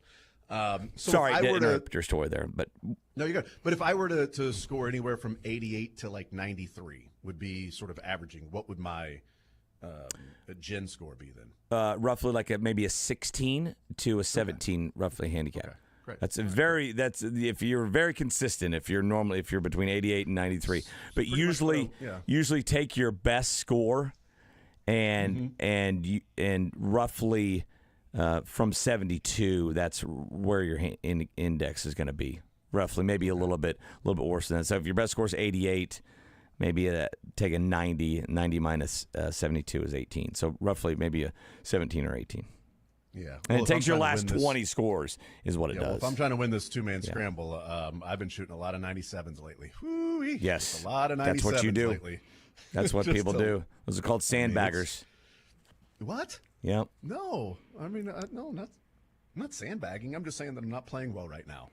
So Sorry if I to were to, interrupt your story there, but no, you're good. But if I were to score anywhere from 88 to like 93, would be sort of averaging. What would my Gen score be then? roughly like maybe a 16 to a 17 roughly handicap. Okay, great. That's if you're very consistent. If you're between 88 and 93, but usually take your best score and roughly from 72. That's where your index is going to be. Roughly, maybe a little bit worse than that. So if your best score is 88. Maybe take a 90 minus 72 is 18. So roughly maybe a 17 or 18. Yeah. And it takes your last 20 scores is what it does. Well, if I'm trying to win this two-man scramble, I've been shooting a lot of 97s lately. Whoo-wee. Yes. Just a lot of 97s That's what you do. lately. That's what people do. Those are called sandbaggers. What? Yep. No. I mean, no, I'm not sandbagging. I'm just saying that I'm not playing well right now.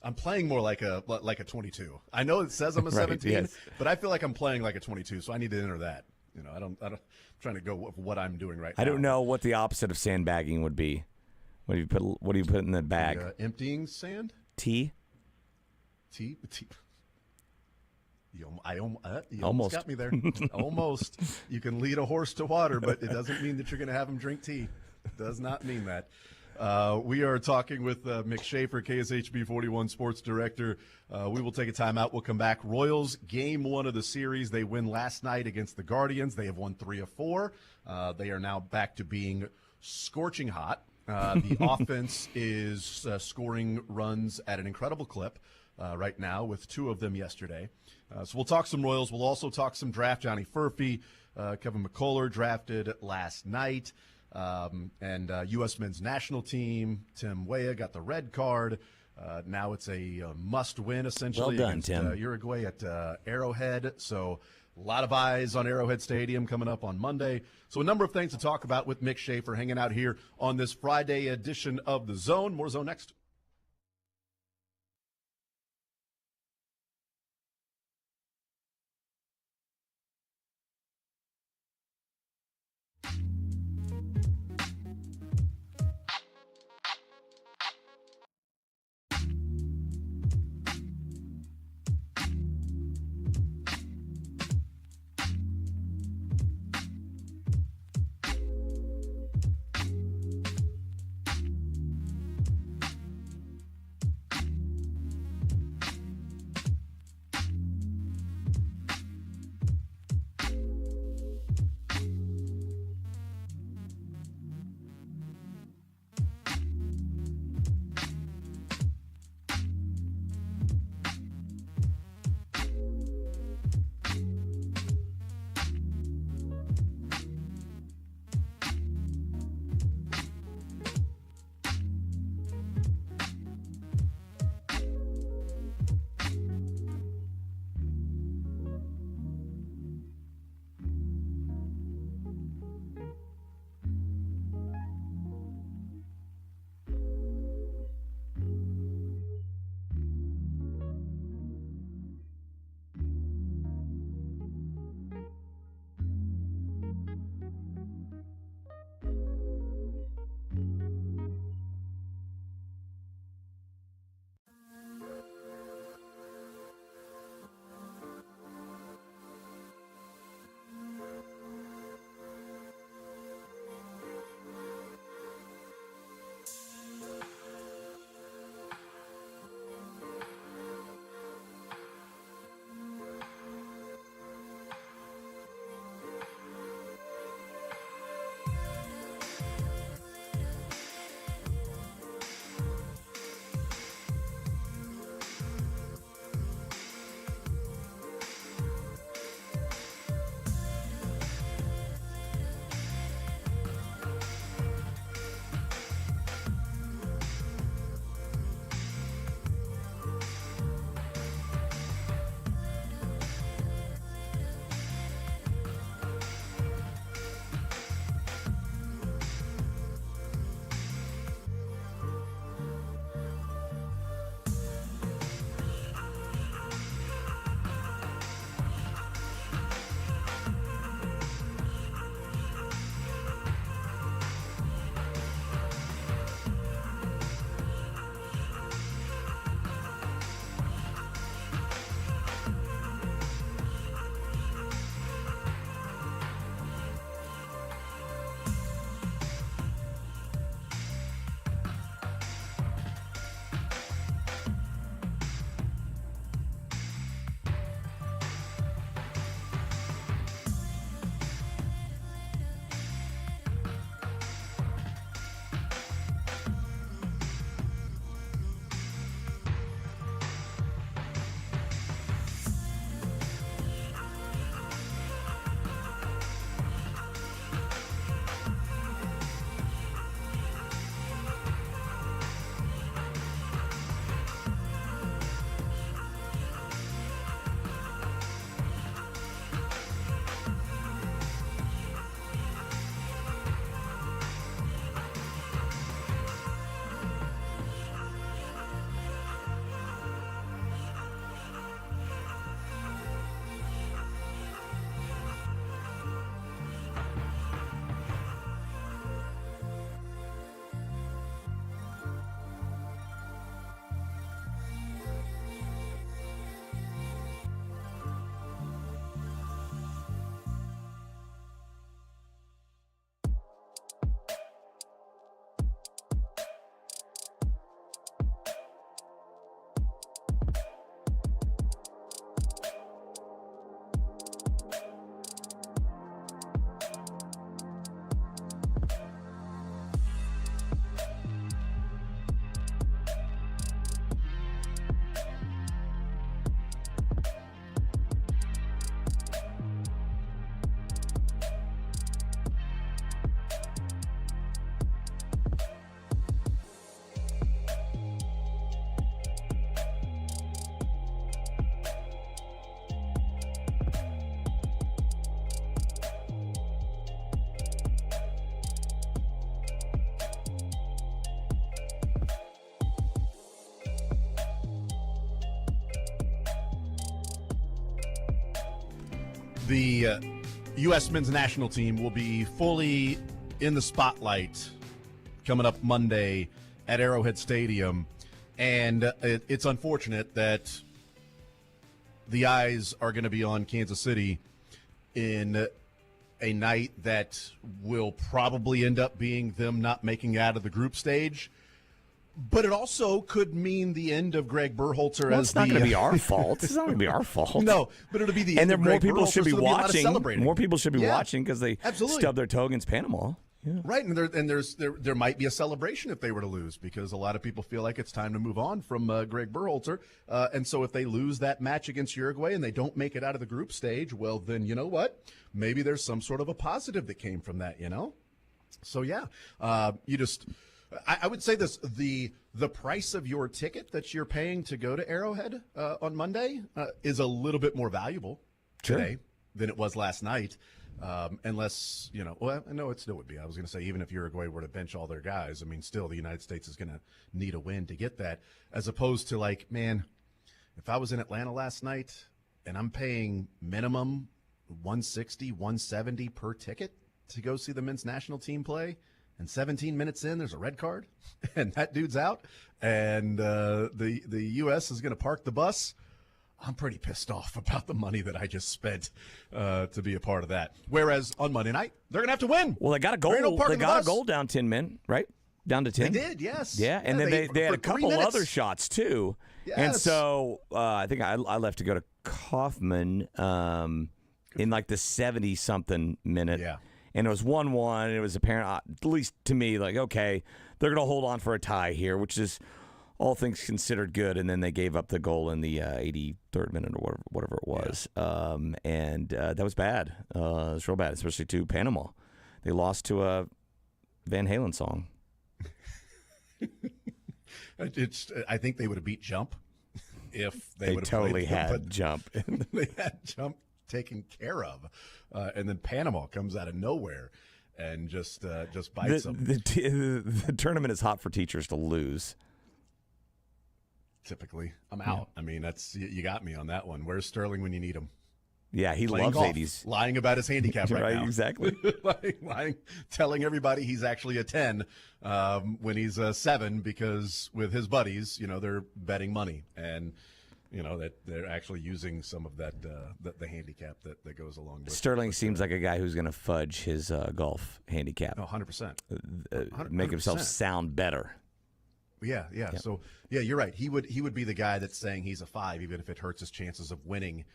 I'm playing more like a 22. I know it says I'm a 17, yes. but I feel like I'm playing like a 22, so I need to enter that. You know, I'm trying to go with what I'm doing right now. I don't know what the opposite of sandbagging would be. What do you put in the bag? Emptying sand? Tea? Tea? You almost Almost. got me there. Almost. You can lead a horse to water, but it doesn't mean that you're going to have him drink tea. It does not mean that. We are talking with Mick Schaefer, KSHB 41 Sports Director. We will take a timeout. We'll come back. Royals, game one of the series. They win last night against the Guardians. They have won 3 of 4. They are now back to being scorching hot. The offense is scoring runs at an incredible clip right now, with 2 of them yesterday. So we'll talk some Royals. We'll also talk some draft. Johnny Furphy, Kevin McCullough drafted last night. And U.S. men's national team, Tim Weah got the red card. Now it's a must-win, essentially. Well done, against, Tim. Uruguay at Arrowhead. So a lot of eyes on Arrowhead Stadium coming up on Monday. So a number of things to talk about with Mick Schaefer hanging out here on this Friday edition of The Zone. More Zone next. The U.S. men's national team will be fully in the spotlight coming up Monday at Arrowhead Stadium. And it's unfortunate that the eyes are going to be on Kansas City in a night that will probably end up being them not making it out of the group stage. But it also could mean the end of Greg Berhalter Well, as it's not the going to be our fault. It's not going to be our fault. No, but it'll be the and end there of more Greg people Berhalter, should be so there'll a lot of watching. celebrating. More people should be Yeah, watching because they absolutely. stubbed their toe against Panama. Yeah. Right, and there might be a celebration if they were to lose, because a lot of people feel like it's time to move on from Greg Berhalter, and so if they lose that match against Uruguay and they don't make it out of the group stage, well, then you know what? Maybe there's some sort of a positive that came from that, you know? So yeah, I would say this: the price of your ticket that you're paying to go to Arrowhead on Monday is a little bit more valuable today than it was last night. Unless, well, no, it still would be. I was going to say, even if Uruguay were to bench all their guys, I mean, still the United States is going to need a win to get that, as opposed to like, man, if I was in Atlanta last night and I'm paying minimum $160, $170 per ticket to go see the men's national team play, and 17 minutes in, there's a red card, and that dude's out, and the U.S. is going to park the bus, I'm pretty pissed off about the money that I just spent to be a part of that. Whereas on Monday night, they're going to have to win. Well, they got a goal. They got a goal down 10 men, right? Down to 10. They did, yes. Yeah, and then they had a couple other shots too. Yes. And so I think I left to go to Kaufman in like the 70-something minute. Yeah. And it was 1-1. And it was apparent, at least to me, like, okay, they're going to hold on for a tie here, which is all things considered good. And then they gave up the goal in the 83rd minute or whatever it was. Yeah. And that was bad. It was real bad, especially to Panama. They lost to a Van Halen song. I think they would have beat Jump if they would have totally played them, had Jump. They had Jump taken care of, and then Panama comes out of nowhere and just bites them. The tournament is hot for teachers to lose. Typically, I'm out. I mean, that's you got me on that one. Where's Sterling when you need him? Yeah, he Playing loves golf, 80s. lying about his handicap right now. Exactly. lying, telling everybody he's actually a 10 when he's a 7, because with his buddies, they're betting money, and that they're actually using some of that the handicap that goes along with Sterling seems like a guy who's going to fudge his golf handicap. 100%. Make himself sound better. Yeah. Yep. So you're right. He would be the guy that's saying he's a 5, even if it hurts his chances of winning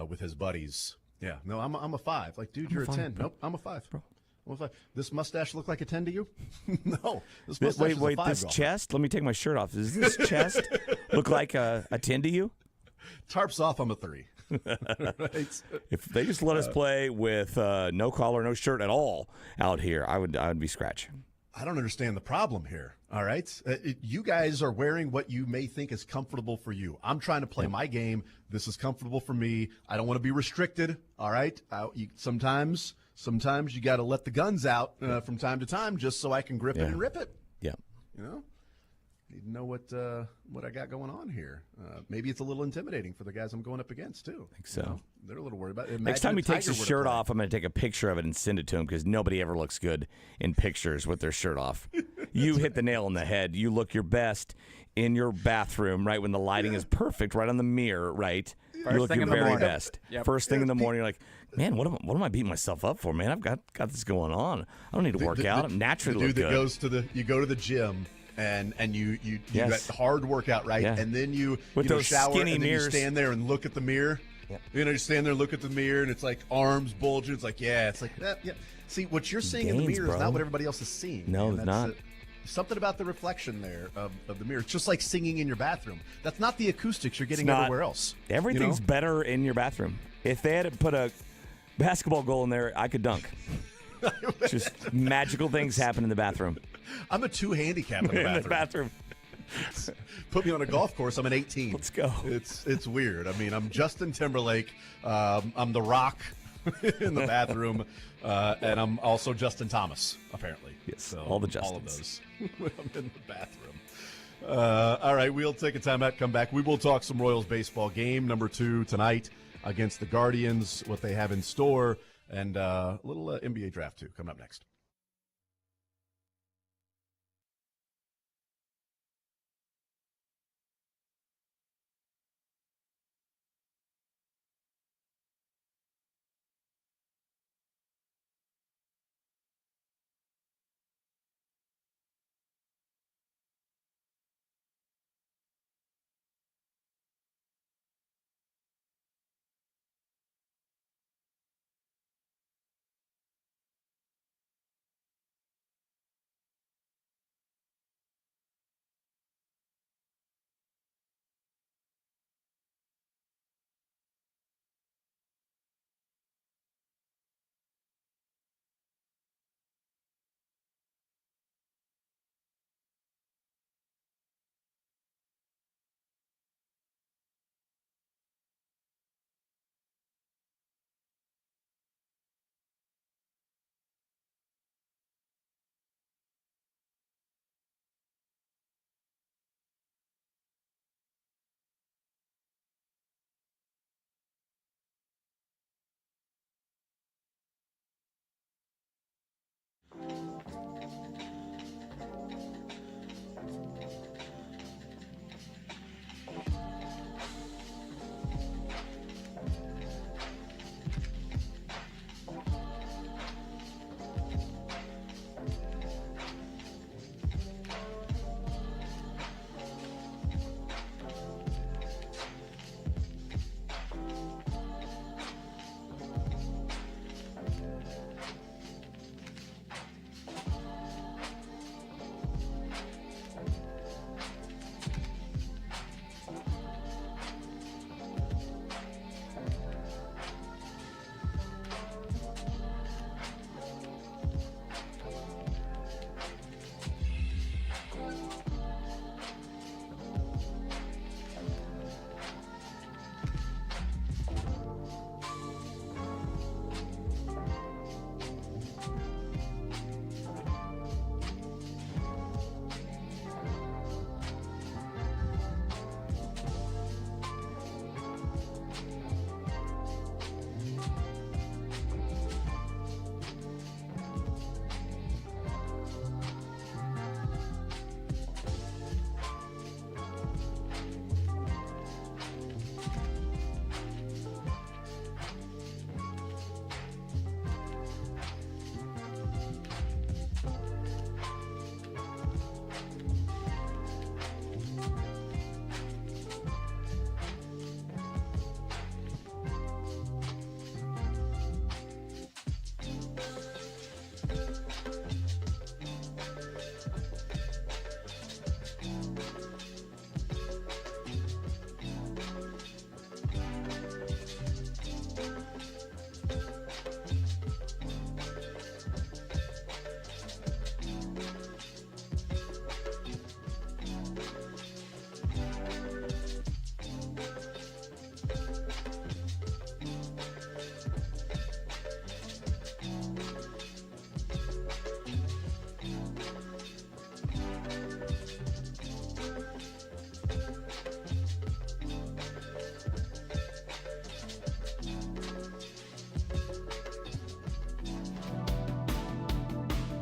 with his buddies. Yeah. No, I'm a 5. Like, dude, you're a 10. Nope, I'm a 5, bro. I'm a 5. This mustache look like a 10 to you? No. This mustache is a 5. This chest. Let me take my shirt off. Does this chest look like a 10 to you? Tarps off. I'm a 3. Right. If they just let us play with no collar, no shirt at all out here, I would be scratching. I don't understand the problem here. All right. You guys are wearing what you may think is comfortable for you. I'm trying to play my game. This is comfortable for me. I don't want to be restricted. All right. Sometimes you got to let the guns out from time to time just so I can grip it and rip it. Yeah. Need to know what I got going on here. Maybe it's a little intimidating for the guys I'm going up against too. I think so. They're a little worried about it. Next time he takes his shirt off, I'm going to take a picture of it and send it to him, because nobody ever looks good in pictures with their shirt off. You hit the nail on the head. You look your best in your bathroom, right, when the lighting is perfect, right on the mirror, right? First you look thing your in the very morning. best. Yep. First thing in the morning, you're like, man, what am I beating myself up for, man? I've got this going on. I don't need to work out. I'm naturally the dude look that good. you go to the gym. And you Yes. got hard workout, right? Yeah. And then you With those shower, skinny and then mirrors. you stand there and look at the mirror. Yep. You stand there and look at the mirror, and it's like arms bulging. It's like, it's like that. Yeah. See, what you're seeing in the Gains, mirror is bro. not what everybody else is seeing. No, man. it's That's not. Something about the reflection there of the mirror. It's just like singing in your bathroom. That's not the acoustics you're getting not. everywhere else. Everything's better in your bathroom. If they had put a basketball goal in there, I could dunk. Just magical things happen in the bathroom. I'm a 2 handicap in the bathroom. In the bathroom. Put me on a golf course, I'm an 18. Let's go. It's weird. I mean, I'm Justin Timberlake. I'm The Rock in the bathroom, and I'm also Justin Thomas, apparently. Yes, So, all the all of Justins. those. I'm in the bathroom. All right, we'll take a timeout, come back. We will talk some Royals baseball. Game number 2 tonight against the Guardians, what they have in store, and a little NBA draft, too, coming up next.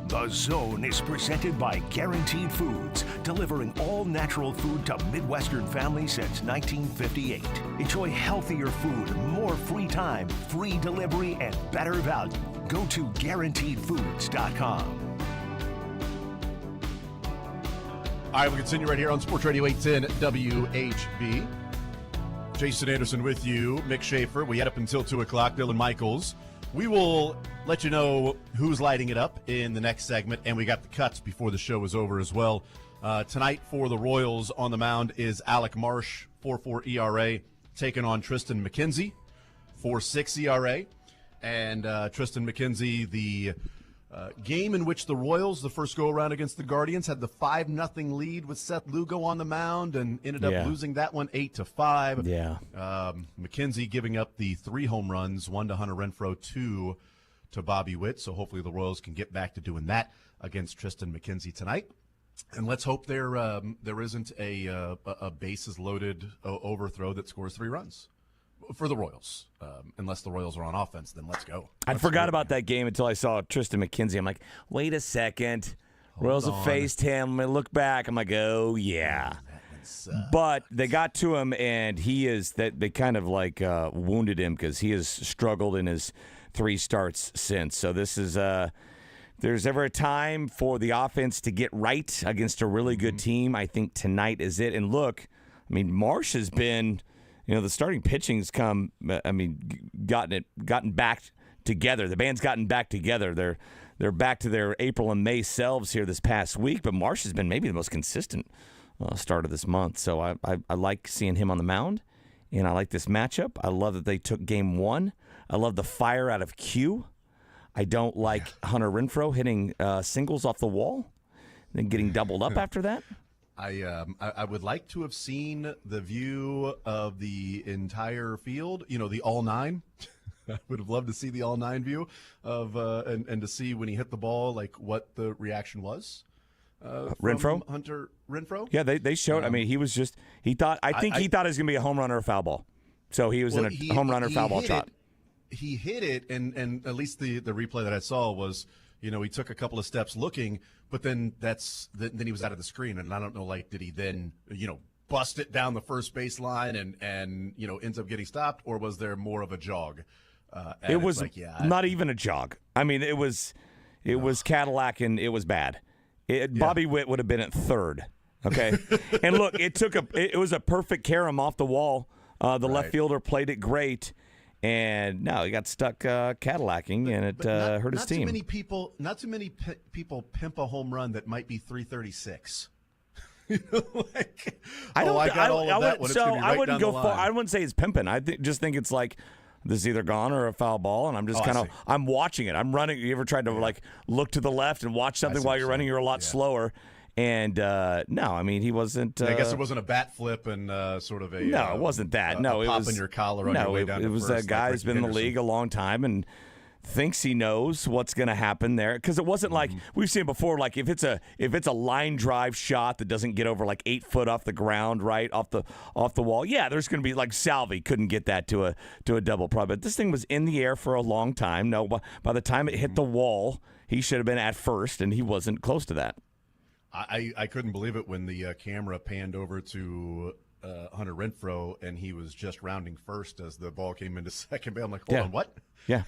The Zone is presented by Guaranteed Foods, delivering all natural food to Midwestern families since 1958. Enjoy healthier food, more free time, free delivery, and better value. Go to GuaranteedFoods.com. All right, we'll continue right here on Sports Radio 810 WHB. Jason Anderson with you, Mick Schaefer. We had up until 2 o'clock, Dylan Michaels. We will let you know who's lighting it up in the next segment, and we got the cuts before the show is over as well. Tonight for the Royals on the mound is Alec Marsh, 4.4 ERA, taking on Triston McKenzie, 4.6 ERA. And Triston McKenzie, the game in which the Royals, the first go-around against the Guardians, had the 5-0 lead with Seth Lugo on the mound and ended up losing that one 8-5. Yeah. McKenzie giving up the 3 home runs, 1 to Hunter Renfroe, 2 to Bobby Witt. So hopefully the Royals can get back to doing that against Triston McKenzie tonight. And let's hope there isn't a bases-loaded overthrow that scores 3 runs. for the Royals. Unless the Royals are on offense, then let's go. I Let's forgot go. about that game until I saw Tristan McKenzie. I'm like, wait a second. Royals have on. faced him. I look back. I'm like, oh, yeah. But they got to him, and they kind of like wounded him because he has struggled in his 3 starts since. So this is there's ever a time for the offense to get right against a really good team. I think tonight is it. And look, I mean, Marsh has been, the starting pitching's gotten back together. The band's gotten back together. They're back to their April and May selves here this past week. But Marsh has been maybe the most consistent start of this month. So I like seeing him on the mound, and I like this matchup. I love that they took game 1. I love the fire out of Q. I don't like Hunter Renfroe hitting singles off the wall, then getting doubled up after that. I would like to have seen the view of the entire field, the all 9. I would have loved to see the all 9 view of and to see when he hit the ball, like what the reaction was. Renfroe? Hunter Renfroe? Yeah, they showed. I mean, he was just he thought it was going to be a home run or a foul ball. So he was in a home run or foul ball trot. He hit it, and at least the replay that I saw was, he took a couple of steps looking, but then then he was out of the screen, and I don't know, did he then bust it down the first baseline and ends up getting stopped, or was there more of a jog? It was not even a jog. I mean, it was Cadillac, and it was bad. Bobby Witt would have been at third. Okay, and look, it was a perfect carom off the wall. The left fielder played it great, and no, he got stuck Cadillacing, and it hurt his team. Not too many people pimp a home run that might be 336. I wouldn't go far. I wouldn't say it's pimping. I just think it's like, this is either gone or a foul ball, and I'm just I'm watching it. I'm running. You ever tried to look to the left and watch something while you're running? You're a lot slower. And no, I mean, he wasn't. I guess it wasn't a bat flip and sort of a. No, it wasn't that. It was popping your collar on your way down. It was a guy who's been in the league a long time and thinks he knows what's going to happen there, because it wasn't like we've seen before. Like if it's a line drive shot that doesn't get over 8 foot off the ground, right off the wall, yeah, there's going to be Salvi couldn't get that to a double probably. But this thing was in the air for a long time. No, by the time it hit the wall, he should have been at first, and he wasn't close to that. I couldn't believe it when the camera panned over to Hunter Renfroe, and he was just rounding first as the ball came into second base. I'm like, hold on, what? Yeah.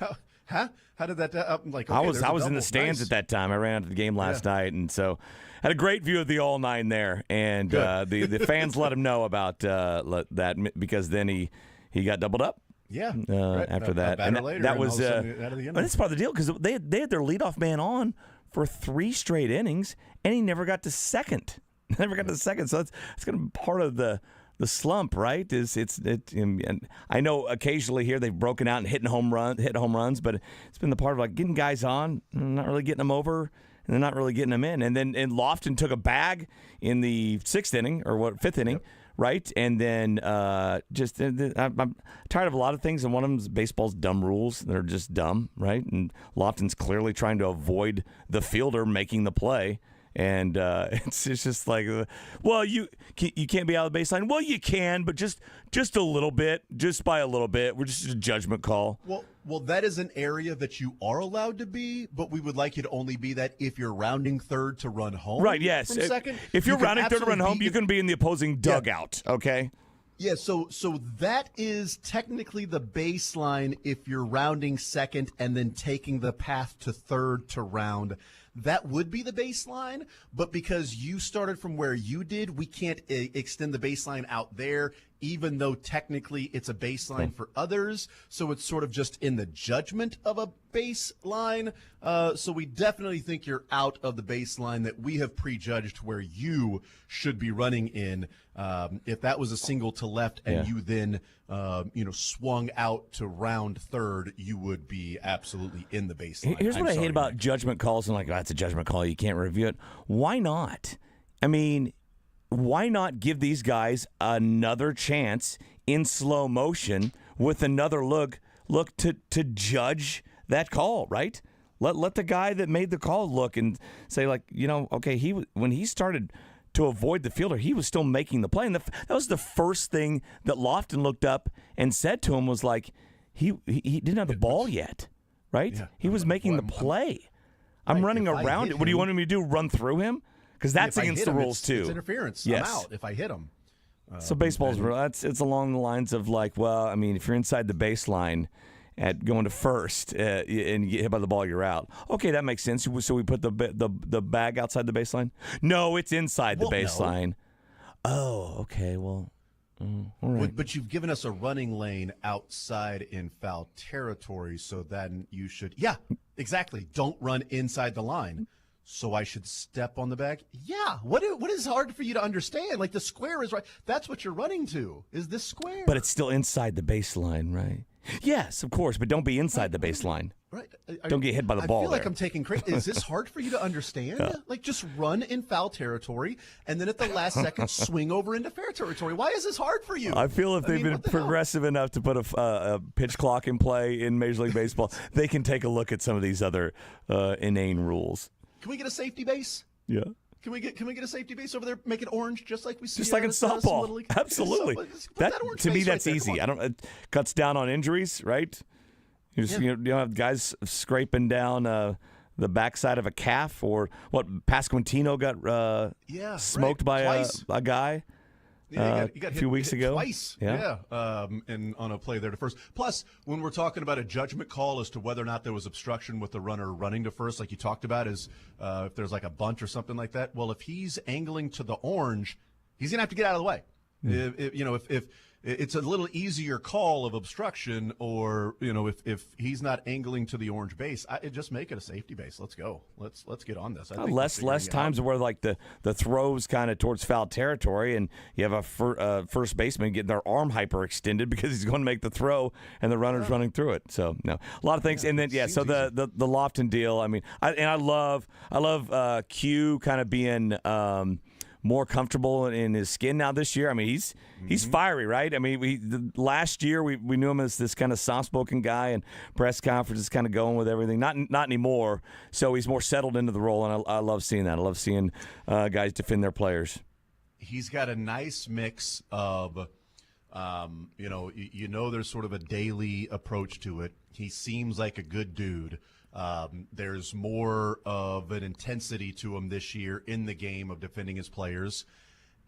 How did that? I'm like, okay, I was in the double. stands Nice. at that time. I ran out to the game last night, and so had a great view of the all 9 there. And the fans let him know about that, because then he got doubled up. Yeah. After that, and that was that's part of the deal, because they had their leadoff man on for 3 straight innings, and he never got to second. So that's going to be part of the slump, right? And I know occasionally here they've broken out and hit home runs, but it's been the part of getting guys on, not really getting them over, and they're not really getting them in. And then Lofton took a bag in the 6th inning or 5th inning, right? And then I'm tired of a lot of things, and one of them is baseball's dumb rules. They're just dumb, right? And Lofton's clearly trying to avoid the fielder making the play. And it's just like, well, you can't be out of the baseline. Well, you can, but just a little bit, just by a little bit. We're just a judgment call. Well, that is an area that you are allowed to be, but we would like you to only be that if you're rounding third to run home. Right? Yes. From second, if you're you rounding third to run home, you can be in the opposing dugout. Okay. Yeah, so that is technically the baseline if you're rounding second and then taking the path to third to round. That would be the baseline, but because you started from where you did, we can't extend the baseline out there, even though technically it's a baseline for others. So it's sort of just in the judgment of a baseline. So we definitely think you're out of the baseline that we have prejudged where you should be running in. If that was a single to left and you then swung out to round third, you would be absolutely in the baseline. Here's what I hate about judgment calls, and that's a judgment call, you can't review it. Why not? I mean, why not give these guys another chance in slow motion with another look to judge that call, right? Let the guy that made the call look and say, okay, when he started to avoid the fielder, he was still making the play. And that was the first thing that Lofton looked up and said to him was like, he didn't have the ball yet, right? Yeah. He was making the play. I'm running around it. What do you want me to do, run through him? Because that's If I against hit the him, rules, too. It's interference. Yes. I'm out if I hit him. So baseball's it's along the lines of like, well, I mean, if you're inside the baseline at going to first and you get hit by the ball, you're out. Okay, that makes sense. So we put the bag outside the baseline? No, it's inside the baseline. No. Oh, okay. Well, all right. But you've given us a running lane outside in foul territory, so then you should. Yeah, exactly. Don't run inside the line. So I should step on the bag? Yeah. What is hard for you to understand? Like the square is right. That's what you're running to, is this square. But it's still inside the baseline, right? Yes, of course, but don't be inside the baseline. Right. Don't get hit by the ball I feel like there. I'm taking credit. Is this hard for you to understand? Like just run in foul territory and then at the last second swing over into fair territory. Why is this hard for you? I feel if they've mean, been what the hell? progressive enough to put a pitch clock in play in Major League Baseball, they can take a look at some of these other inane rules. Can we get a safety base? Yeah. Can we get a safety base over there? Make it orange, just like we see. Just like in some Little softball, League. absolutely. Put That orange to me, base right that's there. easy. Come on. It cuts down on injuries, right? You just you don't have guys scraping down the backside of a calf, or what? Pasquantino got smoked by a guy. Yeah, you got a few hit, weeks hit ago. Twice. Yeah. And on a play there to first. Plus, when we're talking about a judgment call as to whether or not there was obstruction with the runner running to first, like you talked about, is if there's like a bunt or something like that. Well, if he's angling to the orange, he's gonna have to get out of the way. If it's a little easier call of obstruction, or if he's not angling to the orange base, just make it a safety base. Let's go. Let's get on this. I think we're Less figuring it out. times where like the throws kind of towards foul territory, and you have a first baseman getting their arm hyperextended because he's going to make the throw, and the runner's running through it. So no, a lot of things. And then so the Lofton deal. I mean, I love Q kind of being more comfortable in his skin now this year. I mean, he's fiery, right? I mean, last year we knew him as this kind of soft-spoken guy, and press conferences kind of going with everything. Not anymore. So he's more settled into the role, and I love seeing that. I love seeing guys defend their players. He's got a nice mix of, there's sort of a daily approach to it. He seems like a good dude. There's more of an intensity to him this year in the game of defending his players,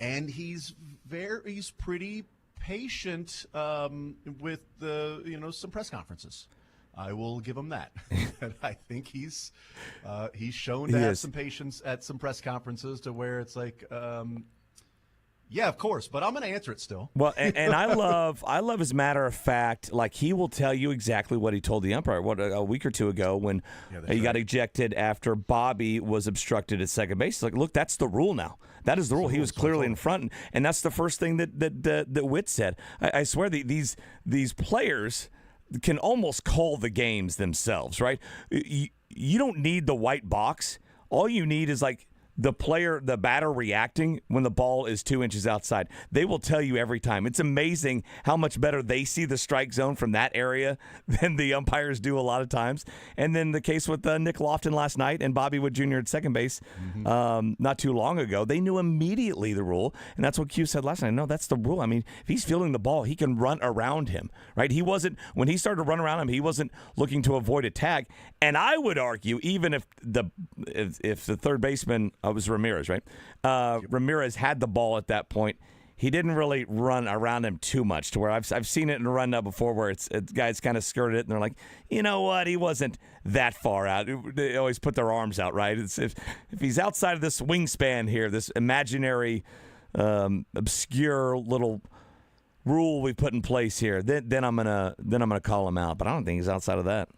and he's pretty patient with some press conferences. I will give him that. And I think he's shown to have some patience at some press conferences to where it's like. Yeah, of course, but I'm going to answer it still. Well, and I love as a matter of fact, like he will tell you exactly what he told the umpire a week or two ago when he got ejected after Bobby was obstructed at second base. He's like, look, that's the rule now. That is the rule. He was clearly in front, and that's the first thing that Witt said. I swear these players can almost call the games themselves, right? You don't need the white box. All you need is like the batter reacting when the ball is 2 inches outside. They will tell you every time. It's amazing how much better they see the strike zone from that area than the umpires do a lot of times. And then the case with Nick Lofton last night and Bobby Witt Jr. at second base not too long ago, they knew immediately the rule, and that's what Q said last night. No, that's the rule. I mean, if he's fielding the ball, he can run around him, right? When he started to run around him, he wasn't looking to avoid a tag. And I would argue, even if the third baseman was Ramirez, right? Ramirez had the ball at that point. He didn't really run around him too much to where I've seen it in a run up before where it's guys kind of skirted it and they're like, you know what? He wasn't that far out. They always put their arms out, right? If he's outside of this wingspan here, this imaginary, obscure little rule we put in place here, then I'm gonna call him out. But I don't think he's outside of that.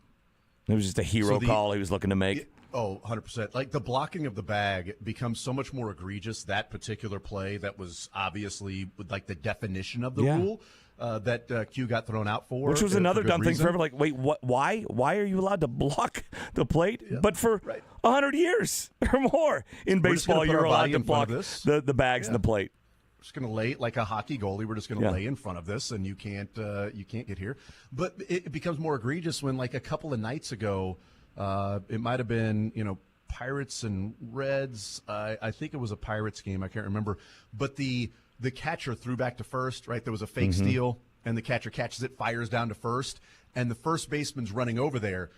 It was just a hero call he was looking to make. Oh, 100%. Like the blocking of the bag becomes so much more egregious. That particular play that was obviously like the definition of the rule that Q got thrown out for. Which was another dumb thing reason. for everyone. Like, wait, what? Why are you allowed to block the plate? Yeah. But for 100 years or more in baseball, you're allowed to block the bags and the plate. We're just going to lay like a hockey goalie. We're just going to lay in front of this, and you can't get here. But it becomes more egregious when, like a couple of nights ago, it might have been Pirates and Reds. I think it was a Pirates game. I can't remember. But the catcher threw back to first, right? There was a fake steal, and the catcher catches it, fires down to first, and the first baseman's running over there,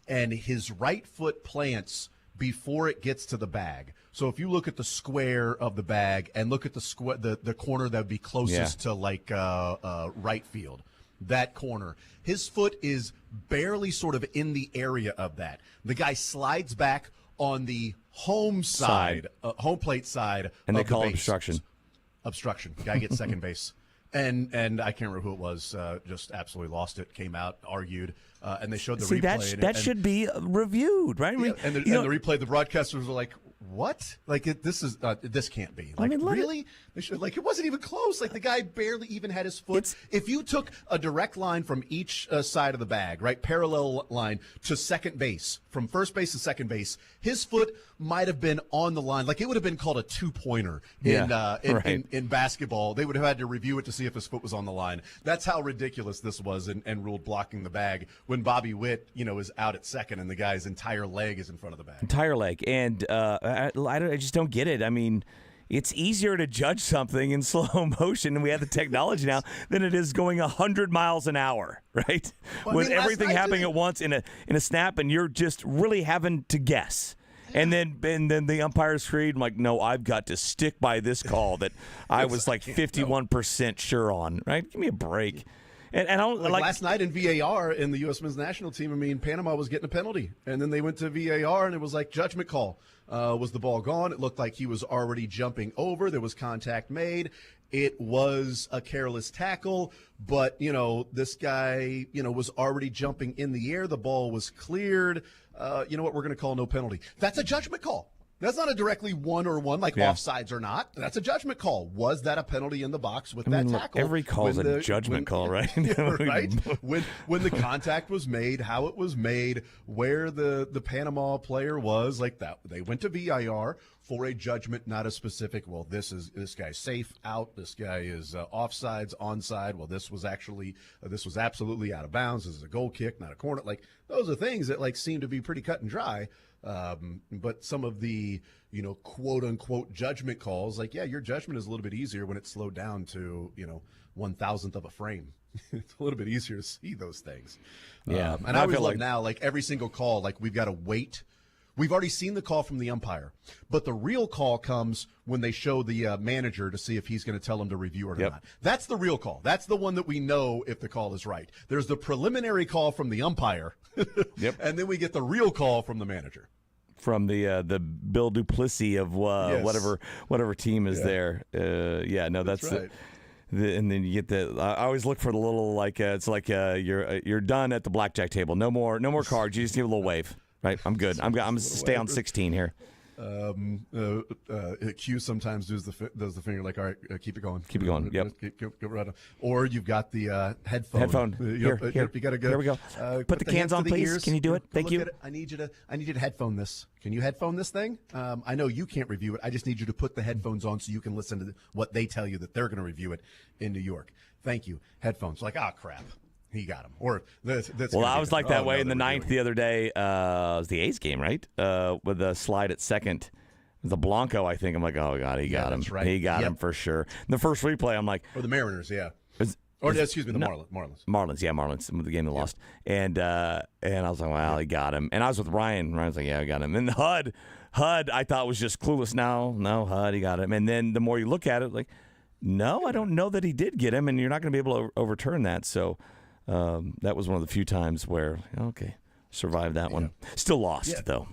and his right foot plants before it gets to the bag. So if you look at the square of the bag and look at the corner that would be closest to like right field, that corner, his foot is barely sort of in the area of that. The guy slides back on the home side, home plate side, and they of the call it base. obstruction. Guy gets second base. And I can't remember who it was. Just absolutely lost it. Came out, argued, and they showed the replay. That should be reviewed, right? Yeah, and the replay. The broadcasters were like, "What? Like this can't be. Like really? They should like it wasn't even close. Like the guy barely even had his foot. If you took a direct line from each side of the bag, right, parallel line to second base, from first base to second base, his foot might have been on the line. Like it would have been called a 2-pointer in basketball. They would have had to review it to see if his foot was on the line. That's how ridiculous this was and ruled blocking the bag when Bobby Witt, is out at second and the guy's entire leg is in front of the bag. Entire leg. And I just don't get it. I mean, it's easier to judge something in slow motion, and we have the technology now, than it is going 100 miles an hour, right? With everything happening at once in a snap, and you're just really having to guess. And then the umpire's screed. I'm like, no, I've got to stick by this call that I was like 51% sure on, right? Give me a break. And I don't like last night in VAR in the U.S. men's national team. I mean, Panama was getting a penalty, and then they went to VAR, and it was like judgment call. Was the ball gone? It looked like he was already jumping over. There was contact made. It was a careless tackle, but this guy was already jumping in the air. The ball was cleared. You know what? We're going to call no penalty. That's a judgment call. That's not a directly one-on-one, like offsides or not. That's a judgment call. Was that a penalty in the box with that tackle? Every call is a judgment call, right? Right? When the contact was made, how it was made, where the Panama player was, like that. They went to VAR for a judgment, not a specific, well, this guy's safe, out, this guy is offsides, onside, well, this was absolutely out of bounds, this is a goal kick, not a corner. Like, those are things that, like, seem to be pretty cut and dry. But some of the, quote unquote judgment calls, like, yeah, your judgment is a little bit easier when it's slowed down to, 1,000th of a frame. It's a little bit easier to see those things. Yeah. And I always love now, like every single call, like we've got to wait. We've already seen the call from the umpire, but the real call comes when they show the manager to see if he's going to tell him to review it or not. That's the real call. That's the one that we know if the call is right. There's the preliminary call from the umpire, and then we get the real call from the manager. From the Bill Duplessis of whatever team is there. That's right. And then you get the. I always look for the little it's like you're done at the blackjack table. No more cards. You just give a little wave. Right, I'm good. I'm stay on 16 here. Q sometimes does the finger like, all right, keep it going. Keep it going. Yep. Keep right on. Or you've got the headphone. Here. You gotta go. Here we go. Put the cans on, please. Ears. Can you do it? Thank you. I need you to headphone this. Can you headphone this thing? I know you can't review it. I just need you to put the headphones on so you can listen to what they tell you that they're going to review it in New York. Thank you. Headphones. Like, crap. He got him. Or that's well, I was like that way in the ninth the other day. It was the A's game, right? With the slide at second. The Blanco, I think. I'm like, oh, God, he got him. Right. He got him for sure. In the first replay, I'm like. Or the Mariners, yeah. Excuse me, the Marlins. Marlins, the game they lost. And I was like, wow, he got him. And I was with Ryan. Ryan's like, yeah, I got him. And HUD, I thought was just clueless. No, HUD, he got him. And then the more you look at it, like, no, I don't know that he did get him, and you're not going to be able to overturn that. So that was one of the few times where, okay, survived that one. Still lost, though.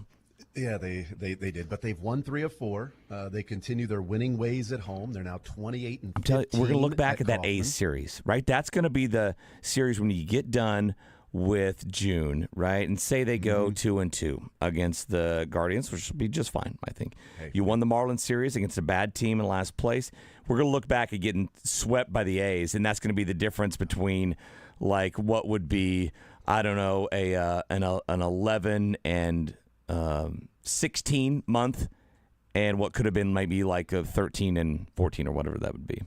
Yeah, they did, but they've won 3 of 4. They continue their winning ways at home. They're now 28 and 15. I'm telling you, we're going to look back at that Kauffman. A's series, right? That's going to be the series when you get done with June, right? And say they go 2-2 against the Guardians, which will be just fine, I think. Hey, you won the Marlins series against a bad team in last place. We're going to look back at getting swept by the A's, and that's going to be the difference between, like, what would be, I don't know, an 11 and 16 month, and what could have been maybe like a 13 and 14 or whatever that would be.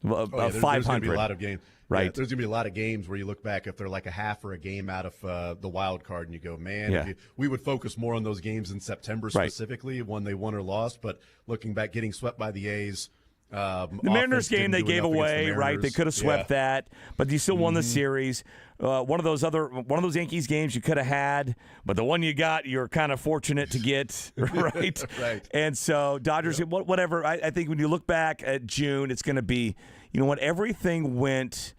Well, Oh, yeah, there's going to 500. be a lot of games. Right. Yeah, there's going to be a lot of games where you look back if they're like a half or a game out of the wild card, and you go, man, Yeah. we would focus more on those games in September Right. specifically when they won or lost. But looking back, getting swept by the A's. The Mariners game they gave away, right? They could have swept that, but you still won the series. One of those Yankees games you could have had, but the one you got, you're kind of fortunate to get, right? Right. And so Dodgers, whatever. I think when you look back at June, it's going to be, you know what? Everything went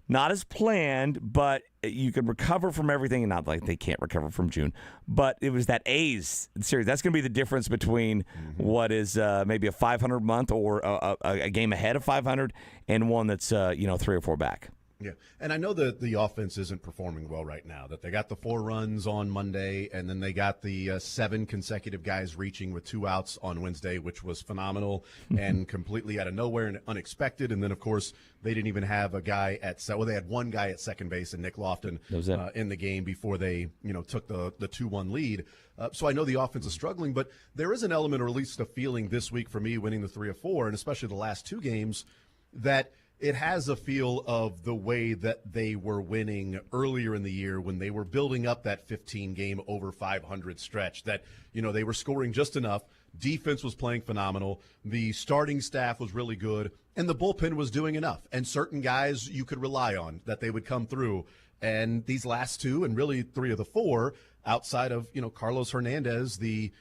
not as planned, but you can recover from everything. Not like they can't recover from June, but it was that A's series. That's going to be the difference between what is maybe a 500 month or a game ahead of 500 and one that's 3 or 4 back. Yeah, and I know that the offense isn't performing well right now, that they got the 4 runs on Monday, and then they got the 7 consecutive guys reaching with 2 outs on Wednesday, which was phenomenal and completely out of nowhere and unexpected. And then, of course, they didn't even have a guy they had one guy at second base, and Nick Lofton in the game before they took the 2-1 lead. So I know the offense is struggling, but there is an element, or at least a feeling this week for me winning the 3 of 4, and especially the last 2 games, that it has a feel of the way that they were winning earlier in the year when they were building up that 15-game over 500 stretch, that, they were scoring just enough. Defense was playing phenomenal. The starting staff was really good, and the bullpen was doing enough. And certain guys you could rely on that they would come through. And these last 2, and really 3 of the 4, outside of, Carlos Hernandez, the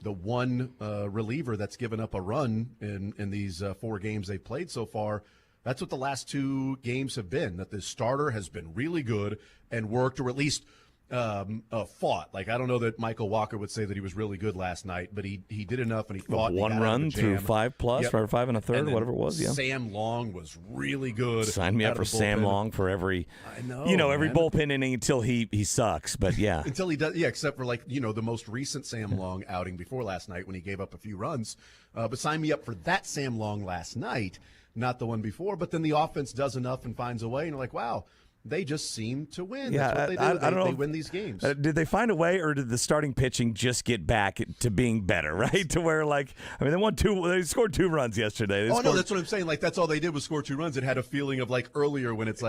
one reliever that's given up a run in these 4 games they've played so far. That's what the last 2 games have been, that the starter has been really good and worked, or at least fought. Like, I don't know that Michael Walker would say that he was really good last night, but he did enough, and he fought. 1 run through 5+, or 5 1/3, whatever it was. Yeah. Sam Long was really good. Sign me up for Sam Long for every, every bullpen inning until he sucks. But yeah, until he does, except for the most recent Sam Long outing before last night when he gave up a few runs. But sign me up for that Sam Long last night, not the one before. But then the offense does enough and finds a way, and you're like, wow. They just seem to win. Yeah, that's what they do. I don't know. They win these games. Did they find a way, or did the starting pitching just get back to being better, right? To where, they scored 2 runs yesterday. No, that's what I'm saying. That's all they did was score 2 runs. It had a feeling of earlier when it's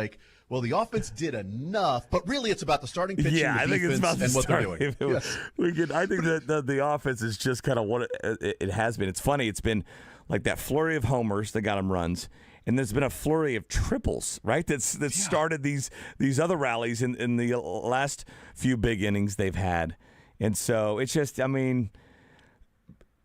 well, the offense did enough, but really it's about the starting pitching, I think it's about and what they're doing. I think that the offense is just kind of what it has been. It's funny. It's been like that flurry of homers that got them runs. And there's been a flurry of triples, right? That started these other rallies in the last few big innings they've had. And so it's just,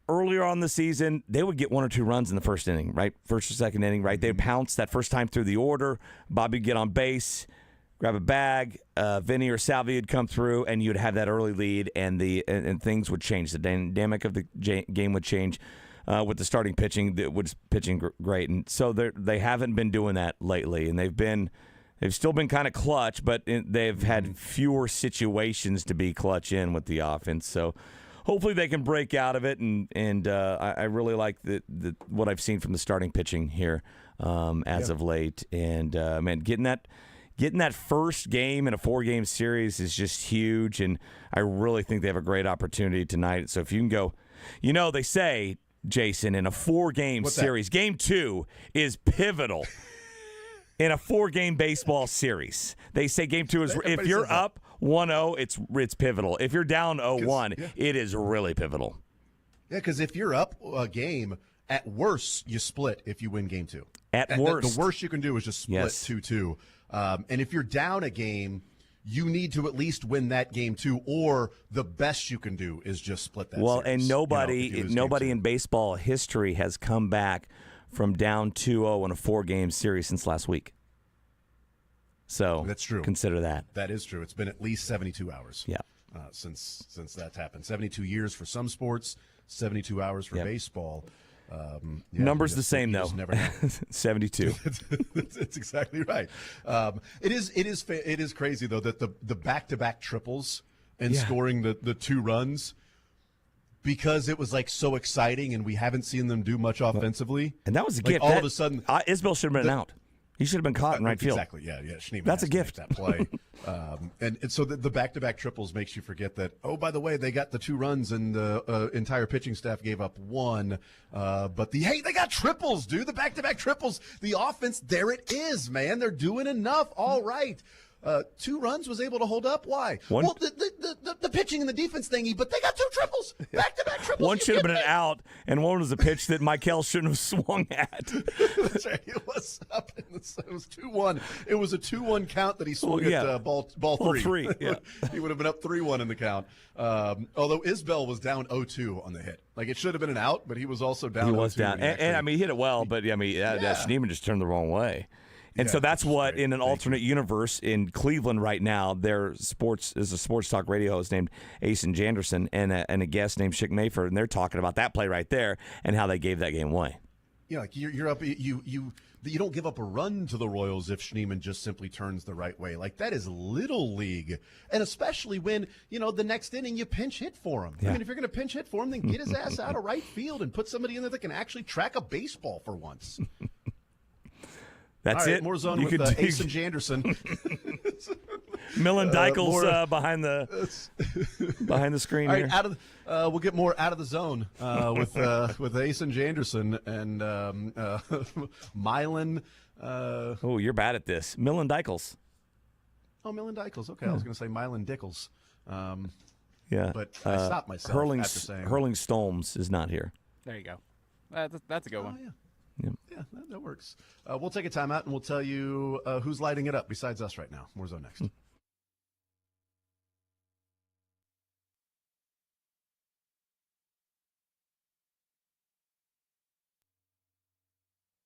earlier on the season, they would get 1 or 2 runs in the first inning, right? First or second inning, right? They'd pounce that first time through the order. Bobby would get on base, grab a bag. Vinny or Salvi would come through, and you'd have that early lead, and things would change. The dynamic of the game would change. With the starting pitching, that was pitching great, and so they haven't been doing that lately, and they've still been kind of clutch, but they've had fewer situations to be clutch in with the offense. So hopefully they can break out of it, and I really like what I've seen from the starting pitching here as of late, and man, getting that first game in a 4-game series is just huge, and I really think they have a great opportunity tonight. So if you can go, they say, Jason, in a 4-game series, Game 2 is pivotal in a 4-game baseball series. They say Game 2 is, if you're up 1-0, it's pivotal. If you're down 0-1, it is really pivotal. Yeah, because if you're up a game, at worst, you split if you win Game 2. At worst. The worst you can do is just split 2-2. And if you're down a game, you need to at least win that game 2, or the best you can do is just split that series. And nobody in baseball history has come back from down 2-0 in a 4-game series since last week. So that's true. Consider that. That is true. It's been at least 72 hours. Yeah. Since that's happened. 72 years for some sports, 72 hours for baseball. Number's the same though. Never know. 72. That's exactly right. It is crazy though that the back-to-back triples and scoring the 2 runs, because it was so exciting and we haven't seen them do much offensively. And that was a gift. All of a sudden, Isbell should have been out. He should have been caught in right field. Exactly. Yeah. Schneemann That's has a to make gift. That play, and so the back-to-back triples makes you forget that. Oh, by the way, they got the 2 runs, and the entire pitching staff gave up 1. But they got triples, dude. The back-to-back triples. The offense, there it is, man. They're doing enough. All right. 2 runs was able to hold up. Why? One- Well, the pitching and the defense thingy, but they got 2 triples, back-to-back triples. One You should have been kidding an me? out, and one was a pitch that Michael shouldn't have swung at. That's right. It was up. It was 2-1. It was a 2-1 count that he swung Well, yeah. at ball Ball 3. three, yeah. He would have been up 3-1 in the count. Although Isbell was down 0-2 on the hit. Like, it should have been an out, but he was also down. He was 0-2 down, when and I mean, he hit it well, but I mean, that Schneemann just turned the wrong way. And so Yeah, that's what, right. in an alternate universe in Cleveland right now, their sports is a sports talk radio host named Asen Janderson and a guest named Schick Mayford, and they're talking about that play right there and how they gave that game away. Yeah, like you're up. You don't give up a run to the Royals if Schneemann just simply turns the right way. Like, that is little league, and especially when the next inning you pinch hit for him. Yeah. I mean, if you're going to pinch hit for him, then get his ass out of right field and put somebody in there that can actually track a baseball for once. That's All right, it. more zone You with could do- Asen Janderson. Millen Dykels more- behind the screen All here. right, we'll get more out of the zone with Asen Janderson and Mylan. Oh, you're bad at this. Millen Dykels. Mylan Dykels. Okay, I was going to say Mylan Dickles. Yeah. But I stopped myself after saying Hurling Stolms is not here. There you go. That's a good one. Oh, yeah. Yeah, that works. We'll take a timeout and we'll tell you who's lighting it up besides us right now. More zone next.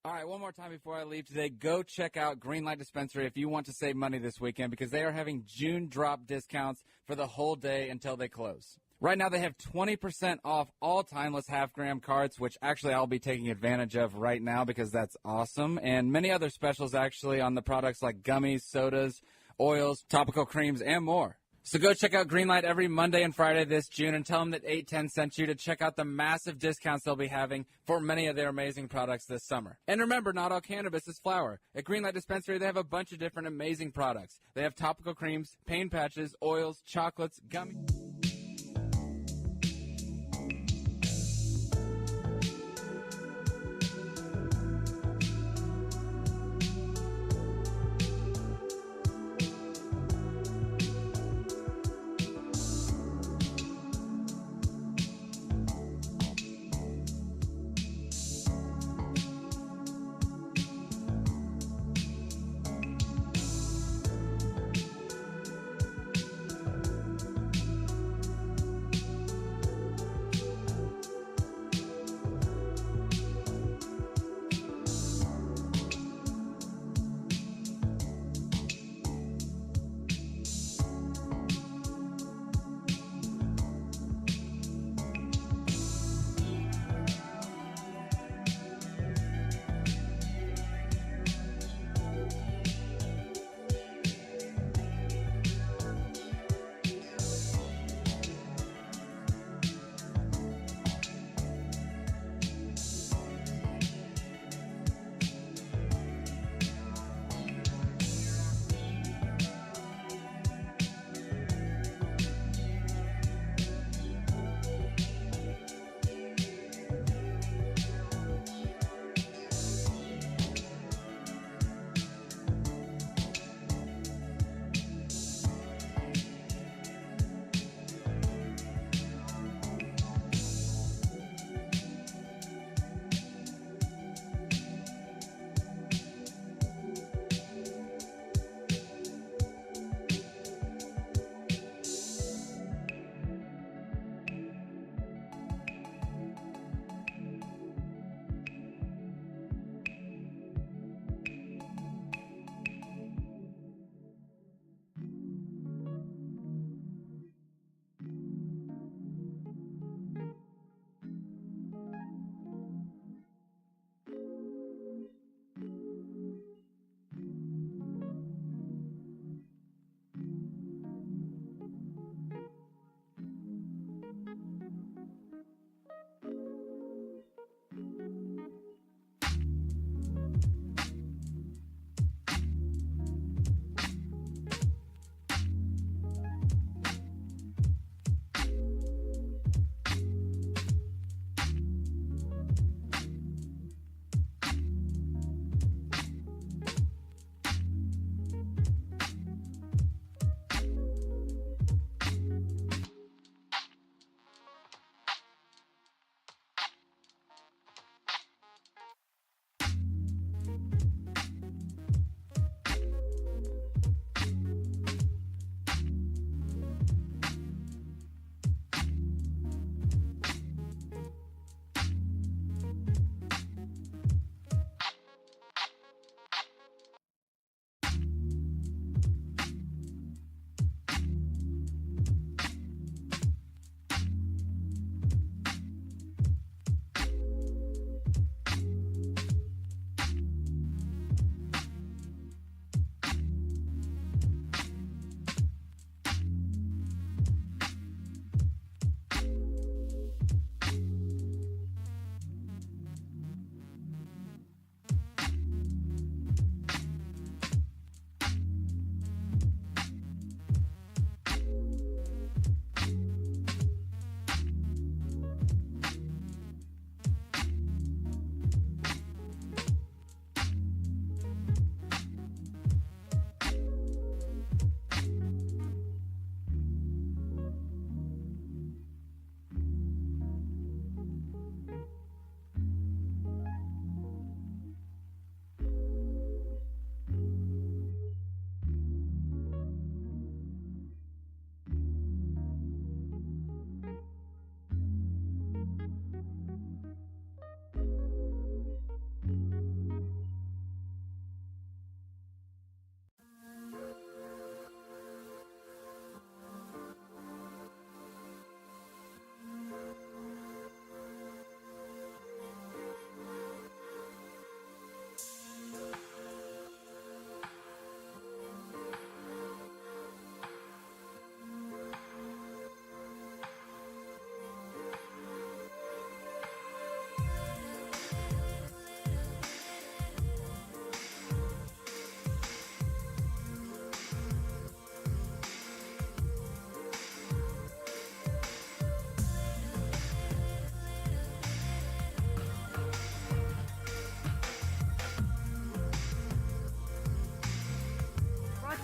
All right, one more time before I leave today, go check out Greenlight Dispensary if you want to save money this weekend because they are having June drop discounts for the whole day until they close. Right now they have 20% off all timeless half-gram carts, which actually I'll be taking advantage of right now because that's awesome, and many other specials actually on the products like gummies, sodas, oils, topical creams, and more. So go check out Greenlight every Monday and Friday this June and tell them that 810 sent you to check out the massive discounts they'll be having for many of their amazing products this summer. And remember, not all cannabis is flower. At Greenlight Dispensary, they have a bunch of different amazing products. They have topical creams, pain patches, oils, chocolates, gummies.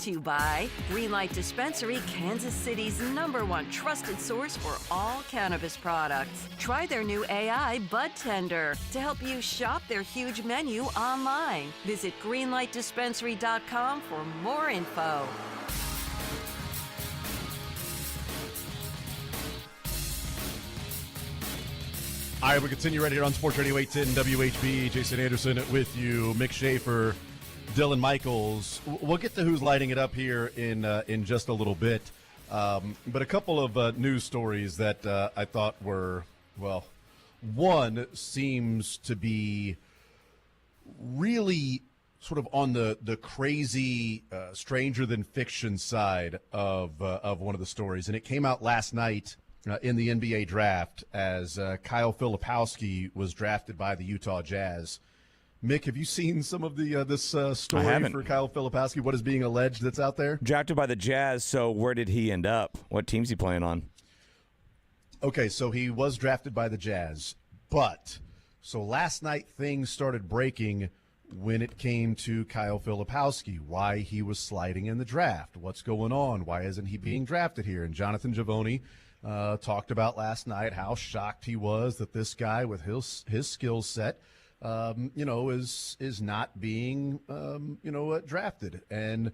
to you by Greenlight Dispensary, Kansas City's #1 trusted source for all cannabis products. Try their new AI Bud Tender to help you shop their huge menu online. Visit greenlightdispensary.com for more info. All right, we continue right here on Sports Radio 810 WHB. Jason Anderson with you, Mick Schaefer, Dylan Michaels. We'll get to who's lighting it up here in just a little bit. But a couple of news stories that I thought were, well, one seems to be really sort of on the crazy, stranger than fiction side of one of the stories, and it came out last night in the NBA draft as Kyle Filipowski was drafted by the Utah Jazz. Mick, have you seen some of this story for Kyle Filipowski? What is being alleged that's out there? Drafted by the Jazz, so where did he end up? What team's he playing on? Okay, so he was drafted by the Jazz, but so last night things started breaking when it came to Kyle Filipowski, why he was sliding in the draft, what's going on, why isn't he being drafted here? And Jonathan Givony talked about last night how shocked he was that this guy with his skill set, is not being, drafted. And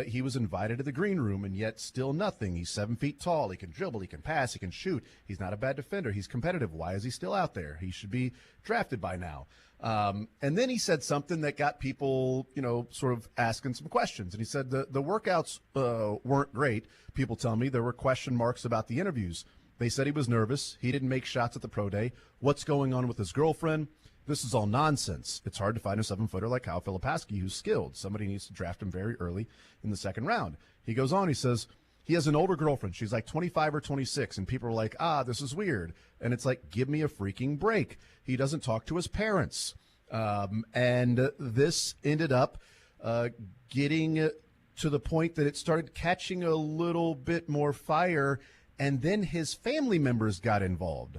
he was invited to the green room, and yet still nothing. He's 7 feet tall. He can dribble. He can pass. He can shoot. He's not a bad defender. He's competitive. Why is he still out there? He should be drafted by now. And then he said something that got people, sort of asking some questions. And he said the workouts weren't great. People tell me there were question marks about the interviews. They said he was nervous. He didn't make shots at the pro day. What's going on with his girlfriend? This is all nonsense. It's hard to find a 7-footer like Kyle Filipowski who's skilled. Somebody needs to draft him very early in the second round. He goes on, he says, he has an older girlfriend. She's like 25 or 26, and people are like, this is weird. And it's like, give me a freaking break. He doesn't talk to his parents. And this ended up getting to the point that it started catching a little bit more fire, and then his family members got involved.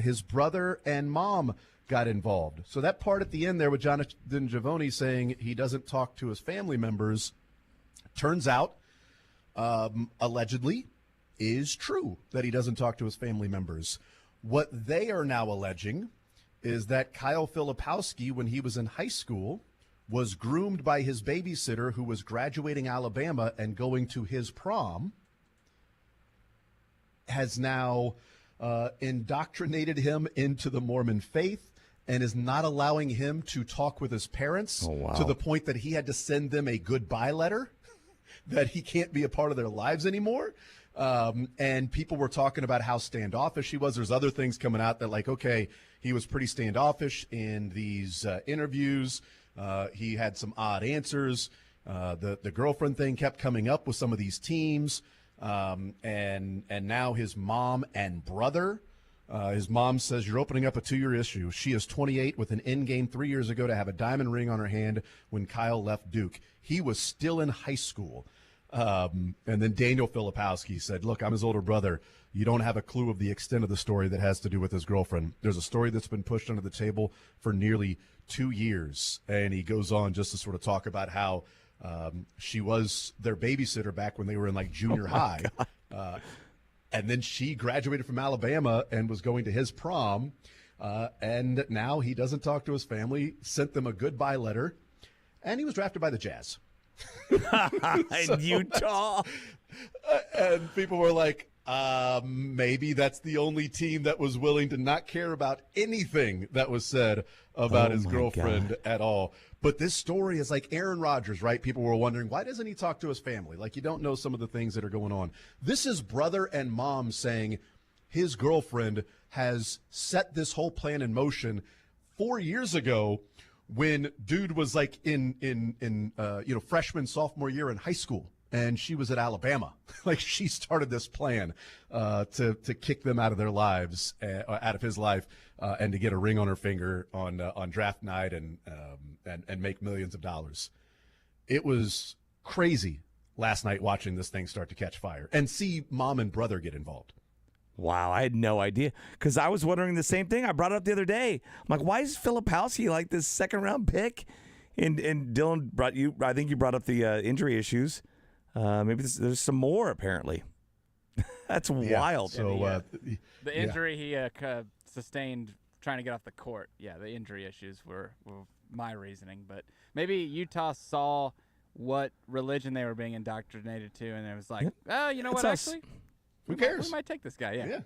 His brother and mom got involved. So that part at the end there with Jonathan Givony saying he doesn't talk to his family members turns out allegedly is true, that he doesn't talk to his family members. What they are now alleging is that Kyle Filipowski, when he was in high school, was groomed by his babysitter who was graduating Alabama and going to his prom, has now indoctrinated him into the Mormon faith and is not allowing him to talk with his parents to the point that he had to send them a goodbye letter, that he can't be a part of their lives anymore. And people were talking about how standoffish he was. There's other things coming out that, like, okay, he was pretty standoffish in these interviews. He had some odd answers. The girlfriend thing kept coming up with some of these teams. And now his mom and brother, his mom says, you're opening up a 2-year issue. She is 28 with an end game 3 years ago to have a diamond ring on her hand when Kyle left Duke. He was still in high school. And then Daniel Filipowski said, look, I'm his older brother. You don't have a clue of the extent of the story that has to do with his girlfriend. There's a story that's been pushed under the table for nearly 2 years. And he goes on just to sort of talk about how she was their babysitter back when they were in like junior high. And then she graduated from Alabama and was going to his prom. And now he doesn't talk to his family, sent them a goodbye letter, and he was drafted by the Jazz. In Utah. And people were like, maybe that's the only team that was willing to not care about anything that was said about his girlfriend at all. But this story is like Aaron Rodgers, right? People were wondering, why doesn't he talk to his family? Like, you don't know some of the things that are going on. This is brother and mom saying his girlfriend has set this whole plan in motion 4 years ago when dude was like in freshman, sophomore year in high school. And she was at Alabama. Like, she started this plan to kick them out of their lives, out of his life, and to get a ring on her finger on draft night and make millions of dollars. It was crazy last night watching this thing start to catch fire and see mom and brother get involved. Wow, I had no idea, because I was wondering the same thing. I brought it up the other day. I'm like, why is Filipowski like this second-round pick And Dylan I think you brought up the injury issues. Maybe there's some more apparently. That's wild. So the injury he sustained trying to get off the court. Yeah, the injury issues were my reasoning. But maybe Utah saw what religion they were being indoctrinated to, and it was like, you know what, actually? Who cares? We might take this guy, yeah.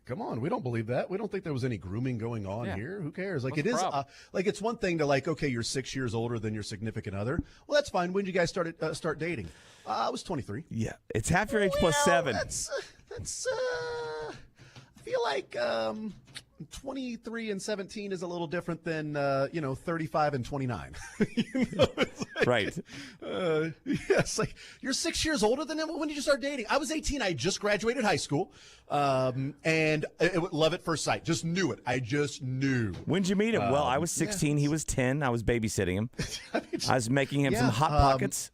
Come on, we don't believe that. We don't think there was any grooming going on here. Who cares? Like, What's it the is problem? like, it's one thing to like, okay, you're 6 years older than your significant other. Well, that's fine. When did you guys start dating? I was 23. Yeah, it's half your age plus 7. That's I feel like 23 and 17 is a little different than 35 and 29. Right. Yes, like you're 6 years older than him. When did you start dating? I was 18. I just graduated high school, and love at first sight. Just knew it. I just knew. When'd you meet him? Well, I was 16. He was 10. I was babysitting him. I was making him some Hot Pockets.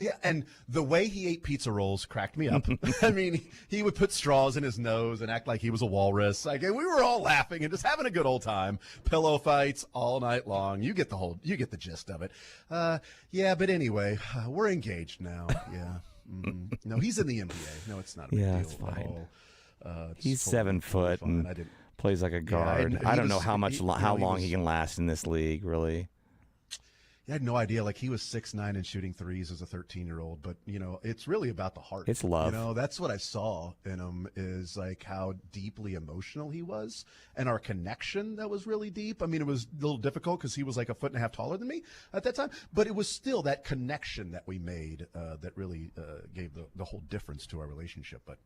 Yeah, and the way he ate pizza rolls cracked me up. I mean, he would put straws in his nose and act like he was a walrus. Like, we were all laughing and just having a good old time. Pillow fights all night long. You get the gist of it. Yeah, but anyway, we're engaged now. Yeah. No, he's in the NBA. No, it's not a big deal it's fine. at all. He's 7 foot and plays like a guard. I don't know how long he can last in this league, really. I had no idea. Like, he was 6'9" and shooting threes as a 13-year-old. But, it's really about the heart. It's love. That's what I saw in him, is like how deeply emotional he was, and our connection that was really deep. I mean, it was a little difficult because he was like a foot and a half taller than me at that time. But it was still that connection that we made that really gave the whole difference to our relationship. But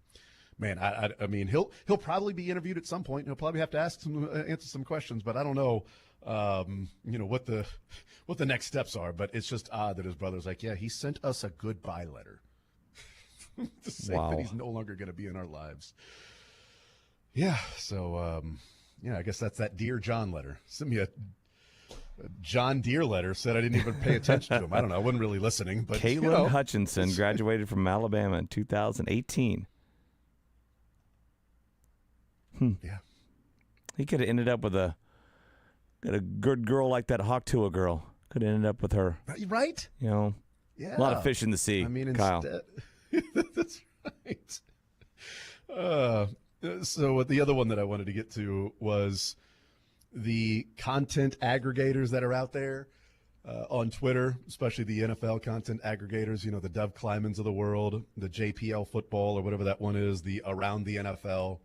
man, I mean, he'll probably be interviewed at some point. He'll probably have to answer some questions. But I don't know. What the next steps are, but it's just odd that his brother's like, yeah, he sent us a goodbye letter to say that he's no longer going to be in our lives. Yeah, so I guess that's that Dear John letter. Sent me a John Deere letter, said I didn't even pay attention to him. I don't know, I wasn't really listening, but Caitlin Hutchinson graduated from Alabama in 2018. Yeah, he could have ended up with a good girl like that Hawk Tuah girl. Could have ended up with her. Right? Yeah. A lot of fish in the sea, I mean, Kyle. That's right. So the other one that I wanted to get to was the content aggregators that are out there on Twitter, especially the NFL content aggregators, the Dov Klymans of the world, the JPL football or whatever that one is, the Around the NFL.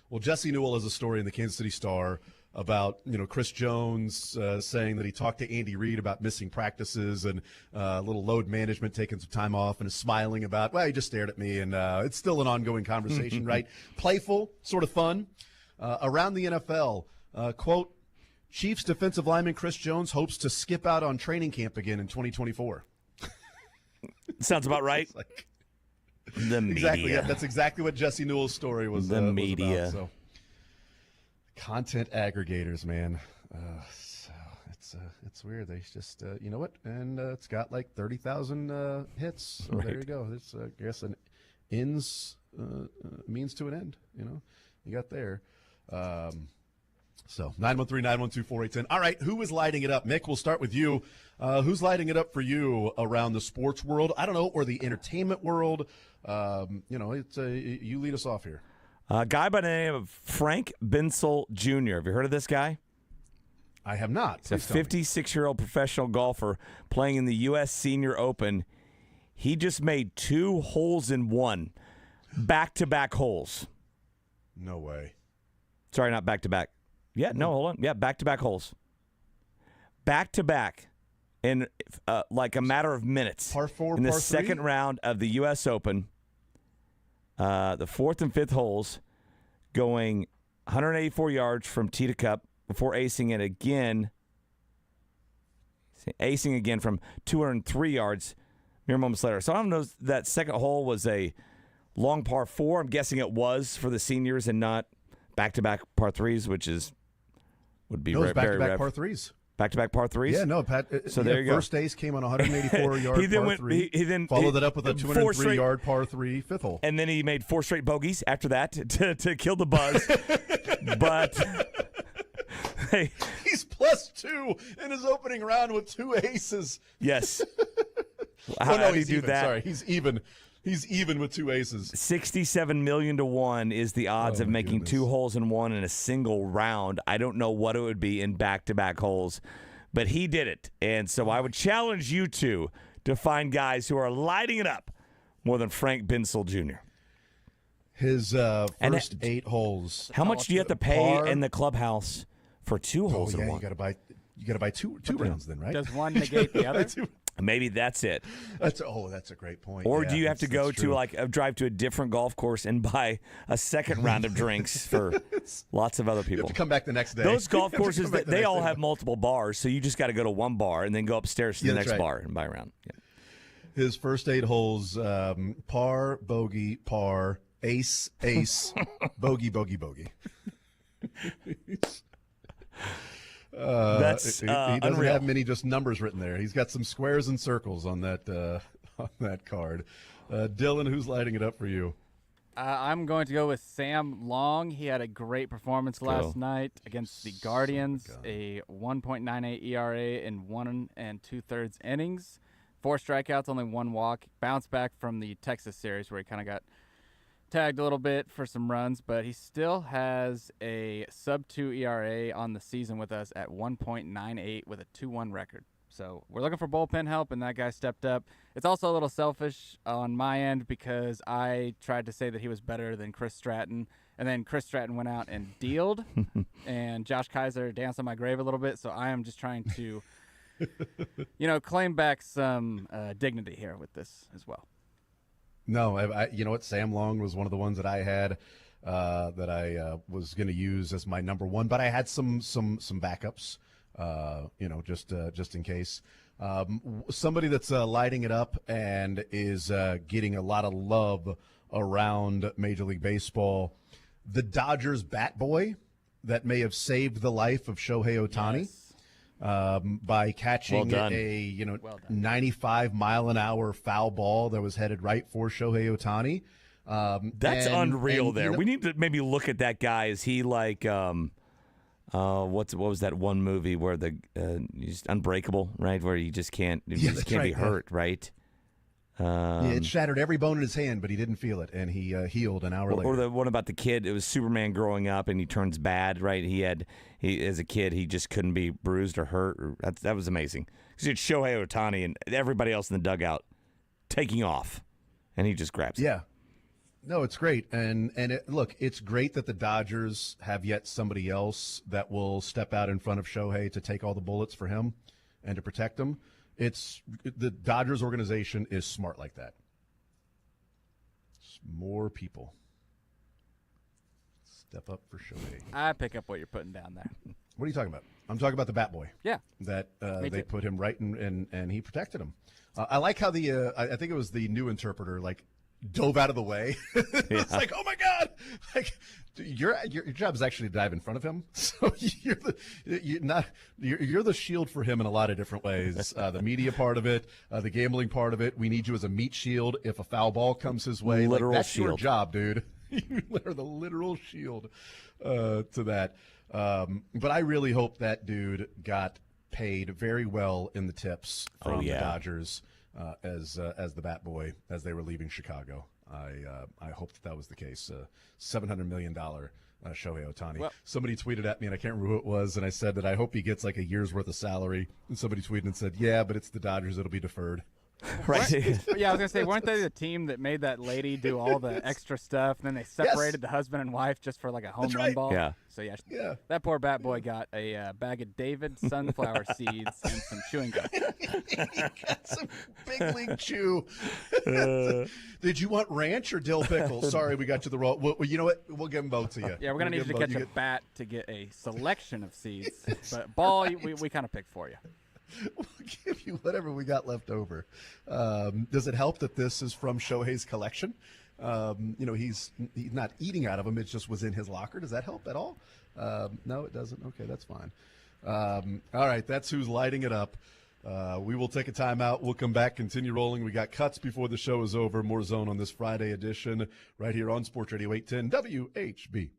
Well, Jesse Newell has a story in the Kansas City Star about Chris Jones saying that he talked to Andy Reid about missing practices and a little load management, taking some time off, and is smiling about, well, he just stared at me, and it's still an ongoing conversation, right? Playful, sort of fun. Around the NFL, quote, Chiefs defensive lineman Chris Jones hopes to skip out on training camp again in 2024. Sounds about right. The media. Exactly. Yeah, that's exactly what Jesse Newell's story was. The media. Was about, so. Content aggregators, man. So it's weird. They just you know what? And it's got like 30,000 hits. So there you go. It's I guess an ends means to an end. You got there. So 913-912-4810. All right, who is lighting it up? Mick, we'll start with you. Who's lighting it up for you around the sports world? I don't know, or the entertainment world. It's you lead us off here. A guy by the name of Frank Bensel Jr. Have you heard of this guy? I have not. He's a 56-year-old professional golfer playing in the U.S. Senior Open. He just made 2 holes in 1, back-to-back holes. No way. Sorry, not back-to-back. Yeah, no, hold on. Yeah, back-to-back holes. Back-to-back in like a matter of minutes. Par 4, in the par 3? second round of the U.S. Open. The 4th and 5th holes going 184 yards from tee to cup before acing again from 203 yards mere moments later. So I don't know if that second hole was a long par 4. I'm guessing it was for the seniors and not back-to-back par 3s, which would be very back-to-back rare. par 3s. Back-to-back par 3s? Yeah, no, Pat. So there you go. First ace came on a 184-yard par 3. He then followed it up with a 203-yard par 3 5th hole. And then he made 4 straight bogeys after that to kill the buzz. But Hey, He's +2 in his opening round with 2 aces. yes. Oh, How no, do you he's do even. that? Sorry, he's even. He's even with 2 aces. 67 million to 1 is the odds Oh, of my making goodness. 2 holes in one in a single round. I don't know what it would be in back-to-back holes, but he did it. And so I would challenge you two to find guys who are lighting it up more than Frank Binsel Jr. His And first 8 holes. How much do you have to pay Par. in the clubhouse for 2 Oh holes yeah, in you one? got to buy two rounds then, right? Does one negate the other? Maybe that's it. That's a great point. Or Yeah, do you have to that's go to true. like drive to a different golf course and buy a second round of drinks for lots of other You people? have to come back the next day. Those golf You have to courses, come back the they next all day. have multiple bars, so you just got to go to one bar and then go upstairs to the Yeah, next that's right. bar and buy a round. Yeah. His first 8 holes: par, bogey, par, ace, ace, bogey, bogey, bogey. That's he doesn't unreal. have many just numbers written there. He's got some squares and circles on that card. Dylan, who's lighting it up for you? I'm going to go with Sam Long. He had a great performance last Go. night against the Guardians, a 1.98 ERA in 1 2/3 innings, 4 strikeouts, only 1 walk. Bounced back from the Texas series where he kind of got tagged a little bit for some runs, but he still has a sub-2 ERA on the season with us at 1.98 with a 2-1 record. So we're looking for bullpen help, and that guy stepped up. It's also a little selfish on my end because I tried to say that he was better than Chris Stratton, and then Chris Stratton went out and dealed, and Josh Kaiser danced on my grave a little bit. So I am just trying to, claim back some dignity here with this as well. No, you know what? Sam Long was one of the ones that I had that I was going to use as my number one, but I had some backups. Just in case. Somebody that's lighting it up and is getting a lot of love around Major League Baseball. The Dodgers bat boy that may have saved the life of Shohei Ohtani. Yes. By catching Well done. a Well done. 95 mile an hour foul ball that was headed right for Shohei Ohtani. That's unreal. and, There, we need to maybe look at that guy. Is he like what was that one movie where he's Unbreakable, right? Where you just can't be right, hurt, right? it shattered every bone in his hand, but he didn't feel it, and he healed an hour later. Or the one about the kid. It was Superman growing up and he turns bad, right? He as a kid he just couldn't be bruised or hurt. That was amazing because you had Shohei Ohtani and everybody else in the dugout taking off, and he just grabs it. Yeah. No, it's great. And look, it's great that the Dodgers have yet somebody else that will step out in front of Shohei to take all the bullets for him and to protect him. The Dodgers organization is smart like that. It's more people. Step up for Shohei. I pick up what you're putting down there. What are you talking about? I'm talking about the Bat Boy. Yeah. That Me they too. put him right in, and he protected him. I like how I think it was the new interpreter dove out of the way. It's like, oh my God! Like your job is actually to dive in front of him. So you're the shield for him in a lot of different ways. The media part of it, the gambling part of it. We need you as a meat shield if a foul ball comes his way. Literal that's your shield. job, dude. You are the literal shield to that. But I really hope that dude got paid very well in the tips from the Dodgers as the Bat Boy as they were leaving Chicago. I hope that was the case. $700 million Shohei Ohtani. Well- Somebody tweeted at me, and I can't remember who it was, and I said that I hope he gets like a year's worth of salary. And somebody tweeted and said, yeah, but it's the Dodgers. It'll be deferred. Right. Yeah, I was gonna say, weren't they the team that made that lady do all the extra stuff, and then they separated the husband and wife just for like a home That's run right. ball? Yeah. So yeah, Yeah. that poor Bat Boy got a bag of David sunflower seeds and some chewing gum. Some big league chew. Did you want ranch or dill pickle? Sorry, we got you the wrong. Well, you know what? We'll give them both to you. Yeah, we're gonna need you to catch a bat to get a selection of seeds, but ball we kind of picked for you. We'll give you whatever we got left over. Does it help that this is from Shohei's collection? He's not eating out of them. It just was in his locker. Does that help at all? No, it doesn't. Okay, that's fine. All right, that's who's lighting it up. We will take a timeout. We'll come back, continue rolling. We got cuts before the show is over. More Zone on this Friday edition right here on Sports Radio 810 WHB.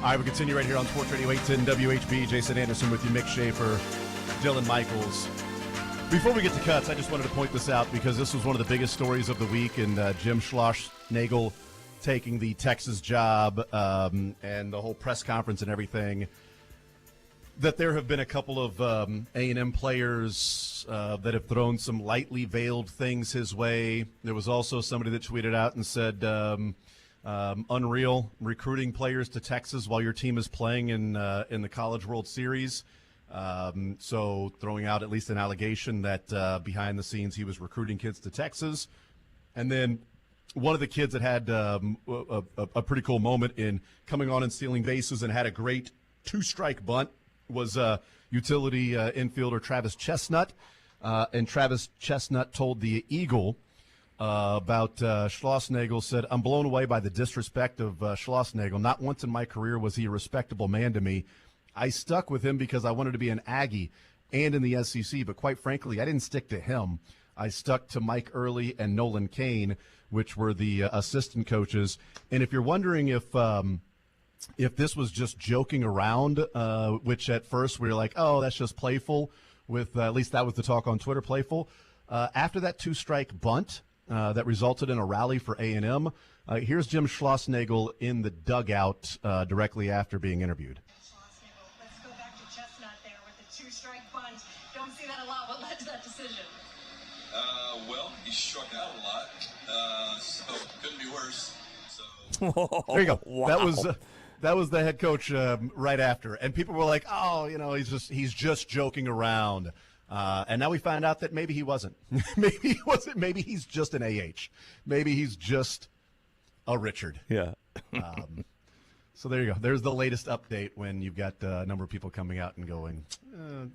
All right, we continue right here on Sports Radio 810 WHB. Jason Anderson with you, Mick Schaefer, Dylan Michaels. Before we get to cuts, I just wanted to point this out because this was one of the biggest stories of the week, and Jim Schlossnagle taking the Texas job and the whole press conference and everything, that there have been a couple of A&M players that have thrown some lightly veiled things his way. There was also somebody that tweeted out and said, unreal, recruiting players to Texas while your team is playing in the College World Series. So throwing out at least an allegation that behind the scenes he was recruiting kids to Texas. And then one of the kids that had a pretty cool moment in coming on and stealing bases and had a great two-strike bunt was utility infielder Travis Chestnut. And Travis Chestnut told the Eagle about Schlossnagle, said, "I'm blown away by the disrespect of Schlossnagle. Not once in my career was he a respectable man to me. I stuck with him because I wanted to be an Aggie and in the SEC, but quite frankly, I didn't stick to him. I stuck to Mike Early and Nolan Kane, which were the assistant coaches." And if you're wondering if this was just joking around, which at first we were like, oh, that's just playful, with at least that was the talk on Twitter, playful. After that two-strike bunt that resulted in a rally for A&M, here's Jim Schlossnagle in the dugout directly after being interviewed. Let's go back to Chestnut there with the two-strike bunt. Don't see that a lot. What led to that decision? Well, he struck out a lot, so couldn't be worse. So there you go. Wow. That was the head coach right after, and people were like, "Oh, he's just joking around." And now we find out that maybe he wasn't. Maybe he wasn't. Maybe he's just an AH. Maybe he's just a Richard. Yeah. So there you go. There's the latest update when you've got a number of people coming out and going,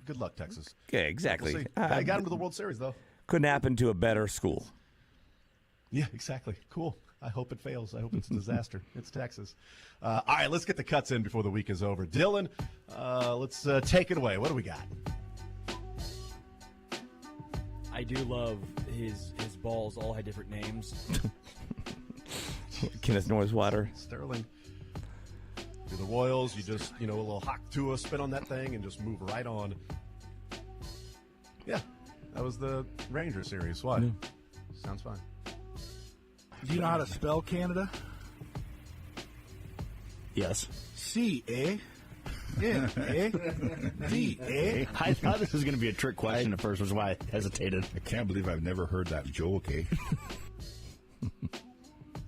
"Good luck, Texas." Yeah, exactly. We'll see. I got him to the World Series though. Couldn't happen to a better school. Yeah, exactly. Cool. I hope it fails. I hope it's a disaster. It's Texas. All right, let's get the cuts in before the week is over. Dylan, let's take it away. What do we got? I do love his balls all had different names. Kenneth Northwater. Sterling. Do the Royals. You just, a little hawk to a spin on that thing and just move right on. Yeah, that was the Ranger series. What? Sounds fine. Do you know how to spell Canada? Yes. C-A-N-A-D-A. I thought this was going to be a trick question at first, which is why I hesitated. I can't believe I've never heard that joke, eh?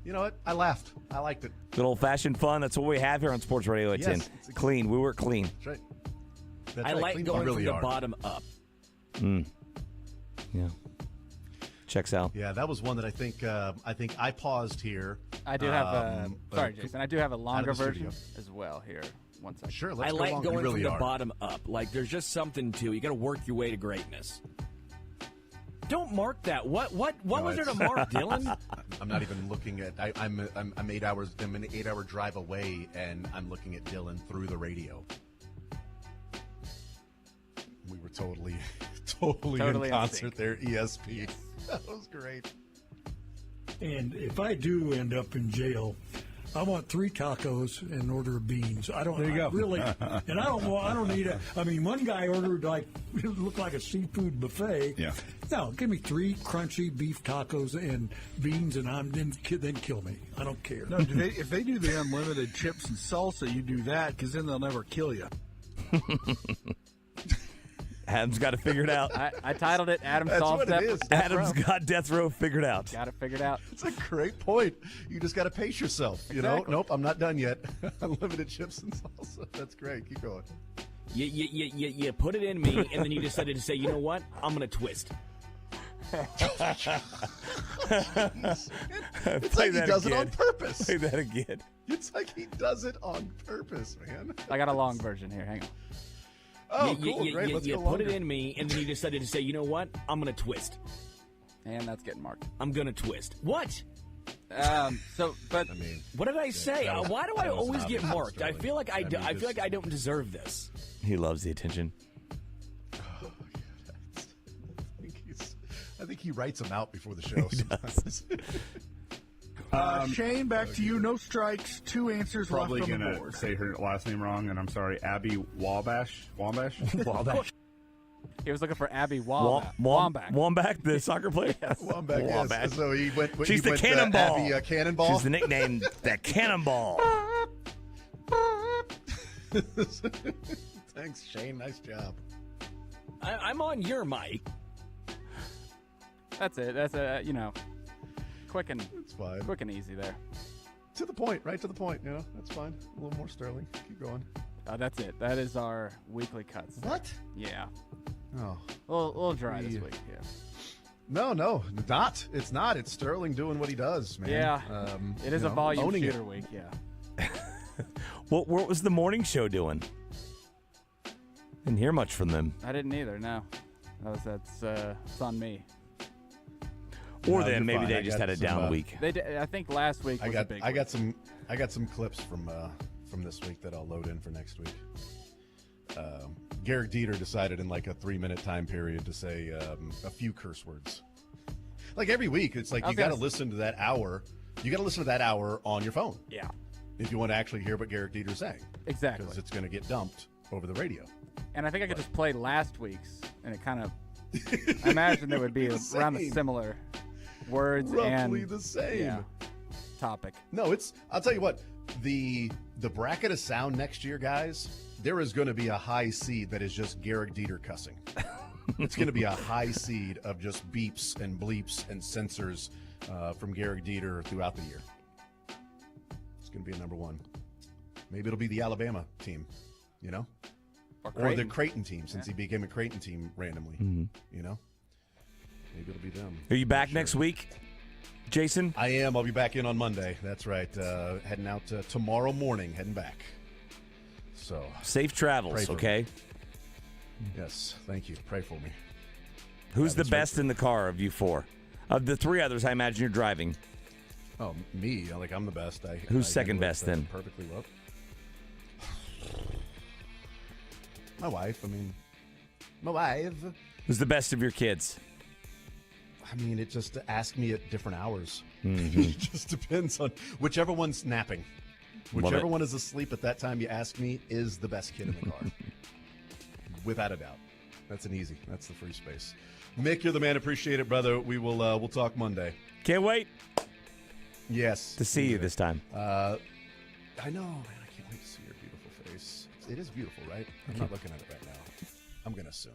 You know what? I laughed. I liked it. Good old-fashioned fun. That's what we have here on Sports Radio 810. Yes, Clean. We work clean. That's right. That's I right. like Clean going really from the are. bottom up. Yeah. Checks out. Yeah, that was one that I think I paused here. I do have sorry, Jason. I do have a longer the version studio. as well here. 1 second. Sure, let's I go like longer. going You really from the are. bottom up. Like, there's just something to it. You got to work your way to greatness. Don't mark that. What was there to mark, Dylan? I'm not even looking at. I'm 8 hours. I'm an 8-hour drive away, and I'm looking at Dylan through the radio. We were totally in concert sync. there. ESP. That was great. And if I do end up in jail, I want 3 tacos and an order of beans. I don't. There you go. Really, and I don't need a. I mean, one guy ordered it looked like a seafood buffet. Yeah. No, give me 3 crunchy beef tacos and beans, and then kill me. I don't care. No, if they do the unlimited chips and salsa, you do that because then they'll never kill you. Adam's got it figured out. I titled it Adam That's Solves what it is. Death Adam's Row. got Death Row figured out. Got it figured out. It's a great point. You just got to pace yourself. You know. Exactly. Nope, I'm not done yet. Unlimited chips and salsa. That's great. Keep going. You put it in me, and then you decided to say, you know what? I'm going to twist. It's like he does it on purpose. Play that again. It's like he does it on purpose, man. I got a long version here. Hang on. Oh, cool. Great. Let's You go put longer. it in me, and then you decided to say, you know what? I'm going to twist. And that's getting marked. I'm going to twist. What? But What did I say? Why do I that was always not get enough, marked? I Sterling. feel like I mean, feel like I don't deserve this. He loves the attention. I think he writes them out before the show sometimes. Shane, back to you. No strikes. 2 answers Probably left on the gonna board. say her last name wrong, and I'm sorry. Abby Wabash. Wabash. Wabash. He was looking for Abby Wambach. Wambach, the soccer player. Wambach, yes. Wambach. So he went. She's he the went, Cannonball. Abby, Cannonball. She's the nickname, the Cannonball. Thanks, Shane. Nice job. I'm on your mic. That's it. That's quick and It's fine. quick and easy there. To the point, right to the point. That's fine. A little more Sterling. Keep going. That's it. That is our weekly cuts. What? Yeah. Oh. A little dry this week. Yeah. No, not. It's not. It's Sterling doing what he does, man. Yeah. It is a volume owning shooter it. week. Yeah. What was the morning show doing? Didn't hear much from them. I didn't either. No. It's on me. Or No, then you're maybe fine. they I just got had a some, down week. They did, I think last week was a big I got week. some clips from this week that I'll load in for next week. Garrick Dieter decided in like a 3-minute time period to say a few curse words. Like every week, it's like you got to listen to that hour. You got to listen to that hour on your phone. Yeah. If you want to actually hear what Garrick Dieter's saying. Exactly. Because it's going to get dumped over the radio. And I think I could just play last week's, and it kind of. I imagine there would be around the similar words Roughly and the same. yeah, topic. No, I'll tell you what, the bracket of sound next year, guys, there is going to be a high seed that is just Garrick Dieter cussing. It's going to be a high seed of just beeps and bleeps and censors from Garrick Dieter throughout the year. It's going to be a number one. Maybe it'll be the Alabama team, or the Creighton team, since he became a Creighton team randomly. Mhm. Maybe it'll be them. Are you back next week, Jason? I am. I'll be back in on Monday. That's right. Heading out tomorrow morning, heading back. So Safe travels, okay? Yes, thank you. Pray for me. Who's the best in the car of you 4? Of the 3 others, I imagine you're driving. Oh, me. Like, I'm the best. Who's I second handle it, best then? Perfectly well. My wife. My wife. Who's the best of your kids? It just ask me at different hours. Mhm. It just depends on whichever one's napping. Love Whichever it. one is asleep at that time you ask me is the best kid in the car. Without a doubt. That's an easy. That's the free space. Mick, you're the man. Appreciate it, brother. We'll talk Monday. Can't wait. Yes. To see you this time. I know, man. I can't wait to see your beautiful face. It is beautiful, right? I'm not looking at it right now. I'm going to assume.